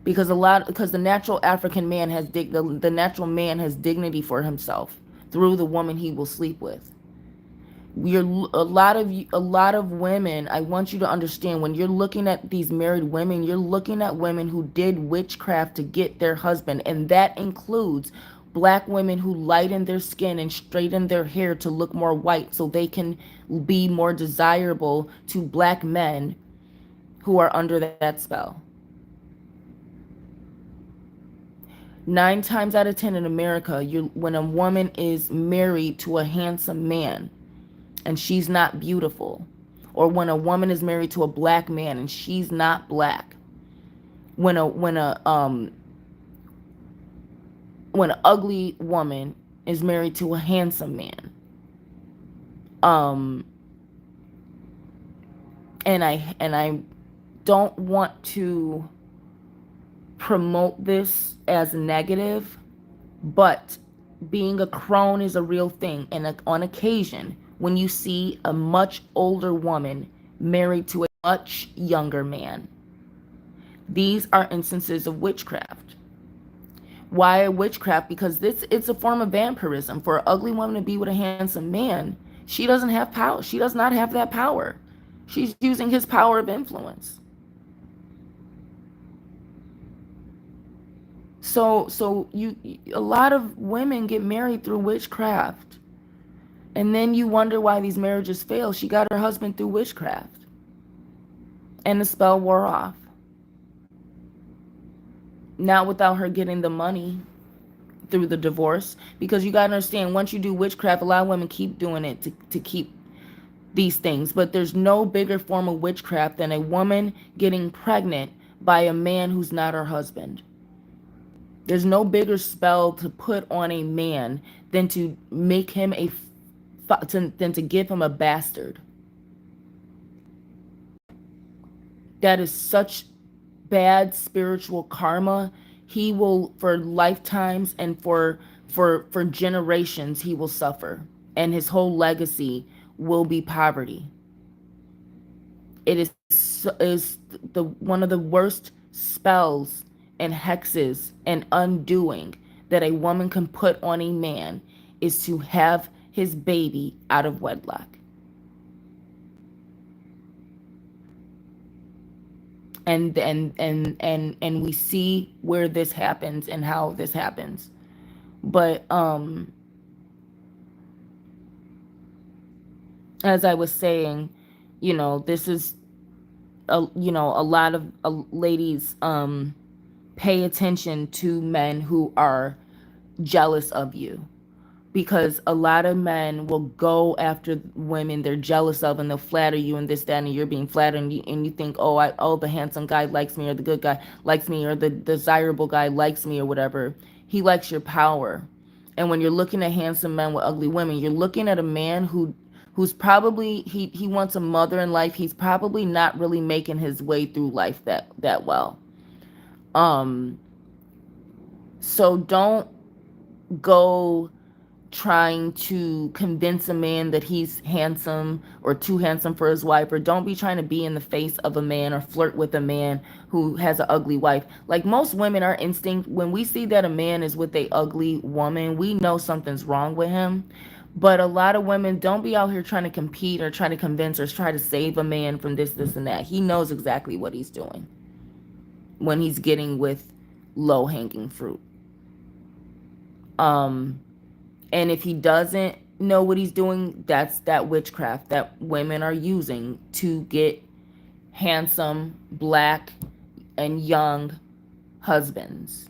Because the natural African man the natural man has dignity for himself through the woman he will sleep with. A lot of women, I want you to understand, when you're looking at these married women, you're looking at women who did witchcraft to get their husband, and that includes black women who lighten their skin and straighten their hair to look more white so they can be more desirable to black men who are under that spell. 9 times out of 10 in America, when a woman is married to a handsome man and she's not beautiful, or when a woman is married to a black man and she's not black, when an ugly woman is married to a handsome man, and I don't want to promote this as negative, but being a crone is a real thing. And on occasion, when you see a much older woman married to a much younger man, these are instances of witchcraft. Why witchcraft? Because it's a form of vampirism. For an ugly woman to be with a handsome man, she doesn't have power. She does not have that power. She's using his power of influence. So a lot of women get married through witchcraft. And then you wonder why these marriages fail. She got her husband through witchcraft. And the spell wore off. Not without her getting the money through the divorce. Because you got to understand, once you do witchcraft, a lot of women keep doing it to keep these things. But there's no bigger form of witchcraft than a woman getting pregnant by a man who's not her husband. There's no bigger spell to put on a man than to make him than to give him a bastard. That is such bad spiritual karma. He will, for lifetimes and for generations, he will suffer, and his whole legacy will be poverty. It is the one of the worst spells and hexes and undoing that a woman can put on a man is to have his baby out of wedlock. And we see where this happens and how this happens. But as I was saying, this is a lot of ladies pay attention to men who are jealous of you, because a lot of men will go after women they're jealous of, and they'll flatter you and this, that, and you're being flattered, and you think, oh, the handsome guy likes me, or the good guy likes me, or the desirable guy likes me, or whatever. He likes your power. And when you're looking at handsome men with ugly women, you're looking at a man who's probably, he wants a mother in life. He's probably not really making his way through life that well. So don't go trying to convince a man that he's handsome or too handsome for his wife, or don't be trying to be in the face of a man or flirt with a man who has an ugly wife. Like most women, our instinct when we see that a man is with a ugly woman, we know something's wrong with him. But a lot of women, don't be out here trying to compete or trying to convince or try to save a man from this and that. He knows exactly what he's doing when he's getting with low hanging fruit. And if he doesn't know what he's doing, that's that witchcraft that women are using to get handsome, black, and young husbands.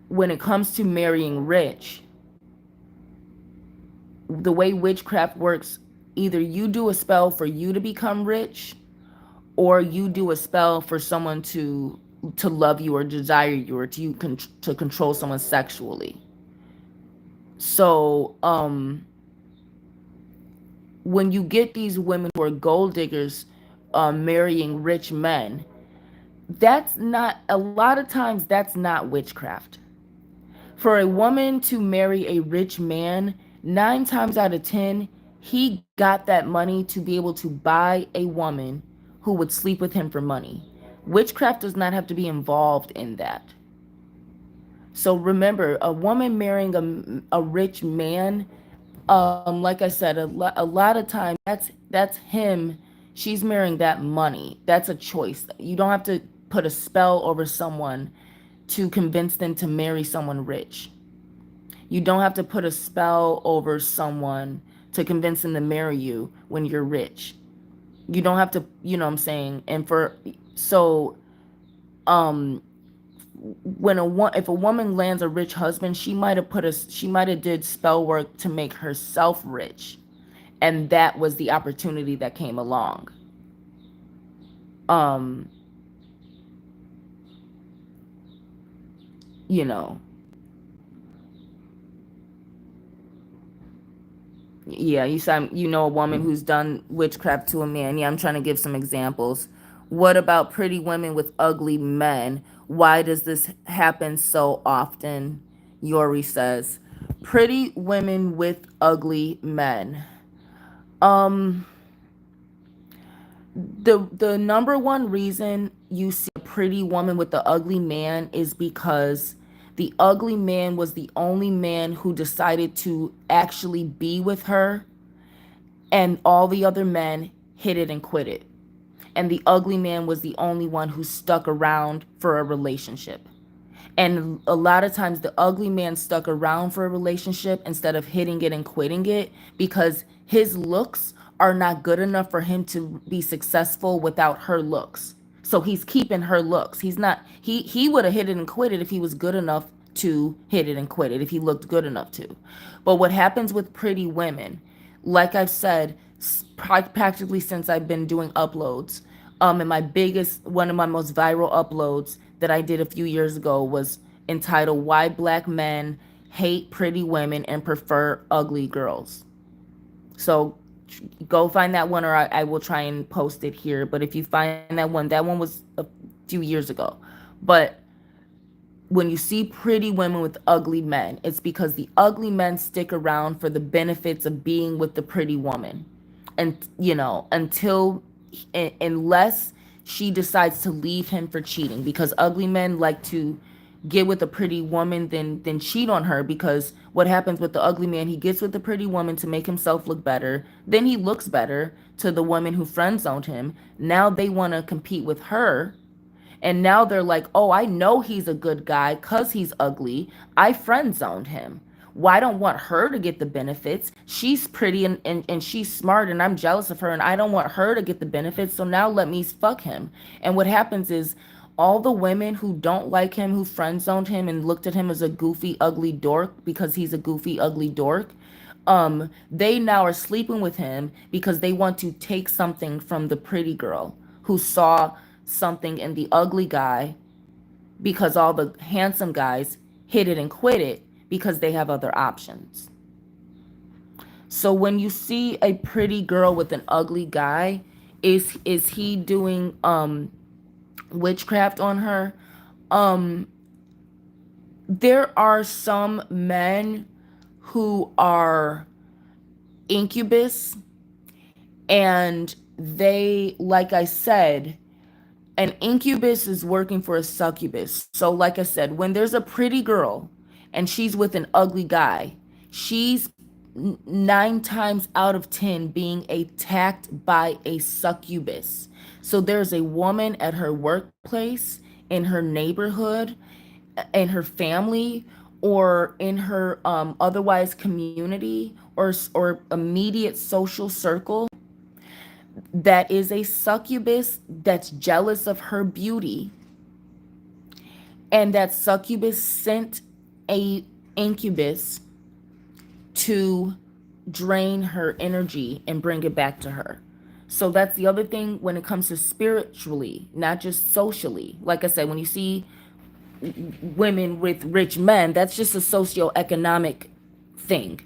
When it comes to marrying rich, the way witchcraft works, either you do a spell for you to become rich, or you do a spell for someone to love you or desire you, or to control someone sexually. So when you get these women who are gold diggers marrying rich men, that's not, a lot of times that's not witchcraft. For a woman to marry a rich man, 9 times out of 10, he got that money to be able to buy a woman who would sleep with him for money. Witchcraft does not have to be involved in that. So remember, a woman marrying a rich man, like I said, a lot of times that's him. She's marrying that money. That's a choice. You don't have to put a spell over someone to convince them to marry someone rich. You don't have to put a spell over someone to convince them to marry you when you're rich. You don't have to, you know what I'm saying? And if a woman lands a rich husband, she might have did spell work to make herself rich. And that was the opportunity that came along. You know. Yeah, you said a woman who's done witchcraft to a man. Yeah, I'm trying to give some examples. What about pretty women with ugly men? Why does this happen so often? Yori says, pretty women with ugly men. The number one reason you see a pretty woman with the ugly man is because the ugly man was the only man who decided to actually be with her and all the other men hit it and quit it. And the ugly man was the only one who stuck around for a relationship. And a lot of times the ugly man stuck around for a relationship instead of hitting it and quitting it because his looks are not good enough for him to be successful without her looks. So he's keeping her looks. He's not he would have hit it and quit it if he was good enough to hit it and quit it, if he looked good enough to. But what happens with pretty women, like I've said, practically since I've been doing uploads, and my biggest, one of my most viral uploads that I did a few years ago was entitled "Why Black Men Hate Pretty Women and Prefer Ugly Girls." So go find that one, or I will try and post it here. But if you find that one was a few years ago. But when you see pretty women with ugly men, it's because the ugly men stick around for the benefits of being with the pretty woman. And, you know, unless she decides to leave him for cheating, because ugly men like to get with a pretty woman than cheat on her, because what happens with the ugly man, he gets with the pretty woman to make himself look better, then he looks better to the woman who friend zoned him. Now they want to compete with her, and now they're like, oh, I know he's a good guy because he's ugly. I friend zoned him. Well, I don't want her to get the benefits. She's pretty and she's smart and I'm jealous of her and I don't want her to get the benefits. So now let me fuck him. And what happens is all the women who don't like him, who friend zoned him and looked at him as a goofy, ugly dork because he's a goofy, ugly dork, they now are sleeping with him because they want to take something from the pretty girl who saw something in the ugly guy, because all the handsome guys hit it and quit it because they have other options. So when you see a pretty girl with an ugly guy, is he doing witchcraft on her? Um there are some men who are incubus, and they, like I said, an incubus is working for a succubus. So, like I said, when there's a pretty girl and she's with an ugly guy, she's 9 times out of 10 being attacked by a succubus. So, there's a woman at her workplace, in her neighborhood, in her family, or in her otherwise community or immediate social circle that is a succubus that's jealous of her beauty, and that succubus sent a incubus to drain her energy and bring it back to her. So that's the other thing when it comes to spiritually, not just socially. Like I said, when you see women with rich men, that's just a socioeconomic thing.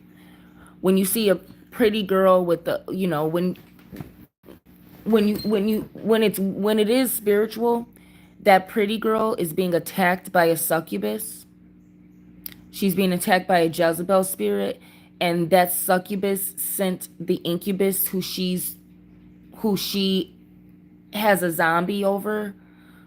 When you see a pretty girl with the, you know, when it is spiritual, that pretty girl is being attacked by a succubus. She's being attacked by a Jezebel spirit, and that succubus sent the incubus who she has a zombie over,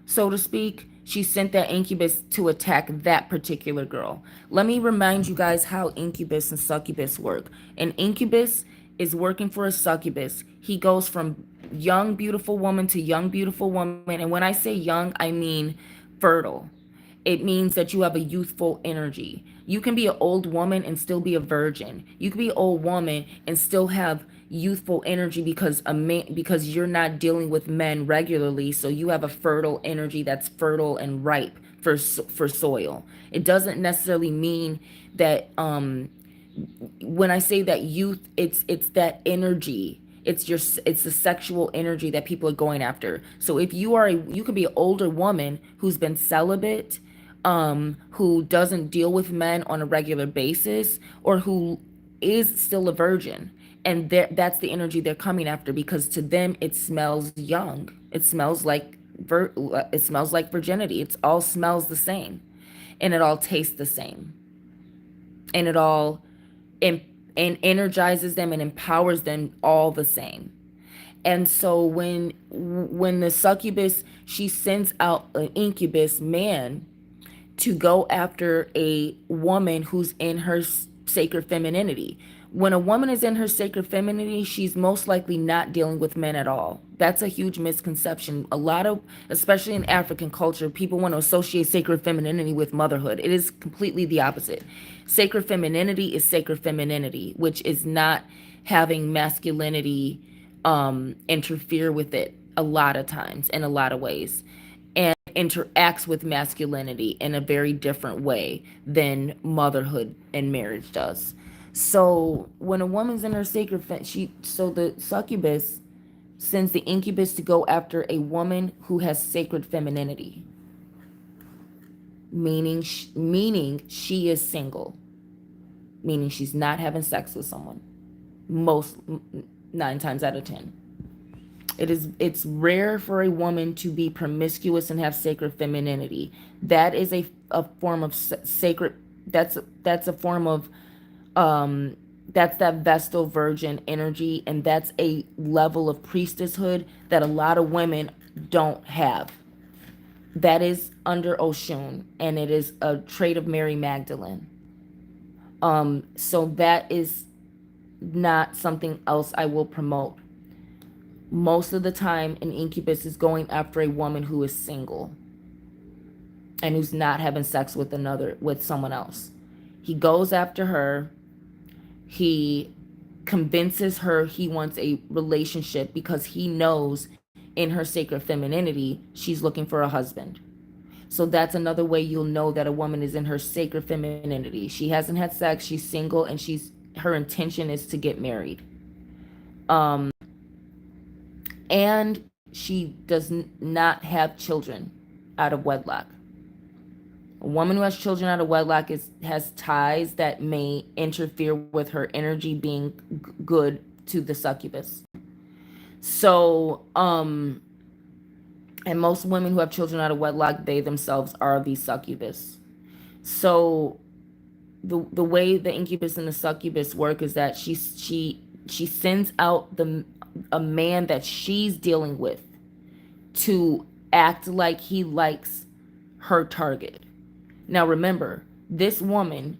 so to speak. She sent that incubus to attack that particular girl. Let me remind you guys how incubus and succubus work. An incubus is working for a succubus. He goes from young, beautiful woman to young, beautiful woman. And when I say young, I mean fertile. It means that you have a youthful energy. You can be an old woman and still be a virgin. You can be an old woman and still have youthful energy because because you're not dealing with men regularly, so you have a fertile energy that's fertile and ripe for soil. It doesn't necessarily mean that when I say that youth, it's that energy. It's the sexual energy that people are going after. So if you could be an older woman who's been celibate, who doesn't deal with men on a regular basis, or who is still a virgin, and that's the energy they're coming after, because to them it smells young. It smells like it smells like virginity. It all smells the same, and it all tastes the same, and it all and energizes them and empowers them all the same. And so when the succubus, she sends out an incubus man to go after a woman who's in her sacred femininity. When a woman is in her sacred femininity, she's most likely not dealing with men at all. That's a huge misconception. A lot of, especially in African culture, people want to associate sacred femininity with motherhood. It is completely the opposite. Sacred femininity is sacred femininity, which is not having masculinity interfere with it a lot of times in a lot of ways, and interacts with masculinity in a very different way than motherhood and marriage does. So when a woman's in her sacred so the succubus sends the incubus to go after a woman who has sacred femininity, meaning she is single, meaning she's not having sex with someone. Most 9 times out of 10. It's rare for a woman to be promiscuous and have sacred femininity. That is a form of sacred. That's a form of that's that Vestal Virgin energy, and that's a level of priestesshood that a lot of women don't have. That is under Oshún, and it is a trait of Mary Magdalene. So that is not something else I will promote. Most of the time, an incubus is going after a woman who is single and who's not having sex with someone else. He goes after her. He convinces her he wants a relationship because he knows in her sacred femininity, she's looking for a husband. So that's another way you'll know that a woman is in her sacred femininity. She hasn't had sex, she's single, and her intention is to get married. And she does not have children out of wedlock. A woman who has children out of wedlock has ties that may interfere with her energy being good to the succubus. So, and most women who have children out of wedlock, they themselves are the succubus. So, the way the incubus and the succubus work is that she sends out a man that she's dealing with to act like he likes her target. Now remember, this woman,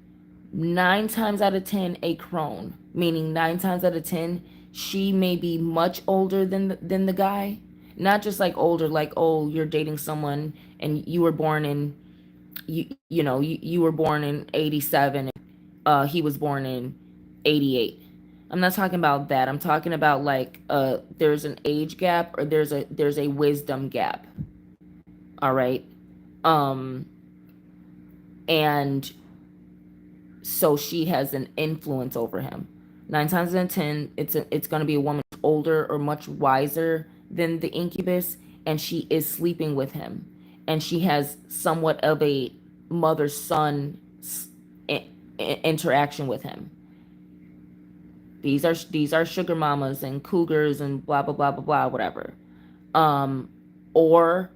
9 times out of 10, a crone, meaning 9 times out of 10, she may be much older than the guy. Not just like older, like, oh, you're dating someone and you were born in, you were born in 87, and he was born in 88. I'm not talking about that. I'm talking about like there's an age gap, or there's a wisdom gap. All right. And so she has an influence over him. 9 times out of 10, it's going to be a woman older or much wiser than the incubus, and she is sleeping with him, and she has somewhat of a mother-son interaction with him. These are sugar mamas and cougars and blah blah blah blah blah, whatever. Or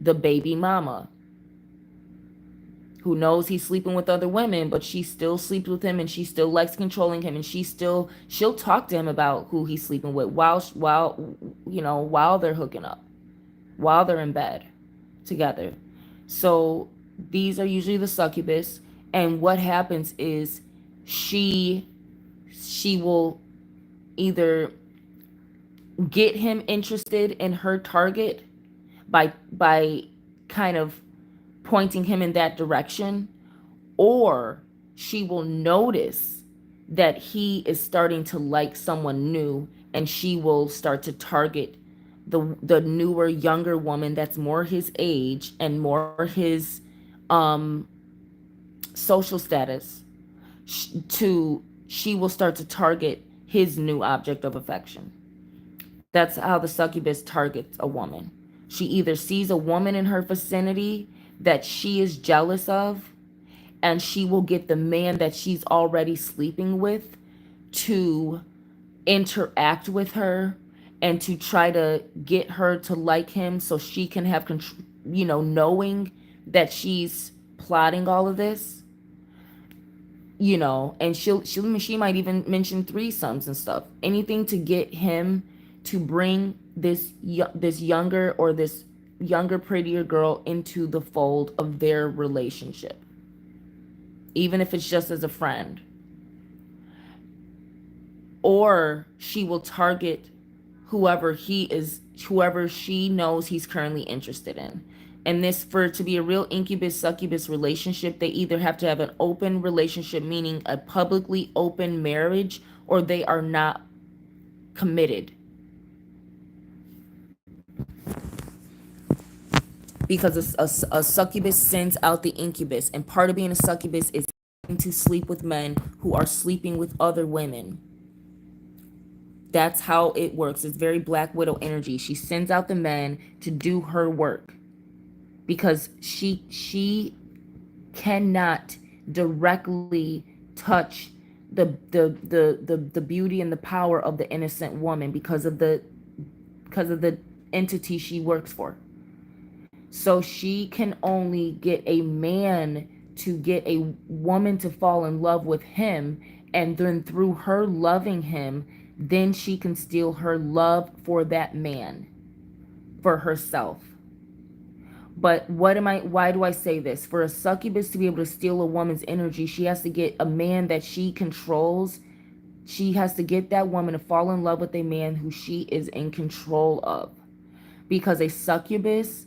the baby mama, who knows he's sleeping with other women, but she still sleeps with him, and she still likes controlling him, and she'll talk to him about who he's sleeping with while they're hooking up, while they're in bed together. So these are usually the succubus, and what happens is she will either get him interested in her target by kind of pointing him in that direction, or she will notice that he is starting to like someone new, and she will start to target the newer, younger woman that's more his age and more his social status. She will start to target his new object of affection. That's how the succubus targets a woman. She either sees a woman in her vicinity that she is jealous of, and she will get the man that she's already sleeping with to interact with her and to try to get her to like him, so she can have control, knowing that she's plotting all of this, and she might even mention threesomes and stuff, anything to get him to bring this younger prettier girl into the fold of their relationship, even if it's just as a friend. or she will target whoever she knows he's currently interested in. And this, for it to be a real incubus succubus relationship, they either have to have an open relationship, meaning a publicly open marriage, or they are not committed. Because a succubus sends out the incubus, and part of being a succubus is to sleep with men who are sleeping with other women. That's how it works. It's very Black Widow energy. She sends out the men to do her work because she cannot directly touch the beauty and the power of the innocent woman because of the entity she works for. So she can only get a man to get a woman to fall in love with him, and then through her loving him, then she can steal her love for that man for herself. But why do I say this? For a succubus to be able to steal a woman's energy, she has to get a man that she controls. She has to get that woman to fall in love with a man who she is in control of. Because a succubus,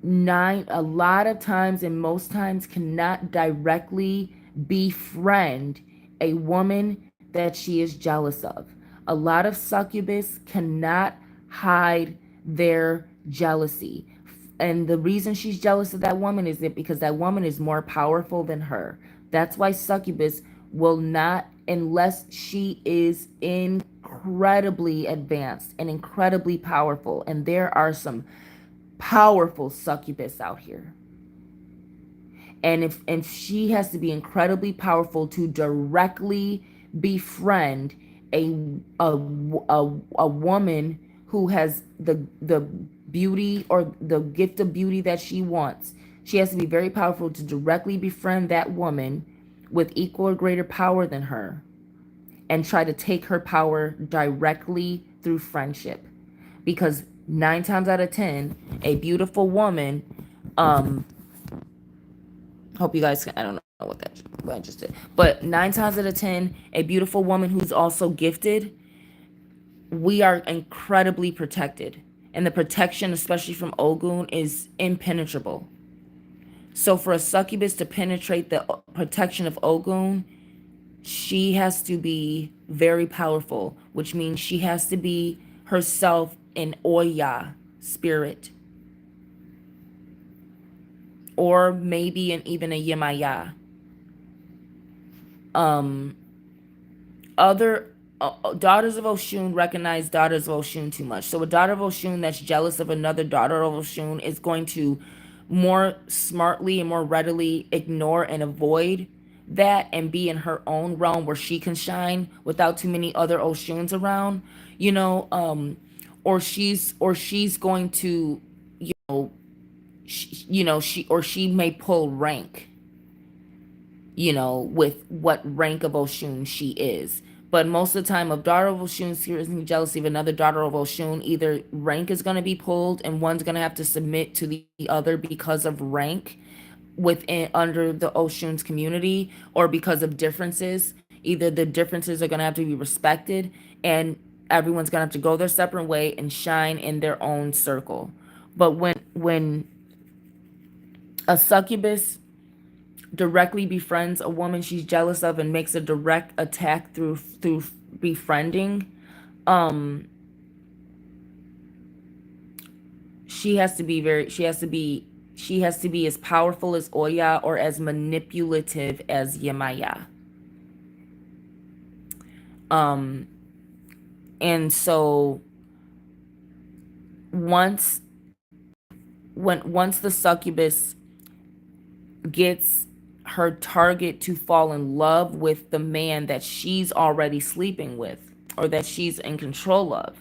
a lot of times and most times, cannot directly befriend a woman that she is jealous of. A lot of succubus cannot hide their jealousy. And the reason she's jealous of that woman is because that woman is more powerful than her. That's why succubus will not, unless she is incredibly advanced and incredibly powerful. And there are some powerful succubus out here. And she has to be incredibly powerful to directly befriend a woman who has the beauty or the gift of beauty that she wants. She has to be very powerful to directly befriend that woman with equal or greater power than her, and try to take her power directly through friendship. Because 9 times out of 10, a beautiful woman, hope you guys can, I don't know what I just did, but 9 times out of 10, a beautiful woman who's also gifted, we are incredibly protected. And the protection, especially from Ogun, is impenetrable. So for a succubus to penetrate the protection of Ogun, she has to be very powerful, which means she has to be herself an Oya spirit, or maybe even a Yemaya. Other daughters of Oshún recognize daughters of Oshún too much. So a daughter of Oshún that's jealous of another daughter of Oshún is going to more smartly and more readily ignore and avoid that and be in her own realm where she can shine without too many other Oshuns around, or she's going to, she may pull rank, with what rank of Oshun she is. But most of the time, a daughter of Oshun experiencing jealousy of another daughter of Oshun, either rank is going to be pulled and one's going to have to submit to the other because of rank within under the Oshun's community, or because of differences. Either the differences are going to have to be respected, and everyone's going to have to go their separate way and shine in their own circle. But when a succubus directly befriends a woman she's jealous of and makes a direct attack through befriending, she has to be as powerful as Oya or as manipulative as Yemaya. And so once the succubus gets her target to fall in love with the man that she's already sleeping with or that she's in control of,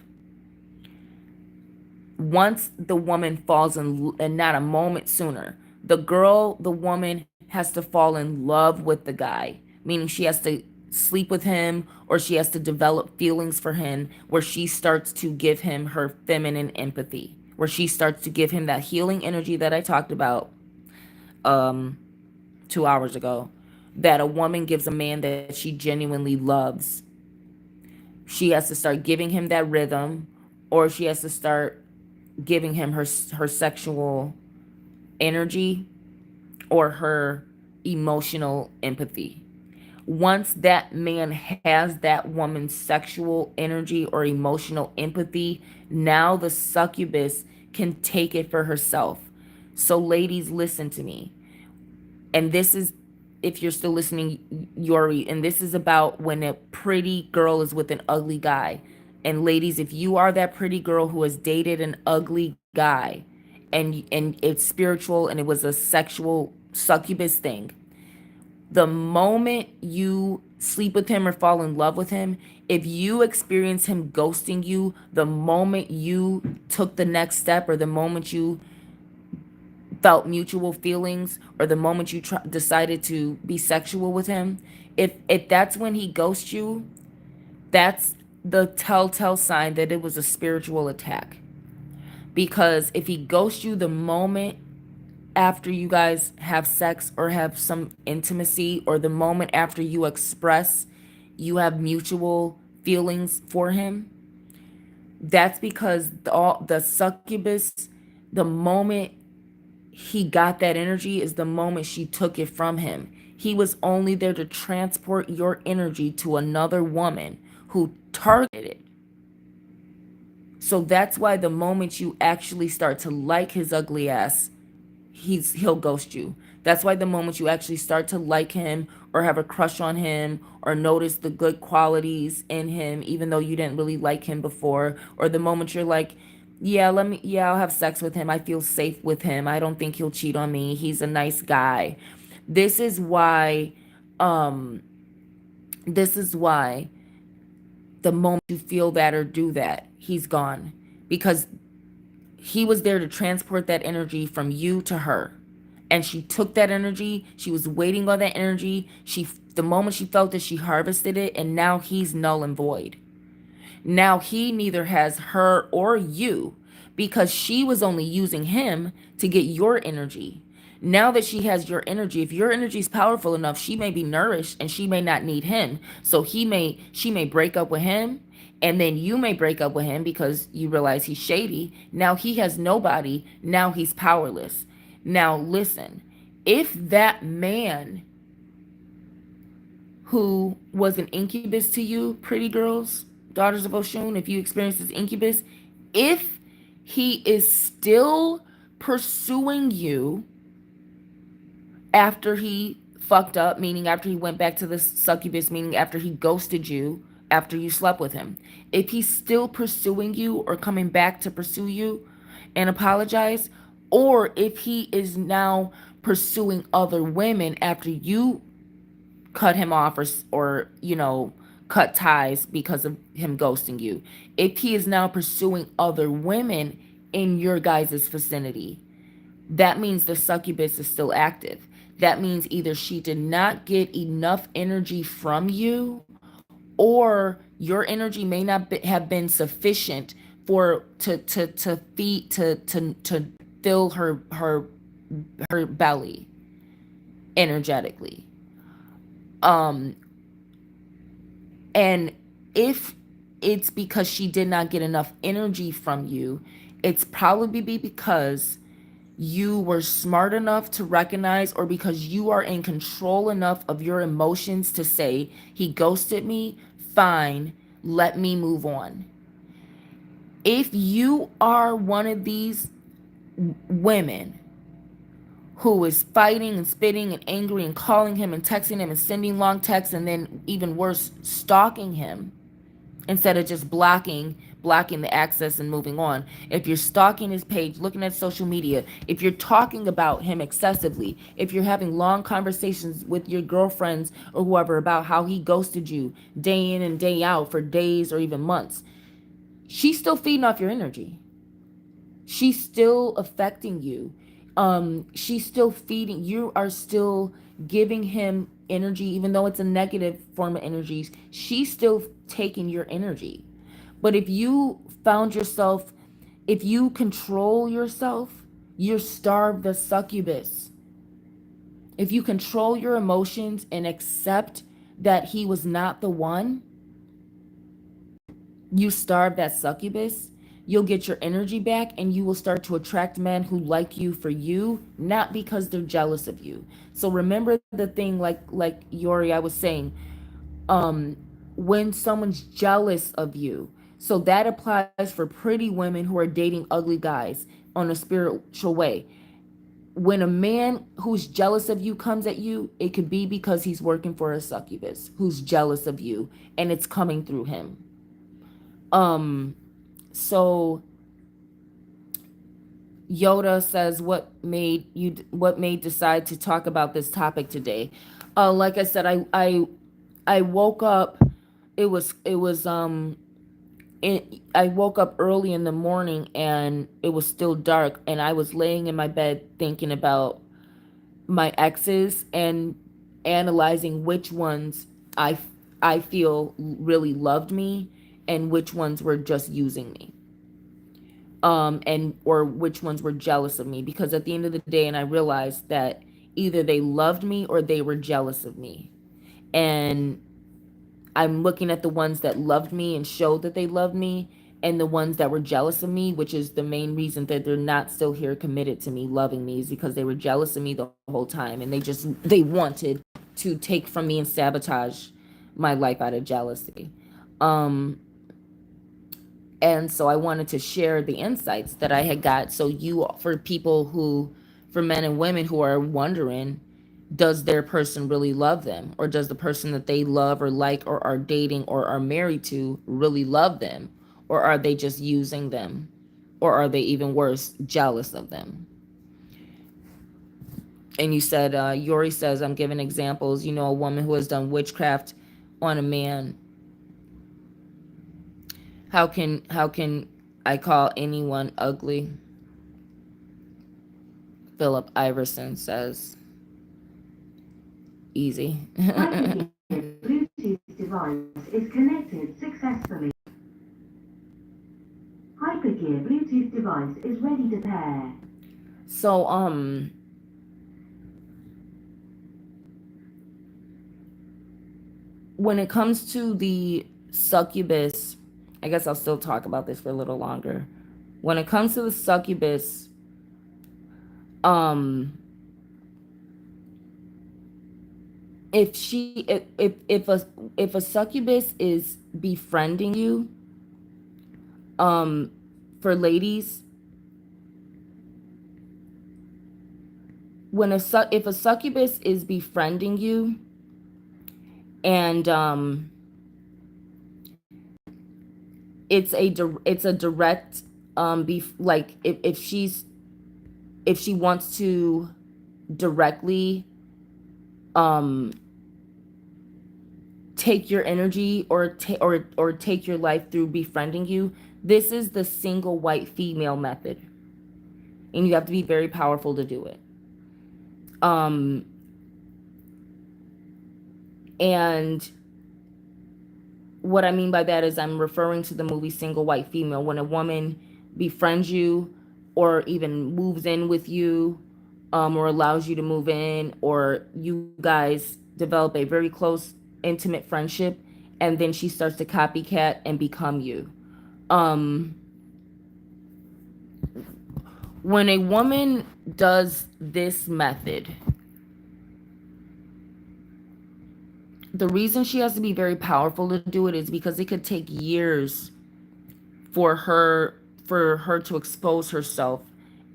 once the woman falls in, and not a moment sooner, the woman has to fall in love with the guy, meaning she has to sleep with him, or she has to develop feelings for him, where she starts to give him her feminine empathy, where she starts to give him that healing energy that I talked about 2 hours ago, that a woman gives a man that she genuinely loves. She has to start giving him that rhythm, or she has to start giving him her sexual energy or her emotional empathy. Once that man has that woman's sexual energy or emotional empathy, now the succubus can take it for herself. So, ladies, listen to me. And this is, if you're still listening, Yori, and this is about when a pretty girl is with an ugly guy. And ladies, if you are that pretty girl who has dated an ugly guy, and it's spiritual and it was a sexual succubus thing, the moment you sleep with him or fall in love with him, if you experience him ghosting you, the moment you took the next step, or the moment you felt mutual feelings, or the moment you decided to be sexual with him, if that's when he ghosts you, that's the telltale sign that it was a spiritual attack. Because if he ghosts you the moment after you guys have sex or have some intimacy, or the moment after you express you have mutual feelings for him, that's because the succubus, the moment he got that energy is the moment she took it from him. He was only there to transport your energy to another woman who targeted it. So that's why the moment you actually start to like his ugly ass, he'll ghost you. That's why the moment you actually start to like him or have a crush on him or notice the good qualities in him, even though you didn't really like him before, or the moment you're like, yeah, I'll have sex with him, I feel safe with him, I don't think he'll cheat on me, he's a nice guy. This is why um this is why the moment you feel that or do that, he's gone. Because he was there to transport that energy from you to her. And she took that energy. She was waiting on that energy. The moment she felt it, she harvested it. And now he's null and void. Now he neither has her or you, because she was only using him to get your energy. Now that she has your energy, if your energy is powerful enough, she may be nourished and she may not need him. So she may break up with him, and then you may break up with him because you realize he's shady. Now he has nobody. Now he's powerless. Now listen, if that man who was an incubus to you, pretty girls, daughters of Oshún, if you experience this incubus, if he is still pursuing you after he fucked up, meaning after he went back to the succubus, meaning after he ghosted you, after you slept with him, if he's still pursuing you or coming back to pursue you and apologize, or if he is now pursuing other women after you cut him off, or cut ties because of him ghosting you, if he is now pursuing other women in your guys' vicinity, that means the succubus is still active. That means either she did not get enough energy from you, or your energy may not have been sufficient for to feed to fill her belly energetically. um And if it's because she did not get enough energy from you, it's probably because you were smart enough to recognize, or because you are in control enough of your emotions to say, he ghosted me, fine, let me move on. If you are one of these women who is fighting and spitting and angry and calling him and texting him and sending long texts, and then even worse, stalking him, instead of just blocking the access and moving on. If you're stalking his page, looking at social media, if you're talking about him excessively, if you're having long conversations with your girlfriends or whoever about how he ghosted you day in and day out for days or even months, she's still feeding off your energy. She's still affecting you. She's still feeding. You are still giving him energy, even though it's a negative form of energy. She's still taking your energy. But if you found yourself, if you control yourself, you're starved the succubus. If you control your emotions and accept that he was not the one, you starve that succubus, you'll get your energy back and you will start to attract men who like you for you, not because they're jealous of you. So remember the thing, like Yori, I was saying, um when someone's jealous of you. So that applies for pretty women who are dating ugly guys on a spiritual way. When a man who's jealous of you comes at you, it could be because he's working for a succubus who's jealous of you and it's coming through him. Um so Yoda says, what made decide to talk about this topic today? Like I said, I woke up. I woke up early in the morning and it was still dark, and I was laying in my bed thinking about my exes and analyzing which ones I feel really loved me and which ones were just using me, and or which ones were jealous of me, because at the end of the day, and I realized that either they loved me or they were jealous of me. And I'm looking at the ones that loved me and showed that they loved me, and the ones that were jealous of me, which is the main reason that they're not still here committed to me loving me, is because they were jealous of me the whole time, and they wanted to take from me and sabotage my life out of jealousy. um and so I wanted to share the insights that I had got, so you, for people who, for men and women who are wondering, does their person really love them, or does the person that they love or like or are dating or are married to really love them, or are they just using them, or are they, even worse, jealous of them? And you said, Yori says, I'm giving examples, a woman who has done witchcraft on a man. How can I call anyone ugly? Philip Iverson says, easy. Bluetooth device is connected successfully. Hypergear Bluetooth device is ready to pair. So, when it comes to the succubus, I guess I'll still talk about this for a little longer. When it comes to the succubus, um, if a succubus is befriending you, um, for ladies, if a succubus is befriending you, and it's a direct, like, if she wants to directly um take your energy, or take your life through befriending you, this is the single white female method, and you have to be very powerful to do it. um and what I mean by that is, I'm referring to the movie Single White Female. When a woman befriends you, or even moves in with you, or allows you to move in, or you guys develop a very close, intimate friendship, and then she starts to copycat and become you. Um, when a woman does this method, the reason she has to be very powerful to do it is because it could take years for her to expose herself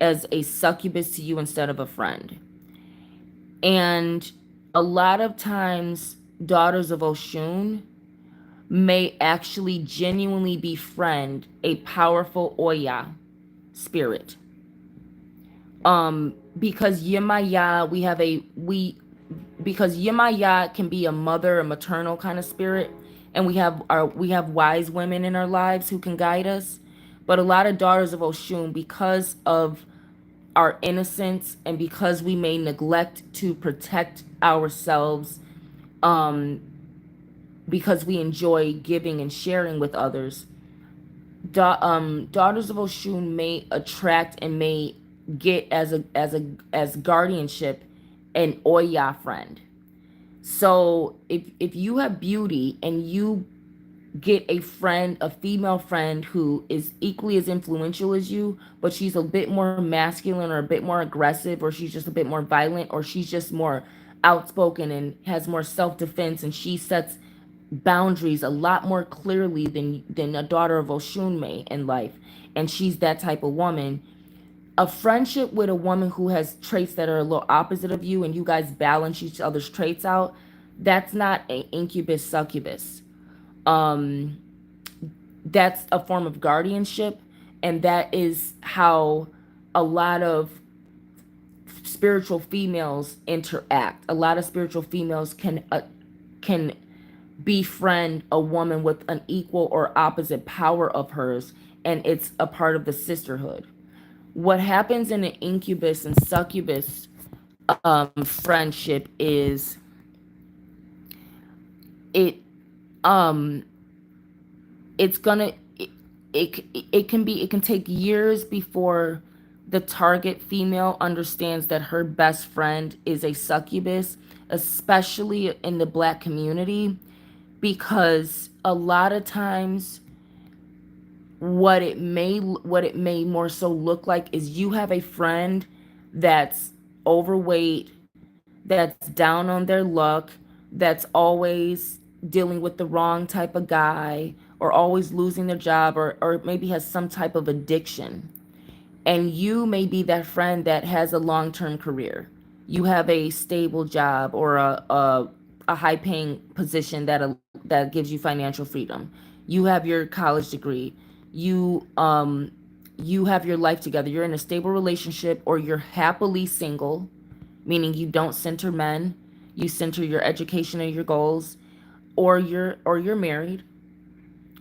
as a succubus to you instead of a friend. And a lot of times, daughters of Oshún may actually genuinely befriend a powerful Oya spirit. Because Yemaya, because Yemaya can be a mother, a maternal kind of spirit, and we have wise women in our lives who can guide us. But a lot of daughters of Oshun, because of our innocence and because we may neglect to protect ourselves, um, because we enjoy giving and sharing with others, daughters of Oshun may attract and may get as guardianship an Oya friend. So if you have beauty and you get a friend, a female friend who is equally as influential as you, but she's a bit more masculine or a bit more aggressive, or she's just a bit more violent, or she's just more outspoken and has more self-defense, and she sets boundaries a lot more clearly than a daughter of Oshún may in life. And she's that type of woman. A friendship with a woman who has traits that are a little opposite of you and you guys balance each other's traits out, that's not an incubus succubus. Um, that's a form of guardianship, and that is how a lot of spiritual females interact. A lot of spiritual females can befriend a woman with an equal or opposite power of hers, and it's a part of the sisterhood. What happens in an incubus and succubus friendship is it um it's gonna it can take years before the target female understands that her best friend is a succubus, especially in the Black community, because a lot of times what it may more so look like is you have a friend that's overweight, that's down on their luck, that's always dealing with the wrong type of guy, or always losing their job, or maybe has some type of addiction. And you may be that friend that has a long-term career. You have a stable job or a high-paying position that gives you financial freedom. You have your college degree. You have your life together. You're in a stable relationship, or you're happily single, meaning you don't center men. You center your education and your goals, or you're married.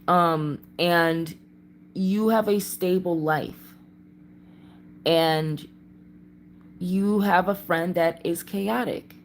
And you have a stable life, and you have a friend that is chaotic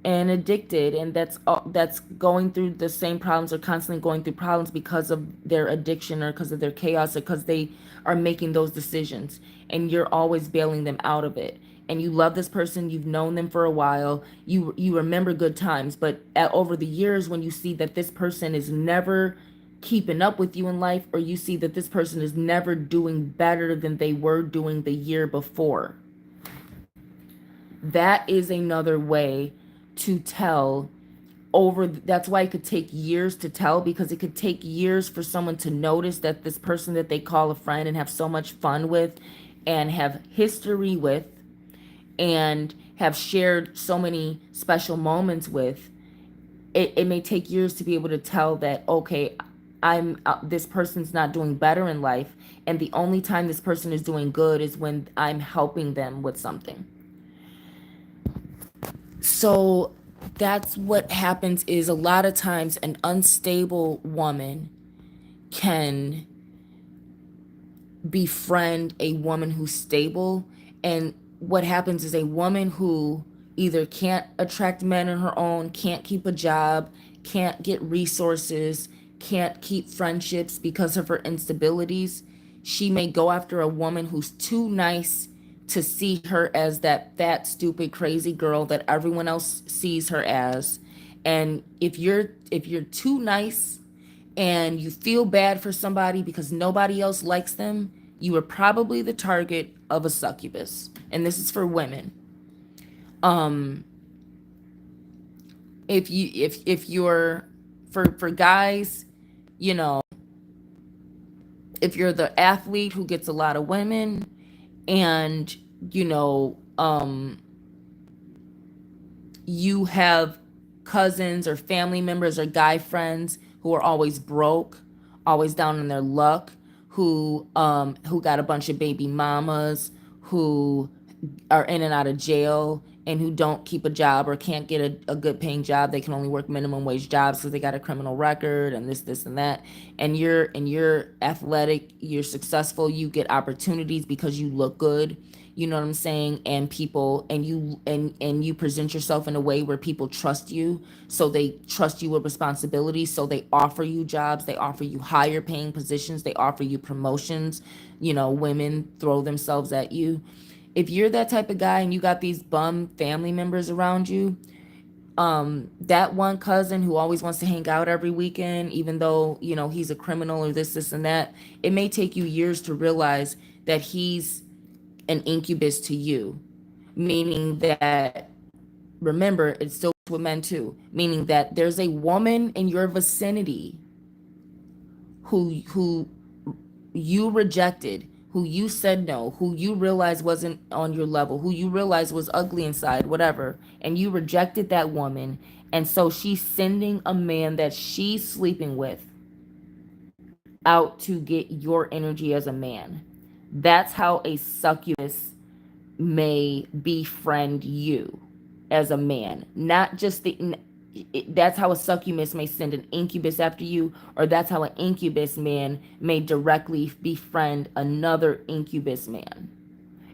and addicted, and that's going through the same problems, or constantly going through problems because of their addiction, or because of their chaos, or because they are making those decisions, and you're always bailing them out of it. And you love this person, you've known them for a while, you remember good times, but over the years, when you see that this person is never keeping up with you in life, or you see that this person is never doing better than they were doing the year before, that is another way to tell. That's why it could take years to tell, because it could take years for someone to notice that this person that they call a friend and have so much fun with and have history with and have shared so many special moments with, it may take years to be able to tell that, okay, I'm this person's not doing better in life, and the only time this person is doing good is when I'm helping them with something. So that's what happens, is a lot of times an unstable woman can befriend a woman who's stable. And what happens is a woman who either can't attract men on her own, can't keep a job, can't get resources, can't keep friendships because of her instabilities, she may go after a woman who's too nice to see her as that fat, stupid, crazy girl that everyone else sees her as. And if you're too nice and you feel bad for somebody because nobody else likes them, you are probably the target of a succubus. And this is for women. If you're for guys, you know, if you're the athlete who gets a lot of women, and you know, you have cousins or family members or guy friends who are always broke, always down on their luck, who got a bunch of baby mamas, who are in and out of jail, and who don't keep a job or can't get a good paying job. They can only work minimum wage jobs because they got a criminal record and this and that. And you're athletic, you're successful, you get opportunities because you look good. You know what I'm saying? And people, and you present yourself in a way where people trust you. So they trust you with responsibilities. So they offer you jobs, they offer you higher paying positions, they offer you promotions. You know, women throw themselves at you. If you're that type of guy and you got these bum family members around you, That one cousin who always wants to hang out every weekend, even though, he's a criminal or this and that, it may take you years to realize that he's an incubus to you. Meaning that, remember, it's still with men too, meaning that there's a woman in your vicinity who you rejected, who you said no, who you realized wasn't on your level, who you realized was ugly inside, whatever, and you rejected that woman. And so she's sending a man that she's sleeping with out to get your energy as a man. That's how a succubus may befriend you as a man. Not just that's how a succubus may send an incubus after you, or that's how an incubus man may directly befriend another incubus man.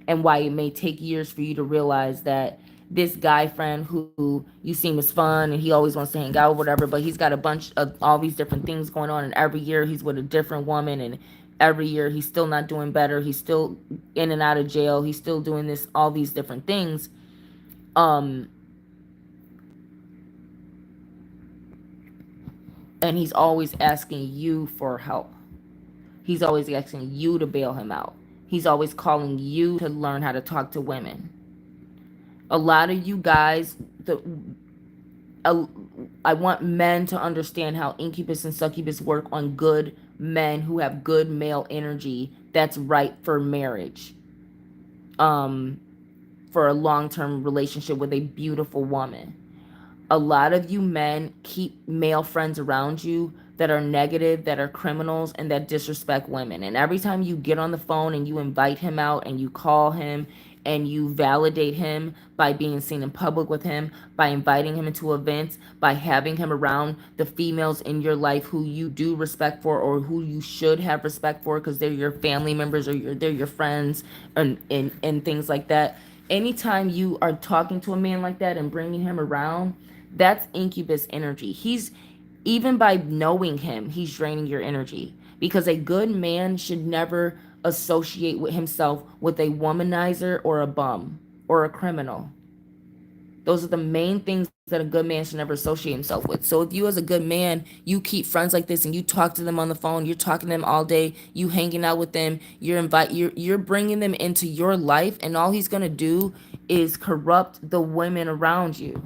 And why it may take years for you to realize that this guy friend who you seem is fun and he always wants to hang out or whatever, but he's got a bunch of all these different things going on, and every year he's with a different woman, and every year he's still not doing better, he's still in and out of jail, he's still doing this, all these different things. And he's always asking you for help. He's always asking you to bail him out. He's always calling you to learn how to talk to women. A lot of you guys, I want men to understand how incubus and succubus work on good men who have good male energy that's right for marriage. For a long-term relationship with a beautiful woman. A lot of you men keep male friends around you that are negative, that are criminals, and that disrespect women. And every time you get on the phone and you invite him out and you call him and you validate him by being seen in public with him, by inviting him into events, by having him around the females in your life who you do respect for, or who you should have respect for because they're your family members, or they're your friends, and things like that. Anytime you are talking to a man like that and bringing him around, that's incubus energy. Even by knowing him, he's draining your energy, because a good man should never associate with himself with a womanizer or a bum or a criminal. Those are the main things that a good man should never associate himself with. So if you as a good man, you keep friends like this and you talk to them on the phone, you're talking to them all day, you hanging out with them, you're bringing them into your life, and all he's going to do is corrupt the women around you.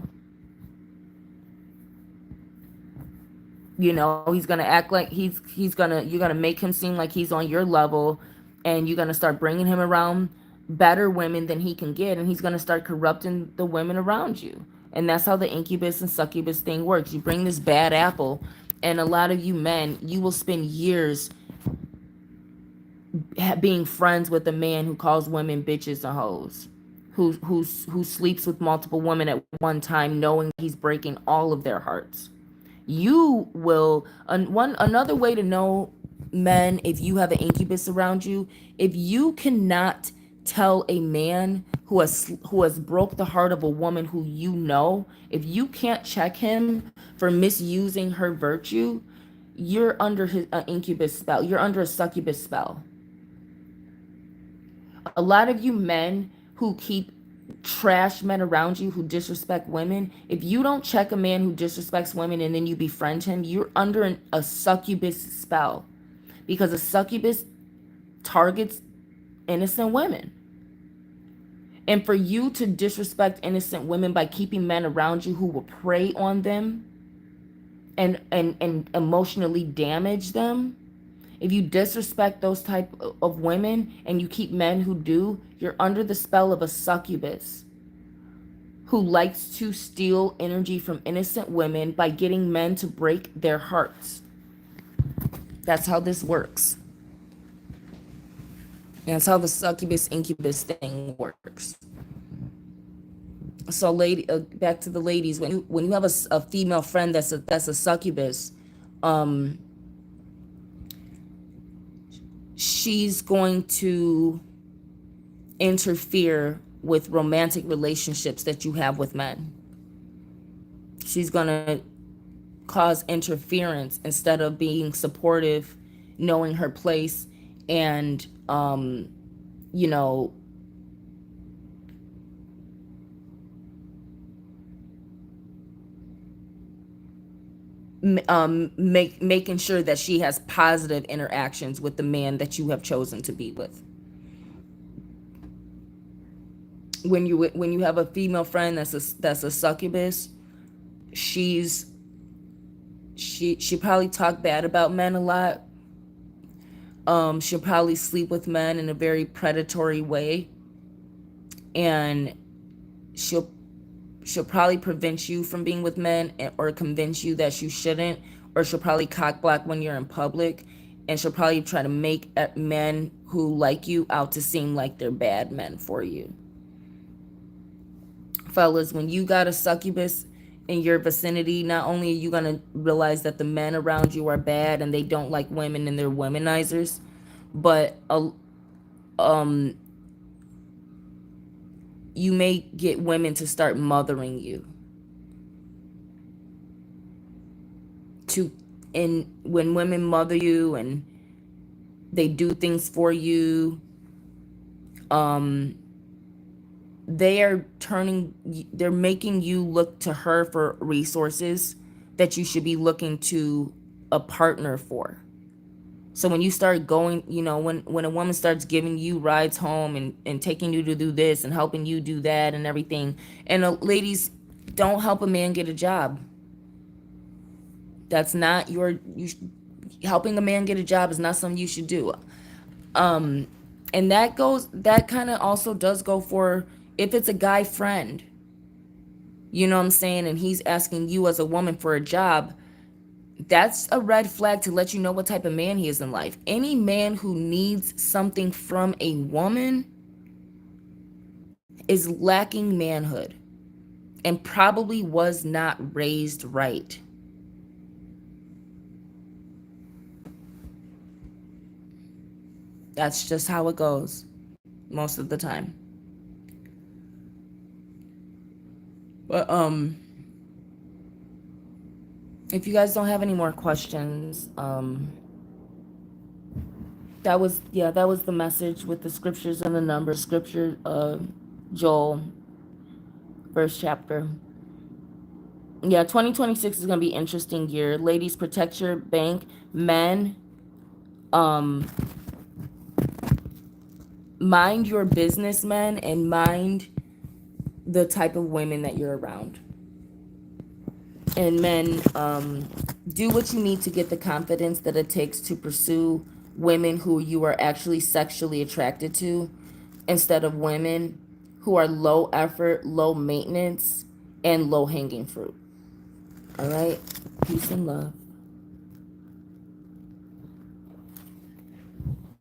He's gonna act like you're gonna make him seem like he's on your level, and you're gonna start bringing him around better women than he can get, and he's gonna start corrupting the women around you. And that's how the incubus and succubus thing works. You bring this bad apple, and a lot of you men, you will spend years being friends with a man who calls women bitches and hoes, who sleeps with multiple women at one time, knowing he's breaking all of their hearts. You will, another way to know, men, if you have an incubus around you, if you cannot tell a man who has broke the heart of a woman who if you can't check him for misusing her virtue, you're under his incubus spell. You're under a succubus spell. A lot of you men who keep trash men around you who disrespect women, if you don't check a man who disrespects women and then you befriend him, you're under a succubus spell, because a succubus targets innocent women. And for you to disrespect innocent women by keeping men around you who will prey on them and emotionally damage them, if you disrespect those type of women and you keep men who do, you're under the spell of a succubus who likes to steal energy from innocent women by getting men to break their hearts. That's how this works. And that's how the succubus incubus thing works. So, back to the ladies, when you have a female friend that's a succubus, she's going to interfere with romantic relationships that you have with men. She's going to cause interference instead of being supportive, knowing her place, and making sure that she has positive interactions with the man that you have chosen to be with. When you have a female friend that's a succubus, she probably talk bad about men a lot. She'll probably sleep with men in a very predatory way, and she'll probably prevent you from being with men, or convince you that you shouldn't, or she'll probably cock block when you're in public, and she'll probably try to make men who like you out to seem like they're bad men for you. Fellas, when you got a succubus in your vicinity, not only are you going to realize that the men around you are bad and they don't like women and they're womanizers, but you may get women to start mothering you. And when women mother you and they do things for you, they're making you look to her for resources that you should be looking to a partner for. So when you start going, when a woman starts giving you rides home and taking you to do this and helping you do that and everything, and ladies, don't help a man get a job. That's not helping a man get a job is not something you should do. And that kind of also does go for if it's a guy friend, you know what I'm saying, and he's asking you as a woman for a job. That's a red flag to let you know what type of man he is in life. Any man who needs something from a woman is lacking manhood and probably was not raised right. That's just how it goes most of the time. But if you guys don't have any more questions, that was the message with the scriptures and the numbers. Scripture, Joel, first chapter. Yeah, 2026 is gonna be an interesting year. Ladies, protect your bank. Men, mind your business, men, and mind the type of women that you're around. And men, do what you need to get the confidence that it takes to pursue women who you are actually sexually attracted to, instead of women who are low effort, low maintenance, and low hanging fruit. All right? Peace and love.